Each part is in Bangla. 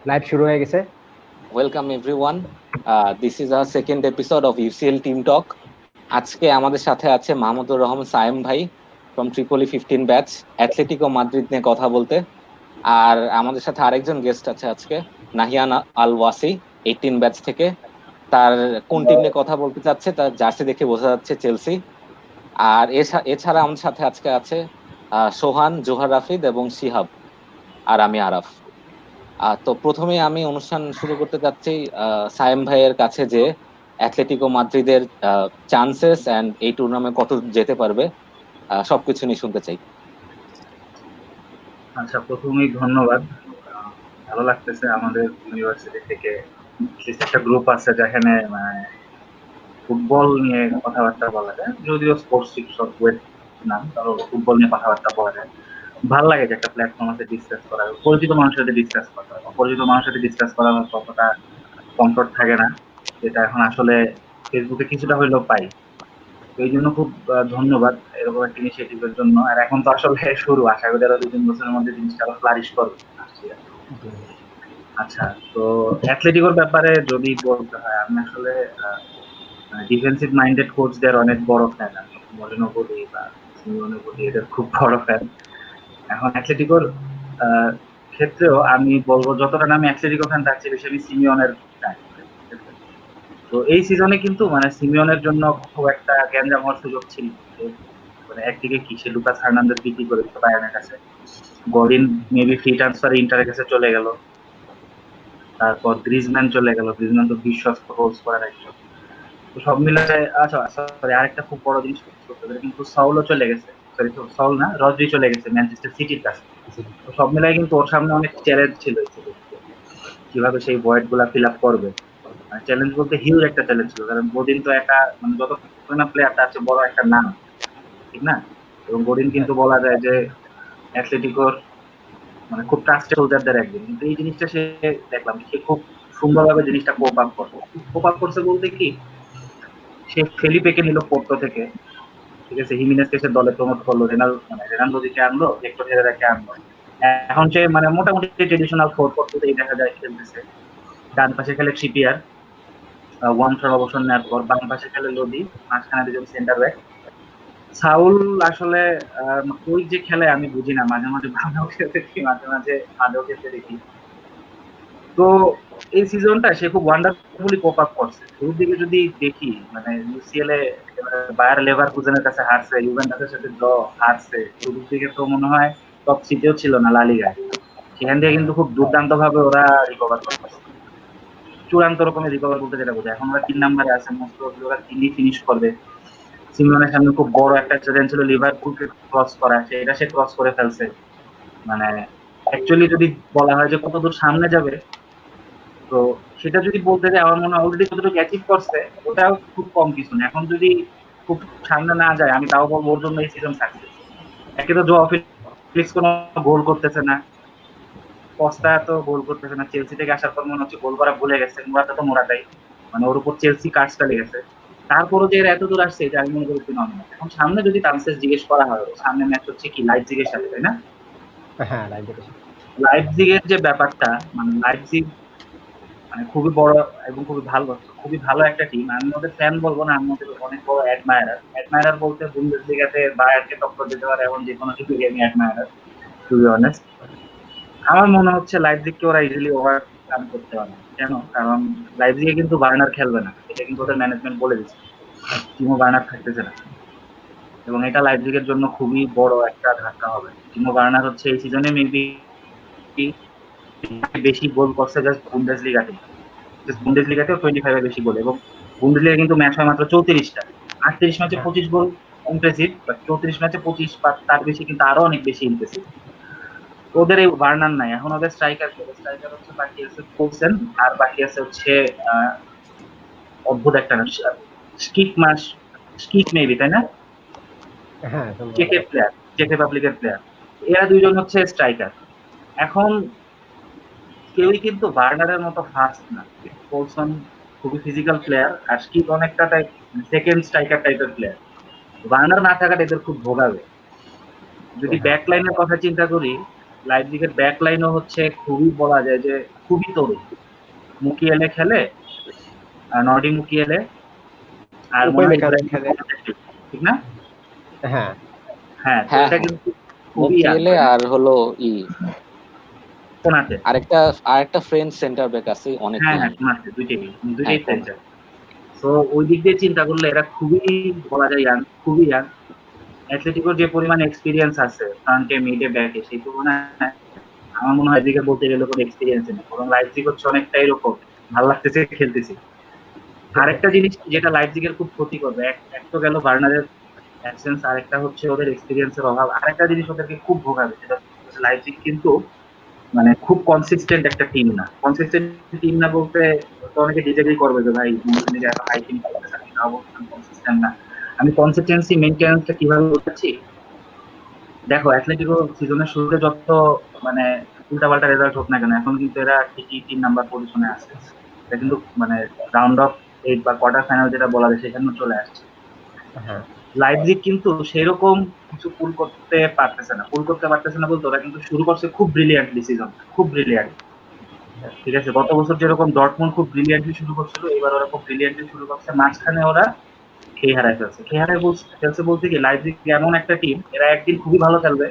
লাইভ শুরু হয়ে গেছে। Welcome everyone. This is our second episode of UCL team talk. আজকে আমাদের সাথে আছে মাহমুদুর রহমান সায়েম ভাই from triple E 15 batch, Atletico Madrid নিয়ে কথা বলতে। আর আমাদের সাথে আরেকজন গেস্ট আছে আজকে, নাহিয়ান আল ওয়াসি, 18 ব্যাচ থেকে। তার কোন টিম নিয়ে কথা বলতে চাচ্ছে তার জার্সি দেখে বোঝা যাচ্ছে চেলসি। আর এছাড়া আমাদের সাথে আজকে আছে সোহান, জোহার রাফিদ এবং শিহাব। আর আমি আরাফ। তো প্রথমে আমি অনুষ্ঠান শুরু করতে চাচ্ছি সায়েম ভাইয়ের কাছে, যে অ্যাথলেটিকো মাদ্রিদের চান্সেস এন্ড এই টুর্নামেন্ট কত যেতে পারবে, সবকিছু নিয়ে শুনতে চাই। আচ্ছা, প্রথমেই ধন্যবাদ। ভালো লাগতেছে আমাদের ইউনিভার্সিটি থেকে একটা গ্রুপ আছে যেখানে ফুটবল নিয়ে কথাবার্তা বলা যায়, যদিও স্পোর্টস শিক্ষক ওয়েট নাম, তারও ফুটবল নিয়ে কথাবার্তা বলা যায়। ভালো লাগে যে একটা প্ল্যাটফর্ম আছে ডিসকাস করার, পরিচিত মানুষের সাথে ডিসকাস করা। অপরিচিত মানুষের সাথে ডিসকাস করার ততটা কমফোর্ট থাকে না, যেটা এখন আসলে ফেসবুকে কিছুটা হইলেও পাই। তো এই জন্য খুব ধন্যবাদ এরকম একটা ইনিশিয়েটিভের জন্য। আর এখন তো আসলে শুরু, আশা করি আরো 2-3 বছরের মধ্যে জিনিসটা আরো ফ্লারিশ করবে। আচ্ছা, তো অ্যাথলেটিকোর ব্যাপারে যদি বলতে হয়, আমি আসলে ডিফেন্সিভ মাইন্ডেড কোচদের অনেক বড় ফ্যান। আমি মরিনো বলি বা সিমিওনে বলি, এদের খুব বড় ফ্যান। এখন অ্যাথলেটিকোর আহ, ক্ষেত্রেও আমি বলবো, যতটা না আমি অ্যাথলেটিকো ফ্যান, তার চেয়ে বেশি আমি সিমিওনের ফ্যান। তো এই সিজনে কিন্তু সিমিওনের জন্য খুব একটা গ্যাঞ্জাম হওয়ার সুযোগ ছিল। যে একদিকে কি, সে লুকাস হার্নান্দেজ বিক্রি করে দিতে বায়ার্নের কাছে, গডিন মেবি ফ্রি ট্রান্সফার ইন্টারের কাছে চলে গেল, তারপর গ্রিজম্যান চলে গেল। গ্রিজম্যান তো বিশ্বস্ত হোল্ড করার একজন। তো সব মিলায়, আচ্ছা সরি, আরেকটা খুব বড় জিনিস করতে হবে, কিন্তু সাউলও চলে গেছে। সরি, সাউল না, রদ্রি চলে গেছে ম্যানচেস্টার সিটির কাছে। তো সব মিলায় কিন্তু ওর সামনে অনেক চ্যালেঞ্জ ছিল এই season তে। কিভাবে সেই ভয়েড গুলা ফিল আপ করবে। চ্যালেঞ্জ বলতে হিউজ একটা চ্যালেঞ্জ ছিল, কারণ গডিন তো একা, যত না প্লেয়ার, তার চেয়ে বড় একটা নাম, ঠিক না? এবং গডিন কিন্তু বলা যায় যে অ্যাথলেটিকোর খুব ট্রাস্টেড সোলজারদের একজন। কিন্তু এই জিনিসটা সে, দেখলাম সে খুব সুন্দরভাবে জিনিসটা কোপ আপ করছে। কোপ আপ করছে বলতে কি, সে ফেলিপেকে নিল পোর্টো থেকে, ঠিক আছে, হিমিনেজকে সে দলে প্রমোট করলো, রেনালদোকে আনলো, হেক্টর হেরেরাকে আনলো। এখন সে মোটামুটি ট্রেডিশনাল 4-4-2 দেখা যায় খেলতেছে। ডান পাশে খেলে ট্রিপিয়ার, ওয়ান থ্রোর অবসর নেওয়ার পর। বাম পাশে খেলে লোদি, মাঝখানে দুজন সেন্টার ব্যাক। সাউল আসলে ওই যে খেলে আমি বুঝি না, মাঝে মাঝে ভালো খেলতে দেখি, মাঝে মাঝে ভালো খেলতে দেখি। তো এই সিজনটা সে খুব ওয়ান্ডারফুলি কোপ আপ করছে। শুরুর দিকে যদি দেখি, ইউসিএল এ বায়ার লেভারকুজেনের কাছে হারছে, ইউভেন্টাসের সাথে ড্র, হারছে। শুরুর দিকে তো মনে হয় টপ সিটেও ছিল না লা লিগায়। সেখান থেকে কিন্তু খুব দুর্দান্ত ভাবে ওরা রিকভার করছে। চূড়ান্ত রকমের রিকভার বলতে যেটা বোঝায়, এখন ওরা 3 নম্বরে আছে, মোস্ট প্রবাবলি ওরা 3ই ফিনিশ করবে। সিমিওনের সামনে খুব বড় একটা চ্যালেঞ্জ ছিল লিভারপুলকে ক্রস করা, সেটা সে ক্রস করে ফেলছে। মানে অ্যাকচুয়ালি যদি বলা হয় যে কতদূর সামনে যাবে, তো সেটা যদি বলতে যাই, আমার মনে হয় অলরেডি কতটুকু অ্যাচিভ করছে ওটাও খুব কম কিছু না। এখন যদি খুব সামনে না যায়, আমি তাও বলবো ওর জন্য এই সিজন সাকসেস। একে তো জোয়া ফেলিক্স কোনো গোল করতেছে না, কস্তা তো গোল করতেছে না। চেলসি থেকে আসার পর মনে হচ্ছে গোল করা ভুলে গেছে। মোরাতা তো মোরাতাই, ওর উপর চেলসি কাজটা লেগেছে। তারপরও যে এরা এত দূর আসছে, এটা আমি মনে করি ফিনমিনাল। এখন সামনে যদি চান্সেস জিজ্ঞেস করা হয়, সামনে ম্যাচ হচ্ছে কি লাইপজিগের সাথে, তাই না? হ্যাঁ, লাইভ দেখেছি। লাইপজিগের যে ব্যাপারটা, লাইপজিগ খুবই বড় এবং খুবই ভালো একটা টিম। আমি ওদের ফ্যান বলবো না, আমি ওদের অনেক বড় অ্যাডমায়ারার। অ্যাডমায়ারার বলতে বুন্দেসলিগাতে বায়ারকে টক্কর দিতে পারে এমন যে কোনো কিছু আমি অ্যাডমায়ারার, টু বি অনেস্ট। আমার মনে হচ্ছে লাইপজিগকে ওরা ইজিলি ওভারকাম করতে পারে। কেন? কারণ লাইপজিগে কিন্তু বার্নার খেলবে না, এটা কিন্তু ওদের ম্যানেজমেন্ট বলে দিচ্ছে। টিমো বার্নার থাকতেছে না, এবং এটা লাইপজিগের জন্য খুবই বড় একটা ধাক্কা হবে। টিমো বার্নার হচ্ছে এই সিজনে মেবি বেশি গোল করছে জাস্ট বুন্দেসলিগাতে। বুন্দেসলিগাতেও 25 এর বেশি গোল, এবং বুন্দেসলিগা কিন্তু ম্যাচ হয় মাত্র 34টা। 38 ম্যাচে 25 গোল ইমপ্রেসিভ, বাট 34 ম্যাচে 25 বা তার বেশি কিন্তু আরো অনেক বেশি ইমপ্রেসিভ। ওদের এই বার্নার নাই। এখন ওদের স্ট্রাইকার হচ্ছে, বাকি আছে কোলসেন, আর বাকি আছে হচ্ছে অদ্ভুত একটা নাম, স্কিক মাস, স্কিক মেবি, তাই না? হ্যাঁ, সম্ভবত। চেকের প্লেয়ার, চেক রিপাবলিকের প্লেয়ার। এরা দুইজন হচ্ছে স্ট্রাইকার। এখন কেউই কিন্তু বার্নারের মতো ফাস্ট না। কোলসন খুবই ফিজিক্যাল প্লেয়ার, আর স্কিপ অনেকটা সেকেন্ড স্ট্রাইকার টাইপের প্লেয়ার। বার্নার না থাকাটা এদের খুব ভোগাবে। যদি ব্যাক লাইনের কথা চিন্তা করি, লাইপজিগের ব্যাক লাইনও হচ্ছে খুবই বলা যায় যে খুবই তরুণ। মুকিয়েলে খেলে, নর্ডি মুকিয়েলে, আর মনে হয় উপেমেকানো ইব্রাহিম খেলে। কনতে, ঠিক না? হ্যাঁ হ্যাঁ, তো হ্যাঁ এটা হ্যাঁ, কিন্তু খুবই মুকিয়েলে আর হলো কোনাতে। আরেকটা আরেকটা ফ্রেঞ্চ সেন্টার ব্যাক আছে অনেক হ্যাঁ ইয়াং। হ্যাঁ, কোনাতে দুইটাই হ্যাঁ, দুইটাই কোন ফ্রেঞ্চার। তো ওই দিক দিয়ে চিন্তা করলে এরা খুবই বলা যায় ইয়াং, খুবই ইয়াং। অ্যাথলেটিকোর যে পরিমাণ এক্সপিরিয়েন্স আছে ফ্রন্টে, মিডে, ব্যাকে, সেই তুলনায় আমার মনে হয় এদিকে বলতে গেলে কোনো এক্সপিরিয়েন্স নেই, বরং লাইপজিগ হচ্ছে অনেকটা এরকম ভালো লাগতেছে খেলতেছি। আরেকটা জিনিস যেটা লাইপজিগের খুব ক্ষতি করবে, এক তো গেল বার্নারের অ্যাবসেন্স, আরেকটা হচ্ছে ওদের এক্সপিরিয়েন্সের অভাব। আরেকটা জিনিস ওদেরকে খুব ভোগাবে, সেটা হচ্ছে লাইপজিগ কিন্তু মানে খুব কনসিস্টেন্ট একটা টিম না। কনসিস্টেন্ট টিম না বলতে তো অনেকে ডিসএগ্রি করবে যে ভাই মৌসুমীরা এত হাই টিম করতেছে, আমি তাও বলতাম কনসিস্টেন্ট না। আমি কনসিস্টেন্সি মেইনটেনেন্সটা কিভাবে বলছি, দেখো অ্যাথলেটিকো সিজনের শুরুতে যত মানে উল্টাপাল্টা রেজাল্ট হোক না কেন, এখন কিন্তু এরা ঠিকই 3 নাম্বার পজিশনে আছে। এটা কিন্তু মানে রাউন্ড অফ 8 বা কোয়ার্টার ফাইনাল যেটা বলা যায় সেখানেও চলে আসছে। হ্যাঁ লাইপজিগ কিন্তু সেরকম কিছু পুল করতে পারতেছে না। পুল করতে পারতেছে না বলতে ওরা কিন্তু শুরু করছে খুব ব্রিলিয়ান্টলি সিজন, খুব ব্রিলিয়ান্ট। ঠিক আছে, গত বছর যেরকম ডর্টমুন্ড খুব ব্রিলিয়ান্টলি শুরু করছিল, এবার ওরা খুব ব্রিলিয়ান্টলি শুরু করছে। মাঝখানে ওরা খেয়ে হারায় ফেলছে। খেয়ে হারায় ফেলছে বলতে কি, লাইপজিগ এমন একটা টিম, এরা একদিন খুবই ভালো খেলবে,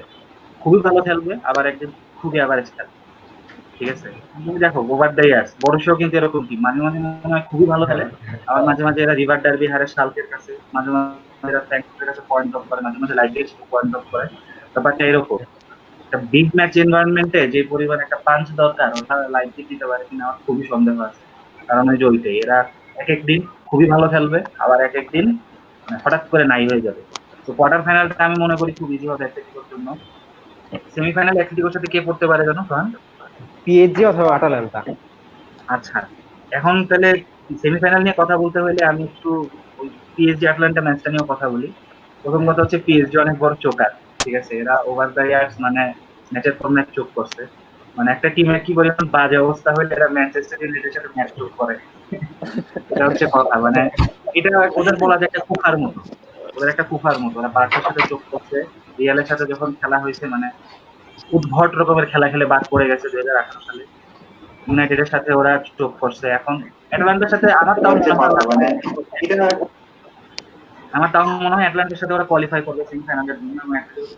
খুবই ভালো খেলবে, আবার একদিন খুবই অ্যাভারেজ খেলবে। ঠিক আছে, তুমি দেখো ওভার দ্য ইয়ার্স বড়সড় কিন্তু এরকম টিম, মাঝে মাঝে মনে হয় খুবই ভালো খেলে, হ্যাঁ আবার মাঝে মাঝে এরা রিভার ডার্বি হারে শালকের কাছে, মাঝে মাঝে এরা ফ্র্যাঙ্কফুর্টের কাছে পয়েন্ট ড্রপ করে, মাঝে মাঝে লাইপজিগের সাথে পয়েন্ট ড্রপ করে। ব্যাপারটা এরকম একটা বিগ ম্যাচ এনভায়রনমেন্টে যে পরিমাণ একটা পাঞ্চ দরকার, ওটা লাইপজিগ দিতে পারে কিনা আমার খুবই সন্দেহ আছে। কারণ ওই যে ওইটাই, এরা এক এক দিন খুবই ভালো খেলবে, আবার এক এক দিন মানে হঠাৎ করে নাই হয়ে যাবে। তো কোয়ার্টার ফাইনালটা আমি মনে করি খুব ইজি হবে অ্যাথলেটিকোর জন্য। সেমিফাইনাল অ্যাথলেটিকোর সাথে কে পড়তে পারে জানো ফাহান? পিএসজি অথবা আটালান্টা। আচ্ছা, এখন তাহলে সেমিফাইনাল নিয়ে কথা বলতে হলে আমি একটু ওই পিএসজি আটলান্টা ম্যাচটা নিয়েও কথা বলি। প্রথম কথা হচ্ছে পিএসজি অনেক বড় চোকার। ঠিক আছে, এরা ওভার দ্য ইয়ার্স মানে ম্যাচের পর ম্যাচ চোক করছে। মানে একটা টিমের কি পরিমাণ বাজে অবস্থা হলে এরা ম্যানচেস্টার ইউনাইটেডের সাথে ম্যাচ চোক করে, এটা হচ্ছে কথা। মানে এটা ওদের বলা যায় একটা কুফার মতো, ওদের একটা কুফার মতো। ওরা বার্সার সাথে চোক করছে, রিয়ালের সাথে যখন খেলা হয়েছে মানে উদ্ভট রকমের খেলা খেলে বাদ পড়ে গেছে 2018 সালে। ইউনাইটেডের সাথে ওরা চোখ করছে, এখন অ্যাটলান্টার সাথে আমার তাও মনে হয় মানে এটা অ্যাটলান্টার সাথে ওরা কোয়ালিফাই করবে সেমিফাইনালের জন্য, এবং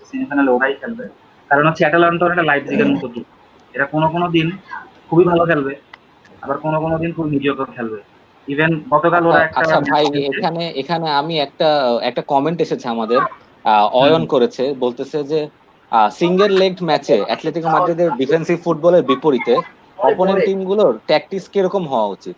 সেমিফাইনালে ওরাই খেলবে। কারণ হচ্ছে অ্যাটালান্টা একটা লাইপজিগের মতো টিম, এরা কোনো কোনো দিন খুবই ভালো খেলবে, আবার কোনো কোনো দিন খুব মিডিওকর খেলবে। ইভেন গতকাল আচ্ছা ওরা একটা আচ্ছা ম্যাচ ভাই, খেলছে। এখানে এখানে আমি একটা একটা কমেন্ট এসেছে আমাদের, হুম, অয়ন করেছে, বলতেছে যে সিঙ্গেল লেগড ম্যাচে অ্যাটলেটিকো মাদ্রিদের ডিফেন্সিভ ফুটবলের বিপরীতে অপোনেন্ট টিমগুলোর ট্যাকটিক্স কিরকম হওয়া উচিত?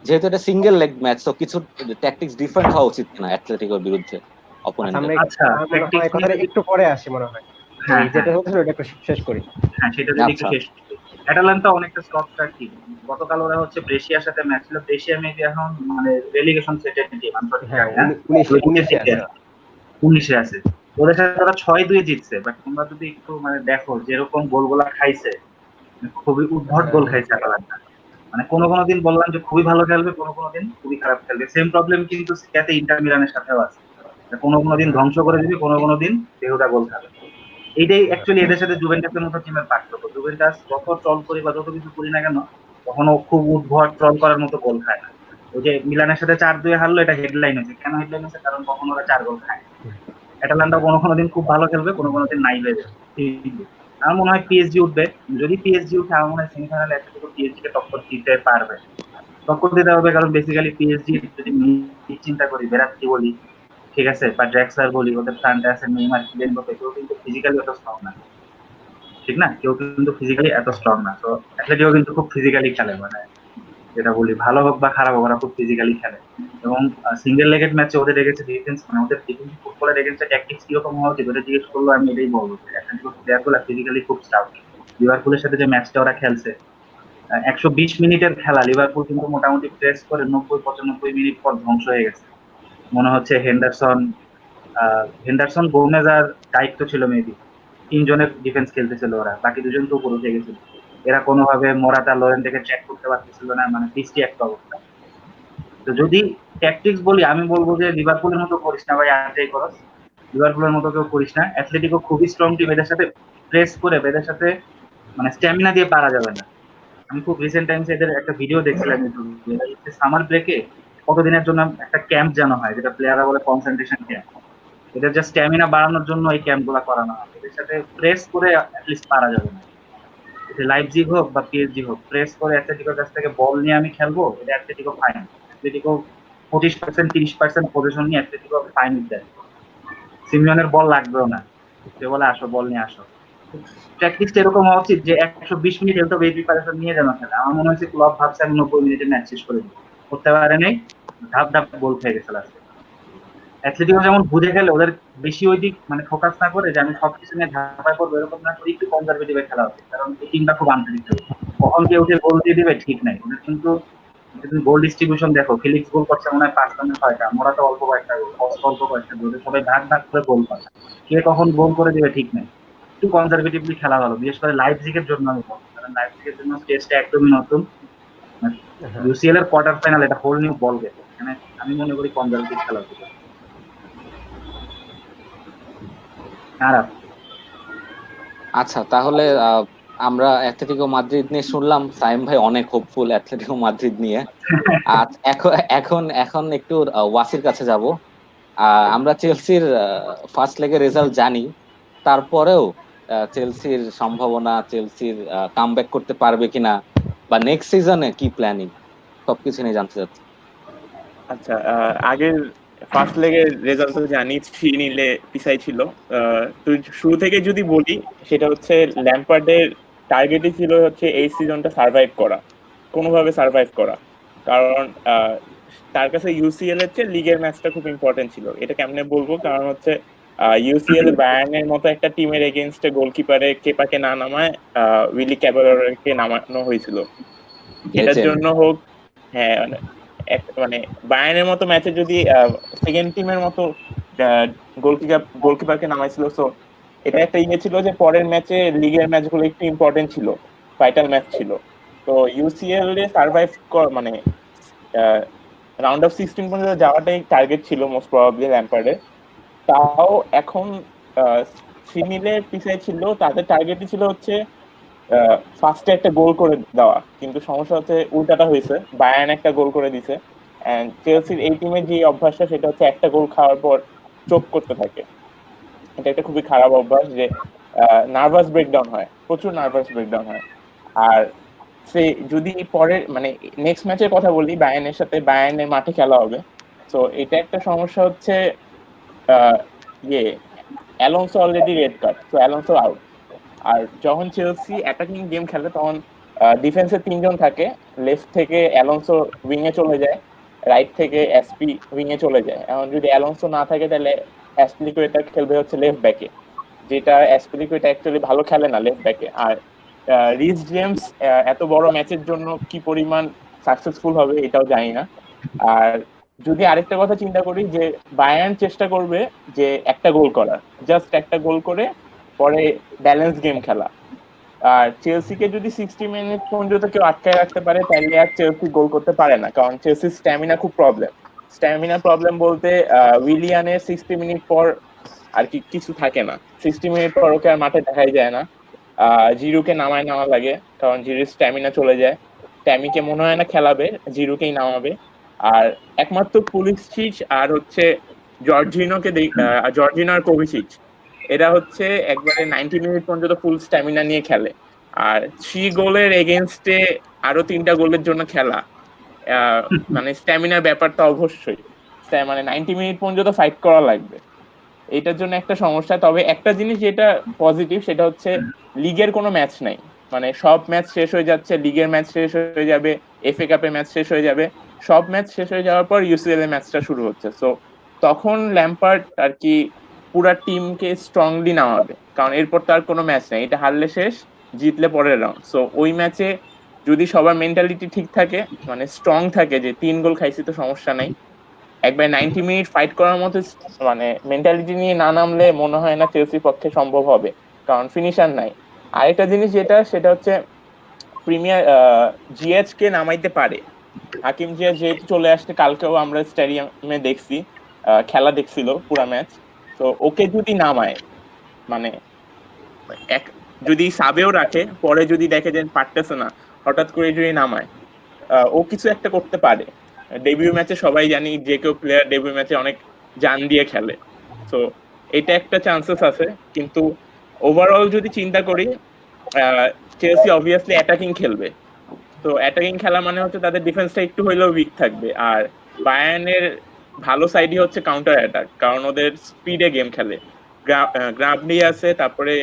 যেহেতু এটা সিঙ্গেল লেগ ম্যাচ, তো কিছু ট্যাকটিক্স ডিফারেন্ট হওয়া উচিত কিনা অ্যাটলেটিকোর বিরুদ্ধে আচ্ছা অপোনেন্টের? আচ্ছা আমার মনে হয় ট্যাকটিক্স নিয়ে কথাটা যদি, একটু পরে আসি মনে হয়। এই হ্যাঁ হ্যাঁ যেটা হচ্ছিল ওটা একটু শেষ করি। হ্যাঁ, সেটা যদি একটু আচ্ছা, শেষ করি। অ্যাটালান্টা অনেকটা স্ট্রং টিম। গতকাল ওরা হচ্ছে ব্রেশিয়ার সাথে ম্যাচ ছিল, ব্রেশিয়া মেবি এখন মানে রেলিগেশন সেটের টিম, আমি সঠিক হ্যাঁ জানি না, উনিশে ওই নিচের উনিশে দিকে আছে। আছে, 19-এ আছে। ওদের সাথে ওরা 6-2 জিতছে, বাট তোমরা যদি একটু মানে দেখো যেরকম গোলগুলা খাইছে, মানে খুবই উদ্ভট গোল হ্যাঁ খাইছে অ্যাটালান্টা। মানে কোনো কোনো দিন বললাম যে খুবই ভালো খেলবে, কোনো কোনো দিন খুবই খারাপ খেলবে। সেম প্রবলেম কিন্তু সিরিয়াতে ইন্টার মিলানের সাথেও আছে, কোনো কোনো দিন ধ্বংস করে দিবে, কোনো কোনো দিন দেহুদা গোল খাবে। এইটাই অ্যাকচুয়ালি এদের সাথে জুভেন্টাসের মতো টিমের পার্থক্য। জুভেন্টাস যত ট্রল করি বা যত কিছু করি না কেন, কখনো খুব উদ্ভট ট্রল করার মতো গোল খায় না। ওই যে মিলানের সাথে 4-2 হারলো, এটা হেডলাইন হয়েছে। কেন হেডলাইন হয়েছে? কারণ কখনো ওরা 4 গোল খায়। অ্যাটালান্টা কোনো কোনো দিন খুব ভালো খেলবে, কোনো কোনো দিন নাই হয়ে যাবে। আমার মনে হয় পিএসজি উঠবে। যদি পিএসজি উঠে আমার মনে হয় সেমিফাইনালে অ্যাটলেটিকো পিএসজি কে টক্কর দিতে পারবে। টক্কর দিতে হবে, কারণ বেসিক্যালি পিএসজি যদি চিন্তা করি, বেরাত্তি বলি, ঠিক আছে, বা ড্রেক্সার বলি, ওদের ফ্রান্টে আছে নেইমার, কিলিয়ান এমবাপ্পে, কেউ কিন্তু ফিজিক্যালি অত স্ট্রং না। ঠিক না, কেউ কিন্তু ফিজিক্যালি এত স্ট্রং না। তো অ্যাথলেটিকো কিন্তু খুব ফিজিক্যালি খেলে, মানে যেটা বলি ভালো হোক বা খারাপ হোক ওরা খুব ফিজিক্যালি খেলে। এবং সিঙ্গেল লেগেড ম্যাচে ওদের এগেন্সে ডিফেন্স মানে ওদের ডিফেন্সিভ ফুটবলের এগেন্সে ট্যাকটিক্স কিরকম হওয়া উচিত, ওটা জিজ্ঞেস করলো আমি এটাই বলবো যে অ্যাথলেটিকো প্লেয়ারগুলো ফিজিক্যালি খুব স্টাউট। লিভারপুলের সাথে যে ম্যাচটা ওরা খেলছে, 120 মিনিটের খেলা, লিভারপুল কিন্তু মোটামুটি প্রেস করে 90-95 মিনিট পর ধ্বংস হয়ে গেছে। মনে হচ্ছে হেন্ডারসন গোমেজ আর দায়িত্ব ছিল মেবি, 3 জনের ডিফেন্স খেলতেছিল ওরা, বাকি 2জন তো উপরে উঠে গেছিল। এরা কোনোভাবে মোরাতা লোরেন্টেকে চেক করতে পারতেছিল না, মানে বৃষ্টি একটা অবস্থা। তো যদি ট্যাকটিক্স বলি, আমি বলবো যে লিভারপুলের মতো করিস না ভাই, আজই করস, লিভারপুলের মতো কেউ করিস না। অ্যাথলেটিকো খুবই স্ট্রং টিম, এদের সাথে প্রেস করে এদের সাথে মানে স্ট্যামিনা দিয়ে পারা যাবে না। আমি খুব রিসেন্ট টাইমস এদের একটা ভিডিও দেখছিলাম ইউটিউবে, সামার ব্রেকে কতদিনের জন্য একটা ক্যাম্প জানো হয়, যেটা প্লেয়াররা বলে কনসেন্ট্রেশন ক্যাম্প। এদের জাস্ট স্ট্যামিনা বাড়ানোর জন্য এই ক্যাম্প গুলা করানো হয়। এদের সাথে প্রেস করে অ্যাটলিস্ট পারা যাবে না। লাইপজিগ হোক বা পিএসজি হোক, প্রেস করে অ্যাথলেটিকোর কাছ থেকে বল নিয়ে আমি খেলবো, এটা অ্যাথলেটিকো ফাইন। অ্যাথলেটিকো 25% 30% পজিশন নিয়ে অ্যাথলেটিকো ফাইন দেয়। সিমিওনের বল লাগবেও না, সে বলে আসো বল নিয়ে আসো। প্র্যাকটিসটা এরকম হওয়া উচিত যে 120 মিনিট খেলতে হবে, এই প্রিপারেশন নিয়ে যেন খেলে। আমার মনে হচ্ছে ক্লাব ভাবছে আমি 90 মিনিটে ম্যাচ শেষ করে দিই, করতে পারে নেই, ধাপ ধাপ গোল খেয়ে গেছে লাস্টে। অ্যাথলেটিকো যেমন বুঝে গেলে ওদের বেশি ওই দিক মানে ফোকাস না করে যে আমি সবকিছু নিয়ে ঝাঁপায় করবো, এরকম না করে একটু কনজারভেটিভ খেলা উচিত। কারণ এই টিমটা খুব আনপ্রেডিক্টেবল, কখন কে উঠে গোল দিয়ে দিবে ঠিক নাই ওদের। কিন্তু তুমি গোল ডিস্ট্রিবিউশন দেখো, ফিলিক্স গোল করছে মনে হয় 5টা না 6টা, মোরাতো অল্প কয়েকটা গোল, অল্প কয়েকটা গোল, সবাই ভাগ ভাগ করে গোল পাচ্ছে। কে কখন গোল করে দিবে ঠিক নাই, একটু কনজারভেটিভলি খেলা ভালো, বিশেষ করে লাইপজিগের জন্য আমি বলবো। কারণ লাইপজিগের জন্য স্টেজটা একদমই নতুন, ইউসিএল এর কোয়ার্টার ফাইনাল, এটা হোল নিউ বল গেম। এখানে আমি মনে করি কনজারভেটিভ খেলা উচিত। খারাপ। আচ্ছা, তাহলে আমরা অ্যাথলেটিকো মাদ্রিদ নিয়ে শুনলাম, সাইম ভাই অনেক হোপফুল অ্যাথলেটিকো মাদ্রিদ নিয়ে। এখন এখন এখন একটু ওয়াসির কাছে যাব। আমরা চেলসির ফার্স্ট লেগের রেজাল্ট জানি, তারপরেও চেলসির সম্ভাবনা, চেলসির কামব্যাক করতে পারবে কিনা, বা নেক্সট সিজনে কি প্ল্যানিং, সবকিছু নিয়ে জানতে চাচ্ছি। আচ্ছা, আগের ফার্স্ট লেগের রেজাল্ট তো জানি 3-0 পিছাই ছিল। তো শুরু থেকে যদি বলি, সেটা হচ্ছে ল্যাম্পার্ডের টার্গেটই ছিল হচ্ছে এই সিজনটা সার্ভাইভ করা, কোনোভাবে সার্ভাইভ করা। কারণ তার কাছে ইউসিএল এর চেয়ে লিগের ম্যাচটা খুব ইম্পর্টেন্ট ছিল। এটা কেমনে বলবো, কারণ হচ্ছে ইউসিএল বায়ার্নের মতো একটা টিমের এগেনস্টে গোলকিপারে কেপাকে না নামায় উইলি ক্যাবাররকে নামানো হয়েছিল। এটার জন্য হোক, হ্যাঁ, মানে বায়ার্নের মতো ম্যাচে যদি সেকেন্ড টিমের মতো গোলকিপারকে নামাইছিল, সো এটা একটা ইয়ে ছিল যে পরের ম্যাচে লিগের ম্যাচগুলো একটু ইম্পর্টেন্ট ছিল, ভাইটাল ম্যাচ ছিল। তো ইউসিএল এ সার্ভাইভ মানে রাউন্ড অফ 16 পর্যন্ত যাওয়াটাই টার্গেট ছিল মোস্ট প্রবাবলি ল্যাম্পার্ডের। তাও এখন 3-0 পিছাই ছিল, তাদের টার্গেটই ছিল হচ্ছে ফার্স্টে একটা গোল করে দেওয়া। কিন্তু সমস্যা হচ্ছে উল্টাটা হয়েছে, বায়ার্ন একটা গোল করে দিছে। এন্ড চেলসির এই টিমের যে অভ্যাসটা, সেটা হচ্ছে একটা গোল খাওয়ার পর চোখ করতে থাকে। এটা একটা খুবই খারাপ অভ্যাস, যে নার্ভাস ব্রেকডাউন হয়, প্রচুর নার্ভাস ব্রেকডাউন হয়। আর সে যদি পরের মানে নেক্সট ম্যাচের কথা বলি, বায়ার্নের সাথে, বায়ার্নের মাঠে খেলা হবে। তো এটা একটা সমস্যা হচ্ছে, ইয়ে অ্যালোনসো অলরেডি রেড কার্ড, তো অ্যালোনসো আউট। আর যখন চেলসি অ্যাটাকিং গেম খেলে তখন ডিফেন্সে 3 জন থাকে, লেফট থেকে অ্যালোনসো উইং এ চলে যায়, রাইট থেকে এসপি উইং এ চলে যায়। এখন যদি অ্যালোনসো না থাকে তাহলে অ্যাসপিলিকুয়েটা খেলবে হচ্ছে লেফট ব্যাকে, যেটা অ্যাসপিলিকুয়েটা অ্যাকচুয়ালি ভালো খেলে না লেফট ব্যাকে। আর রিস জেমস এত বড় ম্যাচের জন্য কি পরিমাণ সাকসেসফুল হবে এটাও জানি না। আর যদি আরেকটা কথা চিন্তা করি, যে বায়ার্ন চেষ্টা করবে যে একটা গোল করার, জাস্ট একটা গোল করে পরে ব্যালেন্স গেম খেলা। আর চেলসিকে যদি 60 মিনিট পর্যন্ত কেউ আটকায় রাখতে পারে, তাহলে আর চেলসি গোল করতে পারে না, কারণ চেলসির স্ট্যামিনা খুব প্রবলেম। স্ট্যামিনা প্রবলেম বলতে উইলিয়ানের 60 মিনিট পর আর কিছু থাকে না, 60 মিনিট পর ওকে আর মাঠে দেখাই যায় না। জিরুকে নামায় নেওয়া লাগে, কারণ জিরুর স্ট্যামিনা চলে যায়। ট্যামিকে মনে হয় না খেলাবে, জিরুকেই নামাবে। আর একমাত্র পুলিসিচ আর হচ্ছে জর্জিনো আর কোভিচিচ, এরা হচ্ছে একবারে 90 মিনিট পর্যন্ত ফুল স্ট্যামিনা নিয়ে খেলে। আর 3 গোলের এগেনস্টে আরো 3টা গোলের জন্য খেলা, মানে স্ট্যামিনার ব্যাপারটা অবশ্যই, মানে 90 মিনিট পর্যন্ত ফাইট করা লাগবে। এটার জন্য একটা সমস্যা। তবে একটা জিনিস যেটা পজিটিভ, সেটা হচ্ছে লিগের কোনো ম্যাচ নাই, মানে সব ম্যাচ শেষ হয়ে যাচ্ছে, লিগের ম্যাচ শেষ হয়ে যাবে, এফএ কাপের ম্যাচ শেষ হয়ে যাবে, সব ম্যাচ শেষ হয়ে যাওয়ার পর ইউসিএল এর ম্যাচটা শুরু হচ্ছে। সো তখন ল্যাম্পার্ড আর কি পুরা টিমকে স্ট্রংলি নামাবে, কারণ এরপর তার কোনো ম্যাচ নেই, এটা হারলে শেষ, জিতলে পরের রাউন্ড। সো ওই ম্যাচে যদি সবার মেন্টালিটি ঠিক থাকে, মানে স্ট্রং থাকে, যে 3 গোল খাইছি তো সমস্যা নাই, একবার 90 মিনিট ফাইট করার মতো মানে মেন্টালিটি নিয়ে না নামলে মনে হয় না চেলসির পক্ষে সম্ভব হবে, কারণ ফিনিশার নাই। আরেকটা জিনিস সেটা হচ্ছে প্রিমিয়ার জিএচ কে নামাইতে পারে। হাকিম জিএচ যেহেতু চলে আসছে, কালকেও আমরা স্টেডিয়ামে দেখছি, খেলা দেখছিল পুরা ম্যাচ। তো ওকে যদি নামায়, মানে যদি সাবেও রাখে, পরে যদি দেখে যে পারতেছে না, হঠাৎ করে যদি নামায়, ও কিছু একটা করতে পারে। ডেবিউ ম্যাচে সবাই জানি যে কেউ প্লেয়ার ডেবিউ ম্যাচে অনেক জান দিয়ে খেলে, তো এটা একটা চান্সেস আছে। কিন্তু ওভারঅল যদি চিন্তা করি, চেলসি অবভিয়াসলি অ্যাটাকিং খেলবে, তো অ্যাটাকিং খেলা মানে হচ্ছে তাদের ডিফেন্সটা একটু হইলেও উইক থাকবে। আর বায়ার্নের ভালো সাইডই হচ্ছে কাউন্টার অ্যাটাক, কারণ ওদের স্পিডে গেম খেলে। গ্রাবনি আছে, তারপরে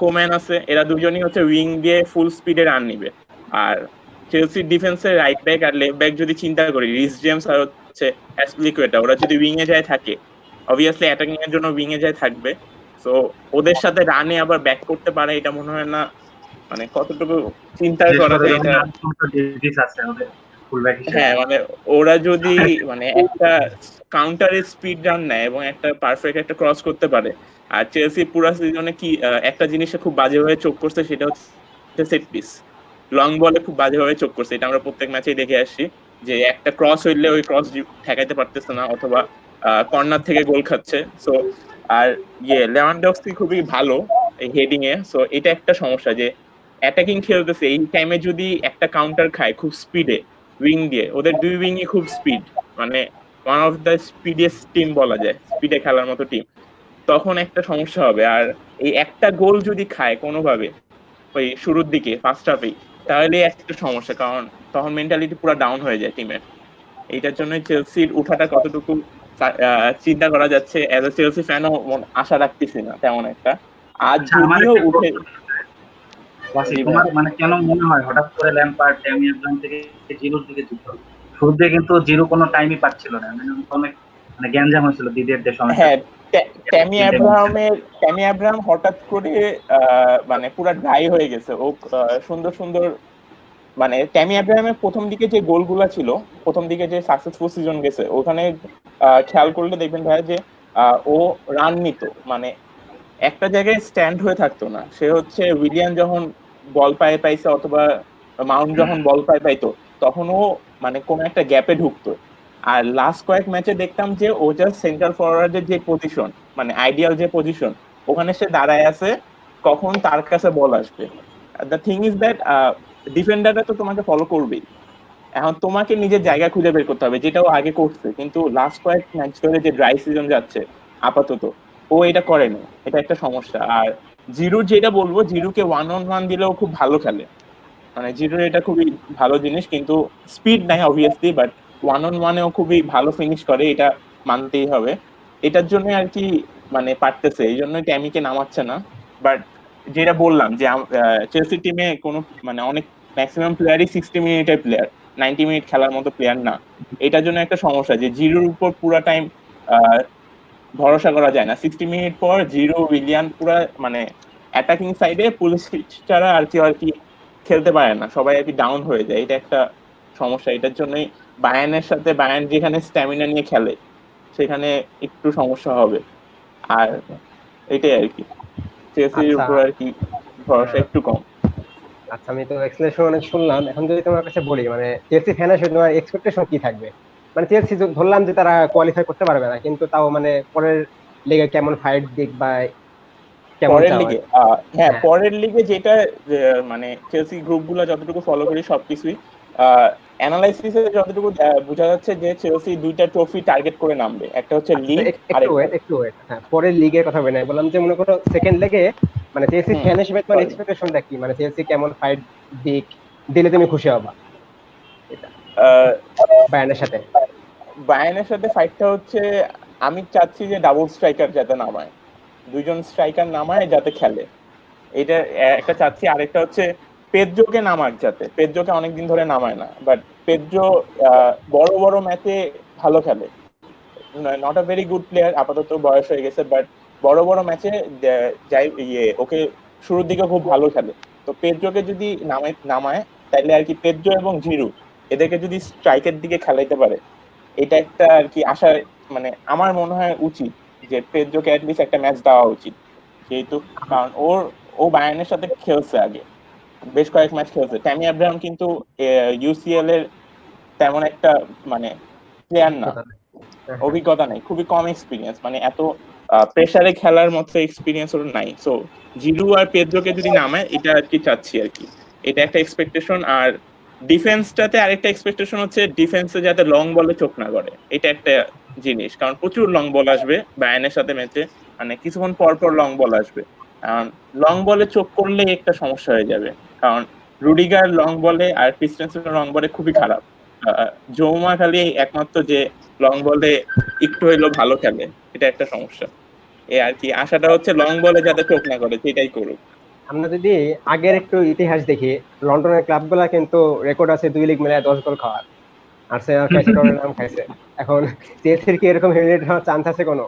কোম্যান আছে, এরা দুজনই হচ্ছে উইং দিয়ে ফুল স্পিডে রান নিবে। আর চেলসির ডিফেন্সের রাইট ব্যাক আর লেফট ব্যাক যদি চিন্তা করি, রিস জেমস আর হচ্ছে অ্যাসপ্লিকুয়েটা, ওরা যদি উইং এ যায় থাকে, অবভিয়াসলি অ্যাটাকিং এর জন্য উইং এ যায় থাকবে। তো ওদের সাথে রানে আবার ব্যাক করতে পারে, এটা মনে হয় না মানে কতটুকু চিন্তা করা যায় এটা। হ্যাঁ, মানে ওরা যদি মানে একটা কাউন্টারের স্পিড রান নেয় এবং একটা পারফেক্ট একটা ক্রস করতে পারে। আর চেলসি পুরো সিজনে কি একটা জিনিসে খুব বাজেভাবে চোখ করছে, সেটা হচ্ছে সেট পিস, লং বলে খুব বাজেভাবে চোখ করছে। এটা আমরা প্রত্যেক ম্যাচেই দেখে আসছি যে একটা ক্রস হইলে ওই ক্রস ঠেকাইতে পারতেছে না, অথবা কর্নার থেকে গোল খাচ্ছে। সো আর লেভানডস্কি খুবই ভালো এই হেডিং এ, সো এটা একটা সমস্যা যে অ্যাটাকিং খেলতেছে এই টাইমে যদি একটা কাউন্টার খায় খুব স্পিডে উইং দিয়ে, ওদের দুই উইংই খুব স্পিড, মানে ওয়ান অফ দ্য স্পিডেস্ট টিম বলা যায়, স্পিডে খেলার মতো টিম, তখন একটা সমস্যা হবে। আর এই একটা গোল যদি খায় কোনোভাবে ওই শুরুর দিকে ফার্স্ট হাফেই, তাহলে একটা সমস্যা, কারণ তখন মেন্টালিটি পুরো ডাউন হয়ে যায় টিমের। এইটার জন্য চেলসির উঠাটা কতটুকু চিন্তা করা যাচ্ছে, অ্যাজ এ চেলসি ফ্যানও আশা রাখতেছি না তেমন একটা। আর যদিও উঠে, তোমার মানে কেন মনে হয় হঠাৎ করে ল্যাম্পার্ড ট্যামি আব্রাহাম থেকে জিরোর দিকে যুক্ত হলো? শুরুতে কিন্তু জিরো কোনো টাইমই পাচ্ছিল না, অনেক মানে গ্যাঞ্জাম হয়েছিল দ্বিতীয় সময়। হ্যাঁ, ট্যামি আব্রাহাম হঠাৎ করে মানে পুরো ড্রাই হয়ে গেছে। ও সুন্দর সুন্দর মানে ট্যামি আব্রাহামের প্রথম দিকে যে গোলগুলা ছিল, প্রথম দিকে যে সাকসেসফুল সিজন গেছে, ওখানে খেয়াল করলে দেখবেন ভাই যে ও রান নিত, মানে একটা জায়গায় স্ট্যান্ড হয়ে থাকতো না। সে হচ্ছে উইলিয়াম যখন বল পাইছে অথবা মাউন্ট যখন বল পাইতো, তখন ও মানে কোনো একটা গ্যাপে ঢুকতো। আর লাস্ট কয়েক ম্যাচে দেখতাম যে ও জাস্ট সেন্টার ফরওয়ার্ডের যে পজিশন, মানে আইডিয়াল যে পজিশন, ওখানে সে দাঁড়ায় আছে, কখন তার কাছে বল আসবে। দ্য থিং ইজ দ্যাট ডিফেন্ডাররা তো তোমাকে ফলো করবেই, এখন তোমাকে নিজের জায়গা খুঁজে বের করতে হবে, যেটা ও আগে করছে। কিন্তু লাস্ট কয়েক ম্যাচ ধরে যে ড্রাই সিজন যাচ্ছে আপাতত, ও এটা করেনি, এটা একটা সমস্যা। আর জিরুর যেটা বলবো, জিরুকে 1-on-1 দিলেও খুব ভালো খেলে, মানে জিরুর এটা খুবই ভালো জিনিস, কিন্তু স্পিড নাই অবভিয়াসলি, বাট 1-on-1-এও খুবই ভালো ফিনিশ করে, এটা মানতেই হবে। এটার জন্য আর কি মানে পারতেছে, এই জন্য ট্যামিকে নামাচ্ছে না। বাট যেটা বললাম যে চেলসি টিমে কোনো মানে অনেক ম্যাক্সিমাম প্লেয়ারই 60 মিনিটের প্লেয়ার, 90 মিনিট খেলার মতো প্লেয়ার না। এটার জন্য একটা সমস্যা যে জিরোর উপর পুরা টাইম ভরসা করা যায় না। 60 মিনিট পর জিরো উইলিয়ান পুরা মানে অ্যাটাকিং সাইডে পুলিশ ছাড়া আর কি খেলতে পারে না, সবাই আর কি ডাউন হয়ে যায়। এটা একটা সমস্যা, এটার জন্যই বায়ার্নের সাথে বায়ার্ন যেখানে স্ট্যামিনা নিয়ে খেলে সেখানে একটু সমস্যা হবে। আর এটাই আর কি, চেলসির উপর আর কি ভরসা একটু কম। আচ্ছা, আমি তো এক্সপ্লেনেশন অনেক শুনলাম, এখন যদি তোমার কাছে বলি মানে চেলসি ফ্যান হিসেবে তোমার এক্সপেকটেশন কি থাকবে? মানে চেলসি ধরলাম যে তারা কোয়ালিফাই করতে পারবে না, কিন্তু তাও মানে পরের লিগে কেমন ফাইট দিক বা কেমন পরের লিগে, হ্যাঁ পরের লিগে যেটা মানে চেলসি গ্রুপগুলো যতটুকু ফলো করি সবকিছুই অ্যানালাইসিসে যতটুকু বোঝা যাচ্ছে যে চেলসি দুইটা ট্রফি টার্গেট করে নামবে, একটা হচ্ছে লিগ আর একটু ওয়েট। হ্যাঁ, পরের লিগের কথা বলি না, বললাম যে মনে করো সেকেন্ড লেগে মানে চেলসি ফ্যান হিসেবে তোমার এক্সপেকটেশনটা কি? মানে চেলসি কেমন ফাইট দিক দিলে তুমি খুশি হবা বায়ার্নের সাথে? ফাইটটা হচ্ছে আমি চাচ্ছি যে ডাবল স্ট্রাইকার যাতে নামায়, দুইজন স্ট্রাইকার নামায় যাতে খেলে, এটা একটা চাচ্ছি। আরেকটা হচ্ছে পেদ্রোকে নামাক, যাতে পেদ্রোকে অনেকদিন ধরে নামায় না, বাট পেদ্রো বড় বড় ম্যাচে ভালো খেলে, not a very good player, আপাতত বয়স হয়ে গেছে, বাট বড় বড় ম্যাচে যাই ওকে শুরুর দিকে খুব ভালো খেলে। তো পেদ্রোকে যদি নামায় তাহলে আর কি পেদ্রো এবং জিরু এদেরকে যদি স্ট্রাইকের দিকে খেলাইতে পারে, এটা একটা আর কি আশা, মানে আমার মনে হয় উচিত যে পেদ্রোকে অ্যাটলিস্ট একটা ম্যাচ দেওয়া উচিত, যেহেতু কারণ ও বায়ার্নের সাথে খেলছে আগে, বেশ কয়েক ম্যাচ খেলছে। ট্যামি আব্রাহাম কিন্তু ইউসিএল এর তেমন একটা মানে প্লেয়ার না, অভিজ্ঞতা নেই, খুবই কম এক্সপিরিয়েন্স, মানে এত প্রেসারে খেলার মতো এক্সপিরিয়েন্স ওর নাই। সো জিরু আর পেদ্রোকে যদি নামায়, এটা আর কি চাচ্ছি আর কি, এটা একটা এক্সপেকটেশন। আর ডিফেন্সটাতে আরেকটা এক্সপেকটেশন হচ্ছে ডিফেন্সে যাতে লং বলে চোখ না করে, এটা একটা জিনিস, কারণ প্রচুর লং বল আসবে বায়ার্নের সাথে ম্যাচে, মানে কিছুক্ষণ পর পর লং বল আসবে। কারণ লং বলে চোখ করলে একটা সমস্যা হয়ে যাবে, কারণ রুডিগার লং বলে আর ক্রিস্টেনসেন লং বলে খুবই খারাপ। জৌমা খালি একমাত্র যে লং বলে একটু হইলেও ভালো খেলে, এটা একটা সমস্যা। এ আর কি, আশাটা হচ্ছে লং বলে যাতে চোখ না করে সেটাই করুক। আমরা যদি আগের একটু ইতিহাস দেখি, লন্ডনের ক্লাবগুলা কিন্তু রেকর্ড আছে 2 লিগ মিলায় 10 গোল খাওয়ার। আর্সেনাল খাইছে, টটেনহাম খাইছে। এখন চেলসির কি এরকম হিউমিলিয়েট হওয়ার চান্স আছে কোনো?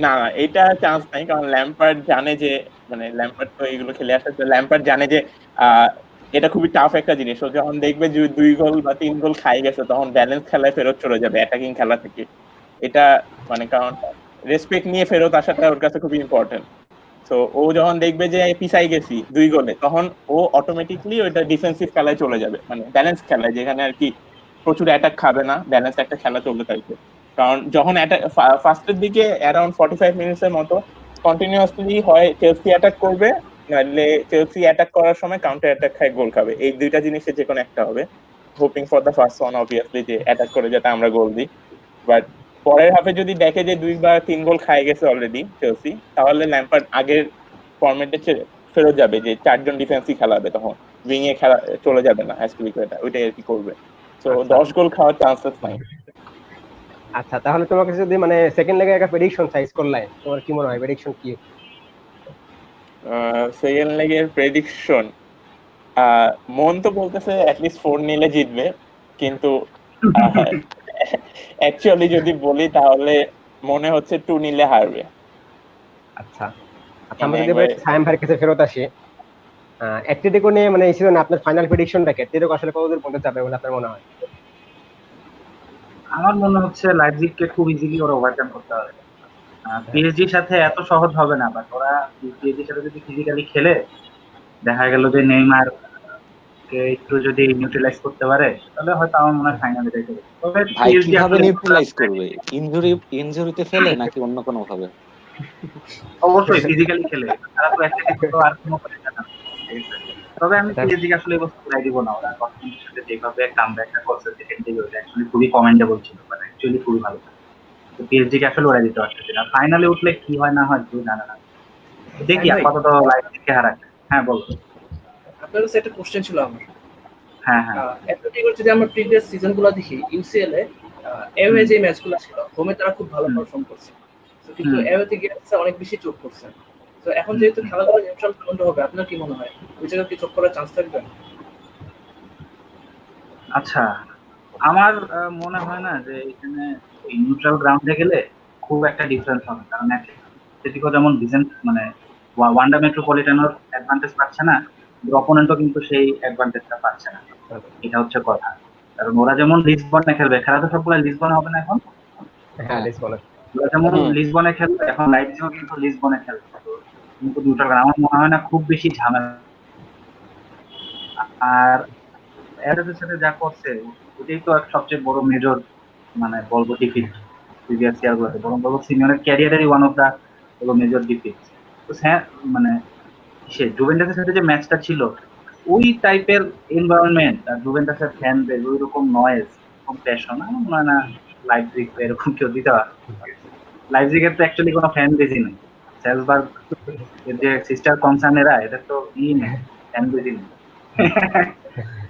না, এটা চান্স নাই, কারণ ল্যাম্পার্ড জানে যে, মানে ল্যাম্পার্ড তো এগুলো খেলে আসে, তো ল্যাম্পার্ড জানে যে এটা খুবই টাফ একটা জিনিস। ও যখন দেখবে যে 2 গোল বা 3 গোল খাই গেছে, তখন ব্যালেন্স খেলায় ফেরত চলে যাবে অ্যাটাকিং খেলা থেকে। এটা মানে কারণ রেসপেক্ট নিয়ে ফেরত আসাটা ওর কাছে খুবই ইম্পর্টেন্ট। তো ও যখন দেখবে যে পিছাই গেছি 2 গোলে, তখন ও অটোমেটিকলি ওইটা ডিফেন্সিভ খেলায় চলে যাবে, মানে ব্যালেন্স খেলায়, যেখানে আর কি প্রচুর অ্যাটাক খাবে না, ব্যালেন্স একটা খেলা চলতে থাকবে। কারণ যখন ফার্স্টের দিকে অ্যারাউন্ড 45 মিনিটসের মতো কন্টিনিউয়াসলি হয় চেলসি অ্যাটাক করবে, নাহলে চেলসি অ্যাটাক করার সময় কাউন্টার অ্যাটাক খায় গোল খাবে, এই দুইটা জিনিসের যে কোনো একটা হবে। Hoping for the first one obviously, যে অ্যাটাক করে যাতে আমরা গোল দিই। বাট পরের হাফে যদি দেখে যে 2 বা 3 গোল খাই গেছে অলরেডি চেলসি, তাহলে ল্যাম্পার্ড আগের ফরম্যাটে ফেরত যাবে, যে 4 জন ডিফেন্সই খেলাবে, তখন উইং এ খেলা চলে যাবে না অ্যাসপিলিকুয়েটা, ওইটাই আর কি করবে। তো 10 গোল খাওয়ার চান্সেস নাই। আচ্ছা, তাহলে তোমাকে যদি মানে সেকেন্ড লেগে একটা প্রেডিকশন সাইজ করলে, তোমার কি মনে হয় প্রেডিকশন কি? সেকেন্ড লেগের প্রেডিকশন, মন তো বলতেছে অ্যাটলিস্ট 4-0 জিতবে, কিন্তু অ্যাকচুয়ালি যদি বলি তাহলে মনে হচ্ছে 2-0 হারবে। আচ্ছা আচ্ছা, আমরা যদি এবার সায়েম ভাইয়ের কাছে ফেরত আসি, অ্যাটলেটিকো নিয়ে মানে এই সিজনে আপনার ফাইনাল প্রেডিকশনটা কি? অ্যাটলেটিকো আসলে কতদূর পর্যন্ত যাবে বলে আপনার মনে হয়? আমার মনে হচ্ছে লাইপজিগকে খুব ইজিলি ওরা ওভারকাম করতে হবে। পিএসজির সাথে এত সহজ হবে না, বাট ওরা পিএসজির সাথে যদি ফিজিক্যালি খেলে, দেখা গেল যে নেইমার কে একটু যদি নিউট্রালাইজ করতে পারে, তাহলে হয়তো আমার মনে হয় ফাইনালে যেতে পারে। তবে ভাই PSG কিভাবে আসলে নিউট্রালাইজ করবে? ইনজুরিতে ফেলে নাকি অন্য কোনো ভাবে? অবশ্যই ফিজিক্যালি খেলে, তারা তো অ্যাথলেটিক তো আর কোনো করে না। তবে আমি পিএসজি আসলে এই বছর লাই দিব না, ওরা ডরটমুন্ডের সাথে যেভাবে কামব্যাকটা করছে সেকেন্ড দিকে, ওটা অ্যাকচুয়ালি খুবই কমেন্ডেবল ছিল, মানে অ্যাকচুয়ালি খুবই ভালো। তো পিএসজি কে আসলে ওরা দিতে পারছে না, ফাইনালে উঠলে কি হয় না হয় কেউ জানে না। দেখি আপাতত লাইপজিগকে হারাচ্ছে। হ্যাঁ বলো। আপনার কাছে একটা কোশ্চেন ছিল আমার। হ্যাঁ হ্যাঁ, অ্যাটলেটিকোর যদি আমরা প্রিভিয়াস সিজনগুলো দেখি, ইউসিএল এ এওয়ে যে ম্যাচগুলো ছিল, হোমে তারা খুব ভালো পারফর্ম করছে, তো কিন্তু এওয়েতে গিয়ে অনেক বেশি চোট করছে। তো এখন যেহেতু খেলাধুলা নিউট্রাল গ্রাউন্ডে হবে, আপনার কি মনে হয় ওই জায়গায় কি চোট করার চান্স থাকবে? আচ্ছা, আমার মনে হয় না যে এখানে নিউট্রাল গ্রাউন্ডে গেলে খুব একটা ডিফারেন্স হবে, কারণ অ্যাটলেটিকো যেমন মানে ওয়ান্ডা মেট্রোপলিটানোর অ্যাডভান্টেজ পাচ্ছে না, অপোনেন্টও কিন্তু সেই অ্যাডভান্টেজটা পাচ্ছে না। এটা হচ্ছে কথা, কারণ ওরা যেমন লিসবনে খেলবে, খেলা তো সবগুলো লিসবনে হবে না এখন। হ্যাঁ, লিসবনে ওরা যেমন লিসবনে খেলবে, এখন লাইপজিগও কিন্তু লিসবনে খেলবে, তো কিন্তু নিউট্রাল গ্রাউন্ড আমার মনে হয় না খুব বেশি ঝামেলা। আর এর সাথে যা করছে ওটাই তো সবচেয়ে বড় মেজর, মানে বলবো ডিফিট প্রিভিয়াস ইয়ার গুলোতে, বরং বলবো সিনিয়রের ক্যারিয়ারেরই ওয়ান অফ দা বলবো মেজর ডিফিট। তো হ্যাঁ, মানে সে জুভেন্টাসের সাথে যে ম্যাচটা ছিল, ওই টাইপের এনভায়রনমেন্ট আর জুভেন্টাসের ফ্যানদের ওই রকম নয়েজ, এরকম প্যাশন আমার মনে হয় না লাইপজিগ এরকম কেউ দিতে পারে। লাইপজিগের তো অ্যাকচুয়ালি কোনো ফ্যান বেশি নেই, সেলসবার্গ এর যে সিস্টার কনসার্ন এরা, এদের তো ই নেই, ফ্যান বেশি নেই।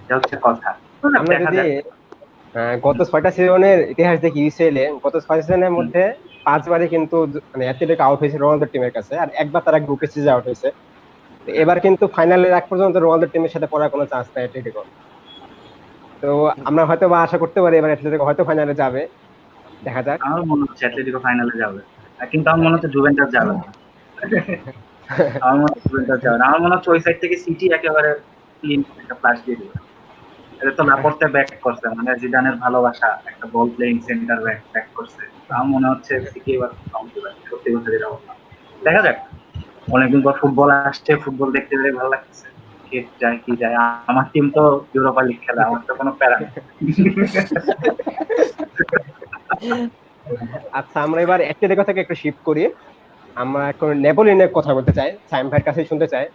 এটা হচ্ছে কথা। আমরা যদি গত 6টা সিজনের ইতিহাস দেখি, ইউসিএল এ গত 6 সিজনের মধ্যে 5 বারে কিন্তু মানে অ্যাথলেটিকো আউট হয়েছে রোনালদোর টিমের কাছে, আর একবার তারা গ্রুপ স্টেজে আউট হয়েছে। তো এবার কিন্তু ফাইনালের আগ পর্যন্ত রোনালদোর টিমের সাথে পড়ার কোনো চান্স নাই অ্যাথলেটিকো। তো আমরা হয়তো বা আশা করতে পারি এবার অ্যাথলেটিকো হয়তো ফাইনালে যাবে, দেখা যাক। আমার মনে হচ্ছে অ্যাটলেটিকো ফাইনালে যাবে, কিন্তু আমার মনে হচ্ছে জুভেন্টাস যাবে না। আমার মনে হচ্ছে জুভেন্টাস যাবে না, আমার মনে হচ্ছে ওই সাইড থেকে সিটি একেবারে ক্লিন একটা ফ্লাশ দিয়ে দিবে। এটা তো লাপোর্তে ব্যাক করছে, মানে জিদানের ভালোবাসা, একটা বল প্লেইং সেন্টার ব্যাক করছে। আমার মনে হচ্ছে সিটি এবার সত্যি কথা যেটা বললাম, দেখা যাক। অনেকদিন পর ফুটবল আসছে, ফুটবল দেখতে পেরে ভালো লাগছে। কে যায় কি যায়, আমার টিম তো ইউরোপা লিগ খেলা, আমার তো কোনো প্যারা নেই। আচ্ছা আমরা এবার অ্যাটলেটিকো থেকে একটু শিফট করি। আমরা এখন নেপোলি নিয়ে কথা বলতে চাই, সাইম ভাইয়ের কাছে শুনতে চাই।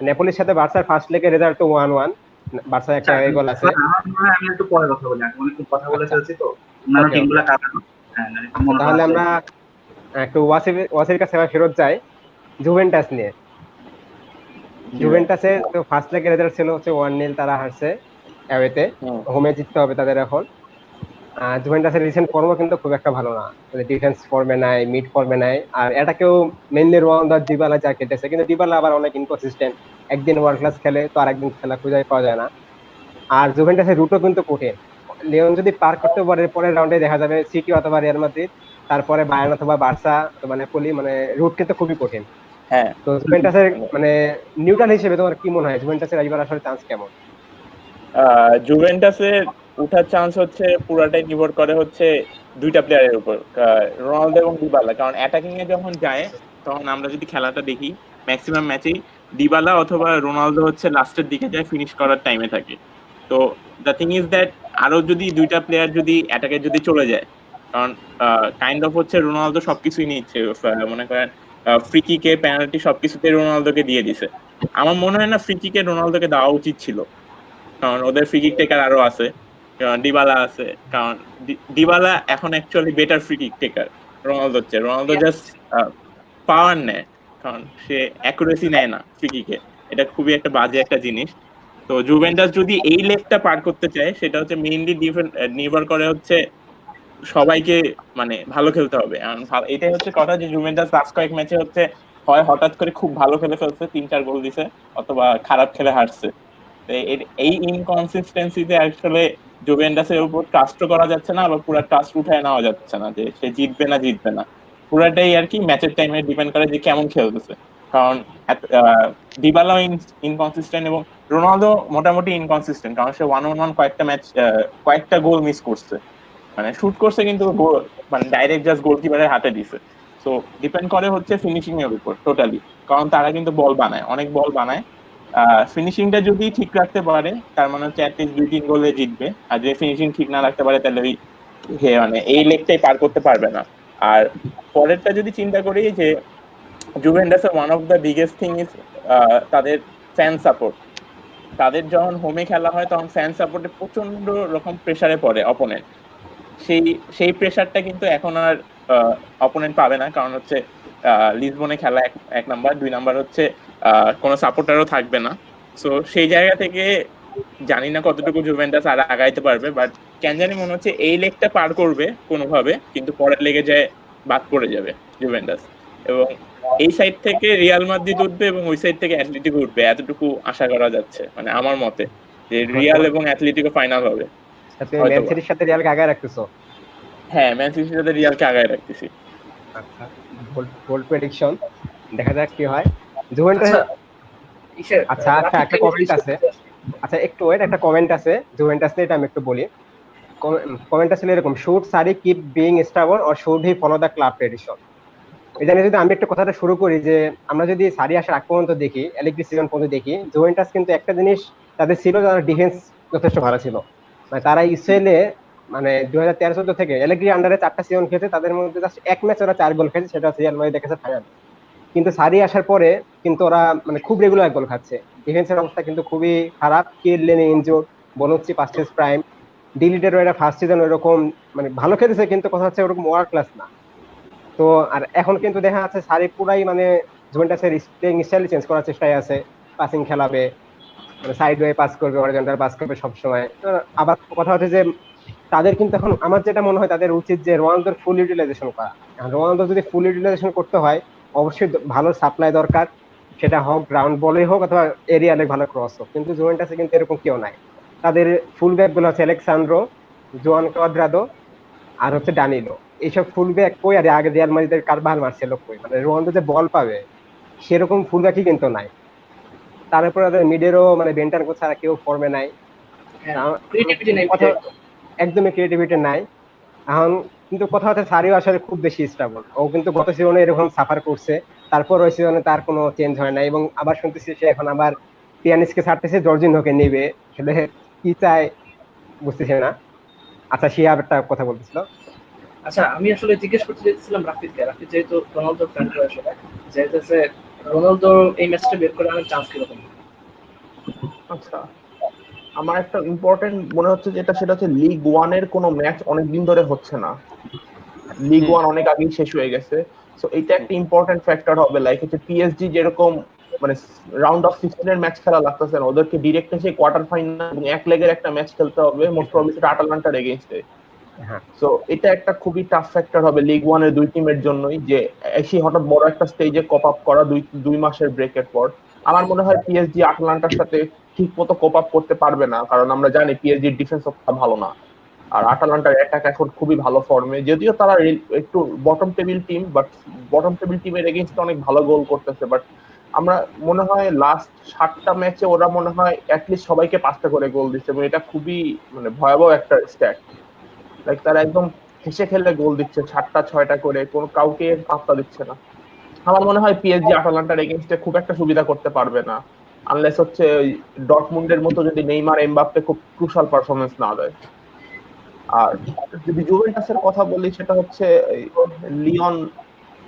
নেপোলির সাথে বার্সার ফার্স্ট লেগের রেজাল্ট তো 1-1, বার্সার একটা আচ্ছা, গোল আছে। আমার মনে হয় আমি একটু পরে কথা বলি, আমি অনেক কথা বলে আচ্ছা ফেলছি তো অন্যান্য ওকে ওকে। টিমগুলো কাটানো। হ্যাঁ একটু আচ্ছা মনোটন তাহলে আছে। আমরা একটু ওয়াসির কাছে আবার ফেরত যাই, জুভেন্টাস নিয়ে। জুভেন্টাসের তো ফার্স্ট লেগের রেজাল্ট ছিল হচ্ছে 1-0, তারা হারছে অ্যাওয়েতে। হুম। হোমে জিততে হবে তাদের এখন। জুভেন্টাসের রিসেন্ট ফর্মও কিন্তু খুব একটা ভালো না, ডিফেন্স ফর্মে নাই, মিড ফর্মে নাই, আর এটাকেও মেইনলি রোনালদো আর ডিবালা যা খেলতেছে, কিন্তু ডিবালা আবার অনেক ইনকনসিস্টেন্ট, একদিন ওয়ার্ল্ড ক্লাস খেলে তো আরেকদিন খেলা খুঁজে পাওয়া যায় না। আর জুভেন্টাসের রুটও কিন্তু কঠিন, লিওন যদি পার করতে পারে পরের রাউন্ডে দেখা যাবে সিটি অথবা রিয়াল মাদ্রিদ, তারপরে বায়ার্ন অথবা বার্সা অথবা নেপোলি, মানে রুট কিন্তু খুবই কঠিন। হ্যাঁ, তো জুভেন্টাসের মানে নিউট্রাল হিসেবে তোমার কি মনে হয় জুভেন্টাসের এবার আসলে চান্স কেমন? জুভেন্টাসের উঠার চান্স হচ্ছে পুরাটাই নির্ভর করে হচ্ছে দুইটা প্লেয়ারের উপর, রোনালদো এবং ডিবালা। কারণ অ্যাটাকিং এ যখন যায় তখন আমরা যদি খেলাটা দেখি ম্যাক্সিমাম ম্যাচেই ডিবালা অথবা রোনালদো হচ্ছে লাস্টের দিকে যায়, ফিনিশ করার টাইমে থাকে। তো দ্য থিং ইজ দ্যাট আরো যদি দুইটা প্লেয়ার যদি অ্যাটাকে যদি চলে যায়, কারণ কাইন্ড অফ হচ্ছে রোনালদো সবকিছুই নিচ্ছে, মনে করেন ফ্রি কিকে পেনাল্টি সবকিছুতে রোনালদোকে দিয়ে দিছে। আমার মনে হয় না ফ্রি কিকে রোনালদোকে দেওয়া উচিত ছিল, কারণ ওদের ফ্রি কিক টেকার আরো আছে, কারণ ডিবালা আছে। কারণ ডিবালা এখন অ্যাকচুয়ালি বেটার ফ্রি কিক টেকার রোনালদোর চেয়ে। রোনালদো জাস্ট পাওয়ার নেয়, কারণ সে অ্যাকুরেসি নেয় না ফ্রি কিকে। এটা খুবই একটা বাজে একটা জিনিস। তো জুভেন্টাস যদি এই লেগটা পার করতে চায়, সেটা হচ্ছে মেইনলি নির্ভর করে হচ্ছে সবাইকে মানে ভালো খেলতে হবে। এটাই হচ্ছে কথা যে জুভেন্টাস লাস্ট কয়েক ম্যাচে হচ্ছে হয় হঠাৎ করে খুব ভালো খেলে ফেলছে, 3-4 গোল দিছে, অথবা খারাপ খেলে হারছে। এই ইনকনসিস্টেন্সিতে আসলে জুভেন্টাসের উপর ট্রাস্ট করা যাচ্ছে না, আবার পুরো ট্রাস্ট উঠায় নেওয়া যাচ্ছে না যে সে জিতবে না জিতবে না। পুরাটাই আর কি ম্যাচের টাইমে ডিপেন্ড করে যে কেমন খেলতেছে। কারণ ডিবালাও ইনকনসিস্টেন্ট এবং রোনালদো মোটামুটি ইনকনসিস্টেন্ট, কারণ সে 1-on-1 কয়েকটা ম্যাচ কয়েকটা গোল মিস করছে, মানে শুট করছে কিন্তু মানে ডাইরেক্ট জাস্ট গোলকিপারের হাতে দিছে। সো ডিপেন্ড করে হচ্ছে ফিনিশিং এর উপর টোটালি, কারণ তারা কিন্তু বল বানায়, অনেক বল বানায়। ফিনিশিংটা যদি ঠিক রাখতে পারে তার মানে হচ্ছে অ্যাটলিস্ট 2-3 গোলে জিতবে। আর যদি ফিনিশিং ঠিক না রাখতে পারে তাহলে ওই মানে এই লেগটাই পার করতে পারবে না। আর পরেরটা যদি চিন্তা করি যে জুভেন্টাসের one of the biggest thing is তাদের ফ্যান সাপোর্ট। তাদের যখন হোমে খেলা হয় তখন ফ্যান সাপোর্টে প্রচন্ড রকম প্রেসারে পড়ে অপোনেন্ট। সেই সেই প্রেসারটা কিন্তু এখন আর অপোনেন্ট পাবে না, কারণ হচ্ছে লিসবনে খেলা এক নাম্বার, 2 নাম্বার হচ্ছে কোনো সাপোর্টারও থাকবে না। সো সেই জায়গা থেকে জানি না কতটুকু জুভেন্টাস আর আগাইতে পারবে, বাট কেন জানি মনে হচ্ছে এই লেগটা পার করবে কোনোভাবে, কিন্তু পরের লেগে যায় বাদ পড়ে যাবে জুভেন্টাস। এবং এই সাইড থেকে রিয়াল মাদ্রিদ উঠবে এবং ওই সাইড থেকে অ্যাটলেটিকো উঠবে, এতটুকু আশা করা যাচ্ছে মানে আমার মতে, যে রিয়াল এবং অ্যাটলেটিকো ফাইনাল হবে তুমি ম্যান হয়তো। সিটির সাথে রিয়ালকে আগায় রাখতেছো? হ্যাঁ, ম্যান সিটির সাথে রিয়ালকে আগায় রাখতেছি। আচ্ছা, বোল্ড প্রেডিকশন, দেখা যাক কি হয়। জুভেন্টাস আচ্ছা আচ্ছা একটা কমেন্ট আছে, আচ্ছা একটু ওয়েট, একটা কমেন্ট আছে জুভেন্টাস নিয়ে, এটা আমি একটু বলি। কমেন্টটা ছিল এরকম: শুড সারি keep being stubborn or should he follow the club tradition? এটা নিয়ে যদি আমি একটা কথাটা শুরু করি, যে আমরা যদি সারি আসার আগ পর্যন্ত দেখি, অ্যালেগ্রি সিজন পর্যন্ত দেখি, জুভেন্টাস কিন্তু একটা জিনিস তাদের ছিল, তাদের ডিফেন্স যথেষ্ট ভালো ছিল। মানে তারা ইউসিএলে মানে 2013-14 থেকে অ্যালেগ্রি আন্ডারে 4টা সিজন খেলছে, তাদের মধ্যে জাস্ট এক ম্যাচ ওরা 4 গোল খেয়েছে, সেটা হচ্ছে রিয়াল মাদ্রিদ দেখেছে ফাইনাল। কিন্তু সারি আসার পরে কিন্তু ওরা মানে খুব রেগুলার গোল খাচ্ছে, ডিফেন্সের অবস্থা কিন্তু খুবই খারাপ। কিরলেনি ইনজুর, বনুচ্চি পাস্ট হিজ প্রাইম, ডিলিটেরও এটা ফার্স্ট সিজন ওইরকম মানে ভালো খেলেছে, কিন্তু কথা হচ্ছে ওরকম ওয়ার্ল্ড ক্লাস না। তো আর এখন কিন্তু দেখা যাচ্ছে সারি পুরাই মানে জুভেন্টাসের প্লেইং স্টাইল চেঞ্জ করার চেষ্টায় আছে, পাসিং খেলাবে, মানে সাইড ওয়ে পাস করবে, হরিজন্টাল পাস করবে সবসময়। আবার কথা হচ্ছে যে তাদের কিন্তু এখন আমার যেটা মনে হয় তাদের উচিত যে রোনালদোর ফুল ইউটিলাইজেশন করা। রোনালদো যদি ফুল ইউটিলাইজেশন করতে হয় অবশ্যই ভালো সাপ্লাই দরকার, সেটা হোক গ্রাউন্ড বলে হোক অথবা এরিয়ালে ভালো ক্রস হোক, কিন্তু জুভেন্টাসে কিন্তু এরকম কেউ নাই। তাদের ফুল ব্যাক গুলো হচ্ছে আলেক্সান্দ্রো, জোয়ান কোয়াদ্রাদো, আর হচ্ছে ডানিলো। এইসব ফুল ব্যাক কই, আর আগে রিয়াল মাদ্রিদের কারবাল মার্সেলো কই, মানে রোনালদো যে বল পাবে সেরকম ফুল ব্যাকই কিন্তু নাই। তারপরে মিডেরও মানে বেন্টানকো ছাড়া কেউ ফর্মে নাই, একদমই ক্রিয়েটিভিটি নাই এখন। কিন্তু কথা হচ্ছে সারিও আসলে খুব বেশি স্টেবল, ও কিন্তু গত সিজনে এরকম সাফার করছে, তারপর ওই সিজনে তার কোনো চেঞ্জ হয় না। এবং আবার শুনতেছি সে এখন আবার পিয়ানিসকে ছাড়তেছে, জর্জিনহোকে নেবে, আসলে কি চায় বুঝতেছে না। আচ্ছা শিহাব একটা কথা বলতেছিল। আচ্ছা, আমি আসলে জিজ্ঞেস করতে চাইছিলাম রাফিদকে, রাফিদ যেহেতু রোনালদোর ফ্যান আসলে, যেহেতু রোনালদো এই ম্যাচটা বের করে আনার চান্স কিরকম? আচ্ছা, আমার একটা ইম্পর্টেন্ট মনে হচ্ছে যেটা, সেটা হচ্ছে লিগ ওয়ানের কোনো ম্যাচ অনেকদিন ধরে হচ্ছে না। লিগ ওয়ান অনেক আগেই শেষ হয়ে গেছে। সো এটা একটা ইম্পর্টেন্ট ফ্যাক্টর হবে। লাইক হচ্ছে পিএসজি যেরকম মানে রাউন্ড অফ 16 এর ম্যাচ খেলা লাগতেছে না, ওদেরকে ডিরেক্ট এসে কোয়ার্টার ফাইনাল এবং এক লেগের একটা ম্যাচ খেলতে হবে, মোস্ট প্রবাবলি সেটা আটালান্টার এগেইনস্টে। হ্যাঁ। সো এটা একটা খুবই টাফ ফ্যাক্টর হবে লিগ ওয়ানের দুই টিমের জন্যই, যে এসে হঠাৎ বড় একটা স্টেজে কপ আপ করা দুই মাসের ব্রেকের পর। আমার মনে হয় পিএসজি আটলান্টার সাথে ঠিক মতো কোপ আপ করতে পারবে না, কারণ আমরা জানি পিএসজির ডিফেন্স অতটা ভালো না, আর আটালান্টার অ্যাটাক এখন খুবই ভালো ফর্মে। যদিও তারা একটু bottom table team, but bottom table টিমের এগেইনস্টে অনেক ভালো গোল করতেছে। বাট আমরা মনে হয় লাস্ট 7টা ম্যাচে ওরা মনে হয় অ্যাটলিস্ট সবাইকে 5টা করে গোল দিচ্ছে, এবং এটা খুবই মানে ভয়াবহ একটা স্ট্যাট। লাইক তারা একদম হেসে খেলে গোল দিচ্ছে, 7টা 6টা করে, কোনো কাউকে পাত্তা দিচ্ছে না। আমার মনে হয় পিএসজি আটালান্টার এগেইনস্টে খুব একটা সুবিধা করতে পারবে না, আনলেস হচ্ছে ডর্টমুন্ডের মতো যদি নেইমার এমবাপ্পে খুব ক্রুশাল পারফরমেন্স না দেয়। আর যদি জুভেন্টাসের কথা বলি, সেটা হচ্ছে লিওন,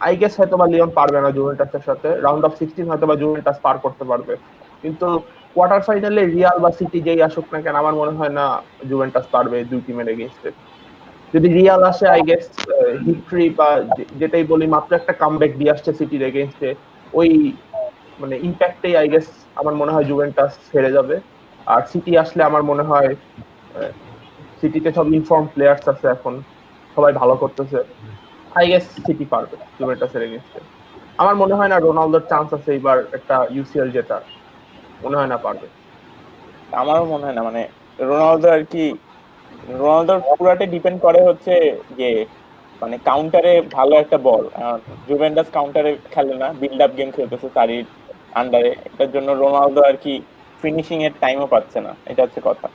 আই গেস হয়তোবা লিওন পারবে না জুভেন্টাসের সাথে। রাউন্ড অফ 16 হয়তোবা জুভেন্টাস পার করতে পারবে, কিন্তু কোয়ার্টার ফাইনালে রিয়াল বা সিটি যেই আসুক না কেন, আমার মনে হয় না জুভেন্টাস পারবে দুই টিমের এগেইনস্টে। যদি রিয়াল আসে, আই গেস হিস্ট্রি বা যেটাই বলি, মাত্র একটা কামব্যাক দিয়ে আসছে সিটির এগেইনস্টে, ওই মানে ইম্প্যাক্টেই আই গেস আমার মনে হয় জুভেন্টাস হেরে যাবে। আর সিটি আসলে আমার মনে হয় সিটিতে সব ইনফর্ম প্লেয়ার্স আছে, এখন সবাই ভালো করতেছে, আই গেস সিটি পারবে জুভেন্টাসের এগেইনস্টে। আমার মনে হয় না রোনালদোর চান্স আছে এবার একটা ইউসিএল জেতার, মনে হয় না পারবে। আমারও মনে হয় না, মানে রোনালদো আর কি, রোনালদোর পুরাটাই ডিপেন্ড করে হচ্ছে যে মানে কাউন্টারে ভালো একটা বল। জুভেন্টাস কাউন্টারে খেলে না, বিল্ড আপ গেম খেলতেছে সারির আন্ডারে, এটার জন্য রোনালদো আর কি ফিনিশিং এর টাইমও পাচ্ছে না, এটা হচ্ছে কথা।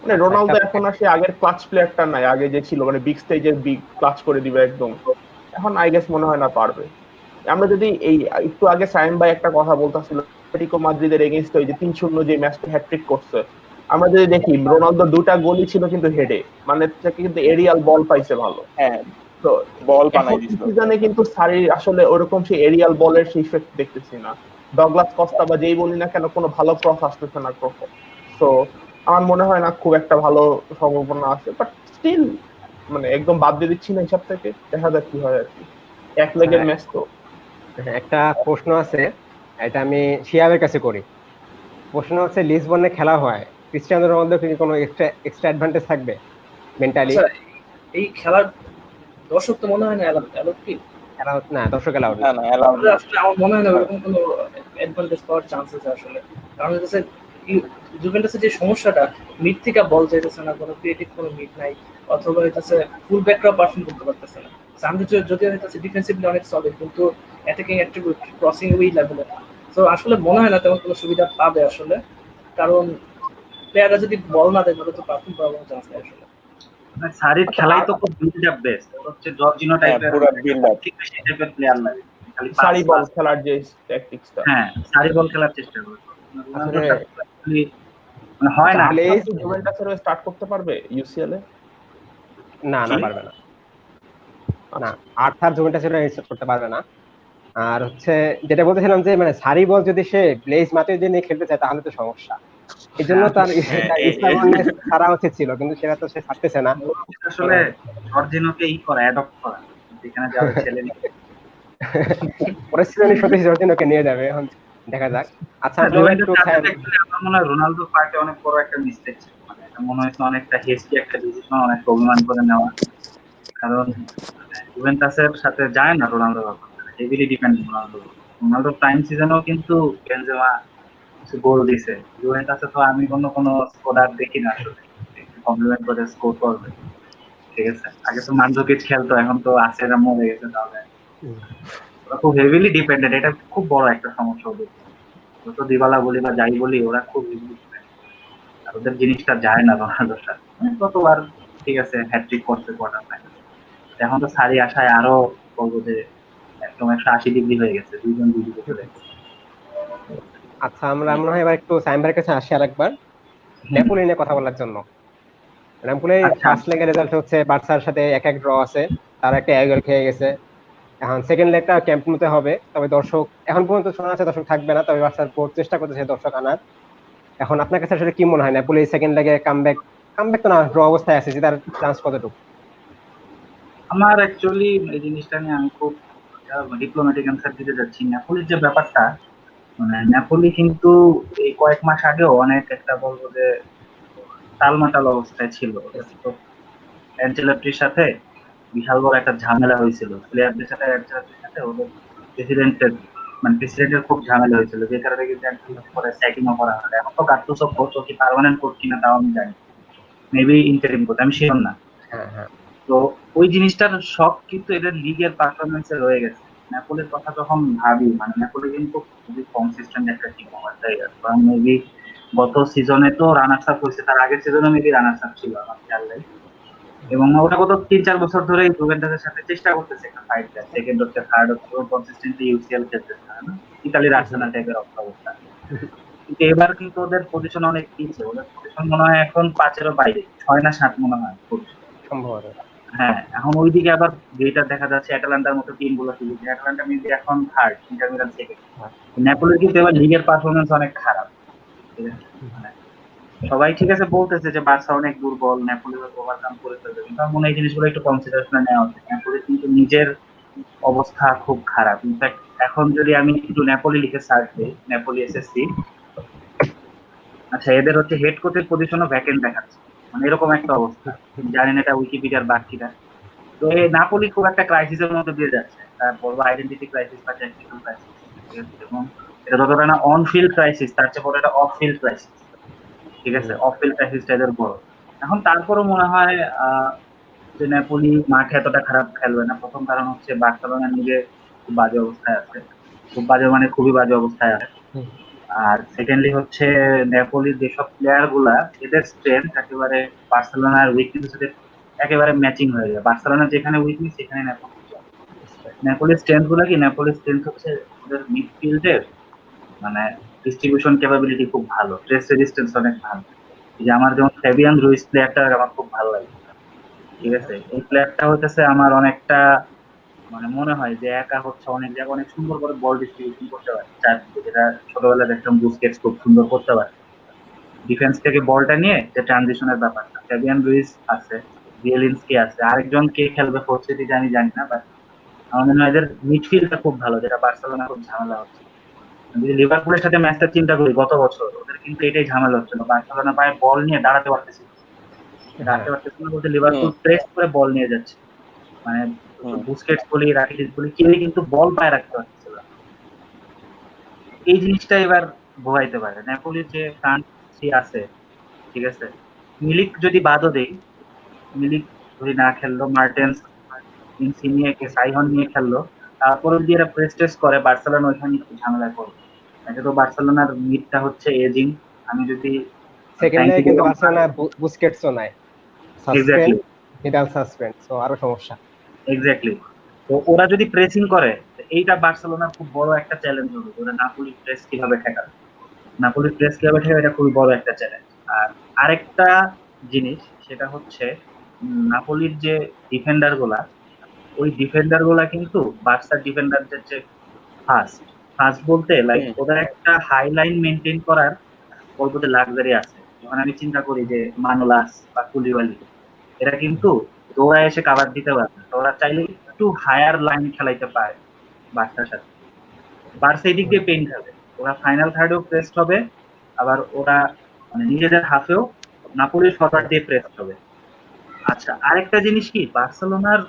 মানে রোনালদো এখন আর সে আগের ক্লাচ প্লেয়ারটা নাই, আগে যে ছিল মানে বিগ স্টেজে বিগ ক্লাচ করে দিবে একদম, এখন আই গেস মনে হয় না পারবে। আমরা যদি এই একটু আগে সাইম ভাই একটা কথা বলতেছিল অ্যাটলেটিকো মাদ্রিদের এগেইনস্ট, ওই যে 3-0 যে ম্যাচটা হ্যাটট্রিক করছে, আমরা যদি দেখি রোনালদো দুটা গোলই ছিল কিন্তু হেডে, মানে তাকে কিন্তু এরিয়াল বল পাইছে ভালো। হ্যাঁ, তো বল এখন বানাই দিছিল। সিজনে কিন্তু সারি আসলে ওরকম সেই এরিয়াল বলের সেই ইফেক্ট দেখতেছি না। ডগলাস কস্তা বা যেই বলি না কেন, কোনো ভালো ক্রস আসতেছে না ক্রস। তো আমার মনে হয় না খুব একটা ভালো সম্ভাবনা আছে, বাট স্টিল মানে একদম বাদ দিয়ে দিচ্ছি না হিসাব থেকে, দেখা যাক কি হয় আর কি, এক লেগের ম্যাচ তো। একটা প্রশ্ন আছে, এটা আমি শিয়াবের কাছে করি। প্রশ্ন হচ্ছে, লিসবনে খেলা হয়, ক্রিস্টিয়ানো রোনালদো কি কোনো এক্সট্রা অ্যাডভান্টেজ থাকবে মেন্টালি? আচ্ছা, এই খেলার দর্শক তো মনে হয় না অ্যালাউড কি? খেলা না, দর্শক এলাউড না না, অ্যালাউ আসলে আসলে আমার মনে হয় না ওরকম কোনো অ্যাডভান্টেজ পাওয়ার চান্স আছে আসলে। কারণ হচ্ছে জুভেন্টাসের যে সমস্যাটা, মিড থেকে বল যাইতেছে না, কোনো ক্রিয়েটিভ কোনো মিড নাই, অথবা হইতেছে ফুল ব্যাকরা পারফর্ম করতে পারতেছে না। সামনে যদিও হইতেছে ডিফেন্সিভলি অনেক সলিড, কিন্তু অ্যাটাকিং অ্যাট্রিবিউট ক্রসিং ওই লেভেলে। তো আসলে মনে হয় না তেমন কোনো সুবিধা পাবে আসলে, কারণ প্লেয়াররা যদি বল না দেয় তাহলে তো পারফর্ম করার কোনো চান্স নেই আসলে। সারির খেলাই তো খুব বিল্ড আপ বেস্ট, হচ্ছে জর্জিনো টাইপের, পুরো build up। ঠিক সেই টাইপের প্লেয়ার লাগে, খালি সারি বল পাস। খেলার যে ট্যাকটিক্সটা, হ্যাঁ, সারি বল খেলার চেষ্টা করে। আসলে মানে হয় না। প্লেজ জুভেন্টাসের হয়ে স্টার্ট করতে পারবে ইউসিএল এ? না না, পারবে না। না, আর্থার জুভেন্টাসের করতে পারবে না। আর হচ্ছে যেটা বলতেছিলাম যে মানে সারি বল যদি সে ব্লেজ মাতে দিয়ে নিয়ে খেলতে চায় তাহলে তো সমস্যা। এই জন্য তার ইসলামনে ছাড়া উচিত ছিল, কিন্তু সেটা তো সে ছাড়তেছে না। আসলে জর্জিনোকে করা, অ্যাডপ্ট করা, যেখানে যাবে ছেলে নিয়ে। পরের সিজনে সতীশ জর্জিনোকে নিয়ে যাবে, এখন দেখা যাক। আচ্ছা, আমরা একটু আমার মনে হয় রোনালদো পার্টে অনেক বড় একটা মিস্টেক ছিল, মানে এটা মনে হয়েছে অনেকটা হেস্টি একটা ডিসিশন, অনেক অভিমান করে নেওয়া। কারণ জুভেন্টাসের সাথে যায় না Ronaldo, heavily depend Ronaldo. Ronaldo prime সিজনেও কিন্তু বেনজেমা কিছু গোল দিছে, জুভেন্টাসে তো আমি কোনো স্কোরার দেখি না আসলে কমপ্লিমেন্ট করে স্কোর করবে। ঠিক আছে, আগে তো মানজুকিচ খেলতো, এখন তো আসেরা মরে গেছে, তাহলে ওরা খুব হেভিলি ডিপেন্ডেন্ট, এটা খুব বড় একটা সমস্যা ওদের। যত দিবালা বলি বা যাই বলি, ওরা খুব হেভিলি ডিপেন্ডেন্ট, আর ওদের জিনিসটা যায় না রোনালদোর সাথে। গতবার ঠিক আছে হ্যাটট্রিক করতে কোয়ার্টার ফাইনাল, এখন তো সারি আশায় আরো বলবো যে একদম 180 ডিগ্রি হয়ে গেছে, দুইজন দুই দিকে চলে গেছে। আচ্ছা, আমরা মনে হয় এবার একটু সাইমবার কাছে আসি আরেকবার নেপোলি নিয়ে কথা বলার জন্য। নেপোলি আচ্ছা। ফার্স্ট লেগের রেজাল্ট হচ্ছে বার্সার সাথে 1-1 ড্র আছে, তারা একটা অ্যাগল খেয়ে গেছে। এখন সেকেন্ড লেগটা ক্যাম্প মতে হবে, তবে দর্শক এখন পর্যন্ত শোনা যাচ্ছে দর্শক থাকবে না, তবে বার্সার কোচ চেষ্টা করতেছে দর্শক আনার। এখন আপনার কাছে আসলে কি মনে হয় নাপোলি সেকেন্ড লেগে কামব্যাক, কামব্যাক তো না, ড্র অবস্থায় আছে, জেতার চান্স কতটুকু? আমার অ্যাকচুয়ালি এই জিনিসটা নিয়ে আমি খুব ডিপ্লোম্যাটিক অ্যান্সার দিতে যাচ্ছি। নেপোলির যে ব্যাপারটা, মানে নেপোলি কিন্তু এই কয়েক মাস আগেও অনেক একটা বলবো যে টালমাটাল অবস্থায় ছিল। ওদের তো অ্যানচেলত্তির সাথে বিশাল বড় একটা ঝামেলা হয়েছিল, প্লেয়ারদের সাথে অ্যানচেলত্তির সাথে ওদের প্রেসিডেন্টের, মানে প্রেসিডেন্টের খুব ঝামেলা হয়েছিল, যে কারণে কিন্তু অ্যানচেলত্তি পরে স্যাকিংও করা হয়। এখন তো গাত্তুসো কোচ, ও কি পার্মানেন্ট কোচ কিনা তাও আমি জানি, মেবি ইন্টারিম কোচ, আমি শিওর না। হ্যাঁ হ্যাঁ, তো ওই জিনিসটার শখ কিন্তু এদের লিগের পারফরমেন্সে রয়ে গেছে। নেপোলির কথা যখন ভাবি, মানে নেপোলি কিন্তু খুবই কনসিস্টেন্ট একটা টিম আমার তাই, কারণ মেবি গত সিজনে তো রানার্স আপ হয়েছে, তার আগের সিজনে মেবি রানার্স আপ ছিল আমার খেয়াল নেই। এবং ওটা গত 3-4 বছর ধরে জুভেন্টাসের সাথে চেষ্টা করতেছে একটা ফাইট দেয়, সেকেন্ড হচ্ছে থার্ড হচ্ছে, কনসিস্টেন্টলি ইউসিএল খেলতেছে না, ইতালির আর্সেনাল টাইপের অবস্থা। কিন্তু এবার কিন্তু ওদের পজিশন অনেক পিছিয়ে, ওদের পজিশন মনে হয় এখন 5-এরও বাইরে, 6 না 7 মনে হয় position। সম্ভবত। হ্যাঁ, এখন ওইদিকে আবার যেটা দেখা যাচ্ছে অ্যাটালান্টার মতো টিম গুলো খেলছে, অ্যাটালান্টা মেবি এখন থার্ড, ইন্টার মিলান সেকেন্ড। নেপোলির কিন্তু এবার লিগের পারফরমেন্স অনেক খারাপ, ঠিক আছে? মানে সবাই ঠিক আছে বলতেছে যে বার্সা অনেক দুর্বল, নেপোলি ওভারকাম করে ফেলবে, কিন্তু আমার মনে হয় এই জিনিসগুলো একটু কনসিডারেশনে নেওয়া উচিত। নেপোলি কিন্তু নিজের অবস্থা খুব খারাপ। ইনফ্যাক্ট এখন যদি আমি একটু নেপোলি লিখে সার্চ দিই, নেপোলি এসএসসি, আচ্ছা এদের হচ্ছে হেড কোচের পজিশনও ভ্যাকেন্ট দেখাচ্ছে, মানে এরকম একটা অবস্থা। জানেন এটা উইকিপিডিয়ার বাকিটা। তো এই নাপোলি খুব একটা ক্রাইসিসের মধ্যে দিয়ে যাচ্ছে, তার বলবো আইডেন্টিটি ক্রাইসিস বা ট্যাকটিক্যাল ক্রাইসিস, এবং এটা যতটা না অন ফিল্ড ক্রাইসিস, তার চেয়ে বড় একটা অফ ফিল্ড ক্রাইসিস, ঠিক আছে? অফ ফিল্ড ক্রাইসিসটা এদের বড়। এখন তারপরও মনে হয় যে নেপোলি মাঠে এতটা খারাপ খেলবে না। প্রথম কারণ হচ্ছে বার্সেলোনা নিজে খুব বাজে অবস্থায় আছে, খুব বাজে মানে খুবই বাজে অবস্থায় আছে। আর সেকেন্ডলি হচ্ছে নেপোলির যেসব প্লেয়ার গুলা, এদের স্ট্রেংথ একেবারে বার্সেলোনার উইকনেসের সাথে একেবারে ম্যাচিং হয়ে যায়। বার্সেলোনা যেখানে উইকনেস সেখানে নেপোলির স্ট্রেংথ গুলা কি, নেপোলির স্ট্রেংথ হচ্ছে ওদের মিডফিল্ডের মানে ডিস্ট্রিবিউশন ক্যাপাবিলিটি খুব ভালো, প্রেস রেজিস্ট্যান্স অনেক ভালো। এই যে আমার যেমন ফেবিয়ান রুইস প্লেয়ারটা আমার খুব ভালো লাগে, ঠিক আছে? এই প্লেয়ারটা হচ্ছে আমার অনেকটা মানে মনে হয় যে একা হচ্ছে অনেক জায়গায় অনেক সুন্দর করে বল ডিস্ট্রিবিউশন করতে পারে চারদিকে, যেটা ছোটবেলায় দেখতাম বুস্কেটস খুব সুন্দর করতে পারে। ডিফেন্স থেকে বলটা নিয়ে যে ট্রানজিশনের ব্যাপারটা, ফেবিয়ান রুইস আছে, জিয়েলিনস্কি আছে, আরেকজন কে খেলবে ফোর্থ সিটিতে আমি জানি না, বাট আমার মনে হয় এদের মিডফিল্ডটা খুব ভালো, যেটা বার্সেলোনা খুব ঝামেলা হচ্ছে। যদি লিভারপুলের সাথে ম্যাচটা চিন্তা করি গত বছর, ওদের কিন্তু এটাই ঝামেলা হচ্ছিল, বার্সেলোনা পায়ে বল নিয়ে দাঁড়াতে পারতেছিল না বলতে, লিভারপুল প্রেস করে বল নিয়ে যাচ্ছে, মানে বুস্কেটস বলি রাকিটিস বলি কেউই কিন্তু বল পায়ে রাখতে পারতেছিল না। এই জিনিসটা এবার ভোগাইতে পারে নেপোলির যে ফ্রান্সি আছে, ঠিক আছে? মিলিক যদি বাদও দেই, মিলিক যদি না খেললো, মার্টেন্স ইনসিনিয়েকে সাইহন নিয়ে খেললো, তারপরে যদি এরা প্রেস টেস্ট করে, বার্সেলোনা ওইখানে একটু ঝামেলায় পড়বে। এটা তো বার্সেলোনার মিডটা হচ্ছে এজিং। আমি যদি সেকেন্ড লেগে কিন্তু বার্সেলোনা বুস্কেটসও নাই, suspend, exactly Vidal suspend, so আরো সমস্যা। এক্স্যাক্টলি তো ওরা যদি প্রেসিং করে, এইটা বার্সেলোনার খুব বড় একটা চ্যালেঞ্জ হবে, ওরা নাপোলি প্রেস কিভাবে ঠেকাবে, নাপোলি প্রেস কিভাবে ঠেকাবে, এটা খুবই বড় একটা চ্যালেঞ্জ। আর আরেকটা জিনিস সেটা হচ্ছে নাপোলির যে ডিফেন্ডার গুলা, ওই ডিফেন্ডার গুলা কিন্তু বার্সার ডিফেন্ডারদের যে ফাস্ট ফাস্ট বলতে লাইক ওদের একটা হাই লাইন মেনটেন করার বলবো যে লাক্সারি আছে। যখন আমি চিন্তা করি যে মানোলাস বা কুলিবালি, এরা কিন্তু দৌড়ায় এসে কাভার দিতে পারে, তো ওরা চাইলে একটু হায়ার লাইন খেলাইতে পারে বার্সার সাথে। বার্সা এই দিক দিয়ে পেইন খাবে, ওরা ফাইনাল থার্ডেও প্রেসড হবে, আবার ওরা মানে নিজেদের হাফেও নাপোলির ফরওয়ার্ড দিয়ে প্রেসড হবে। আচ্ছা আরেকটা জিনিস কি, বার্সেলোনার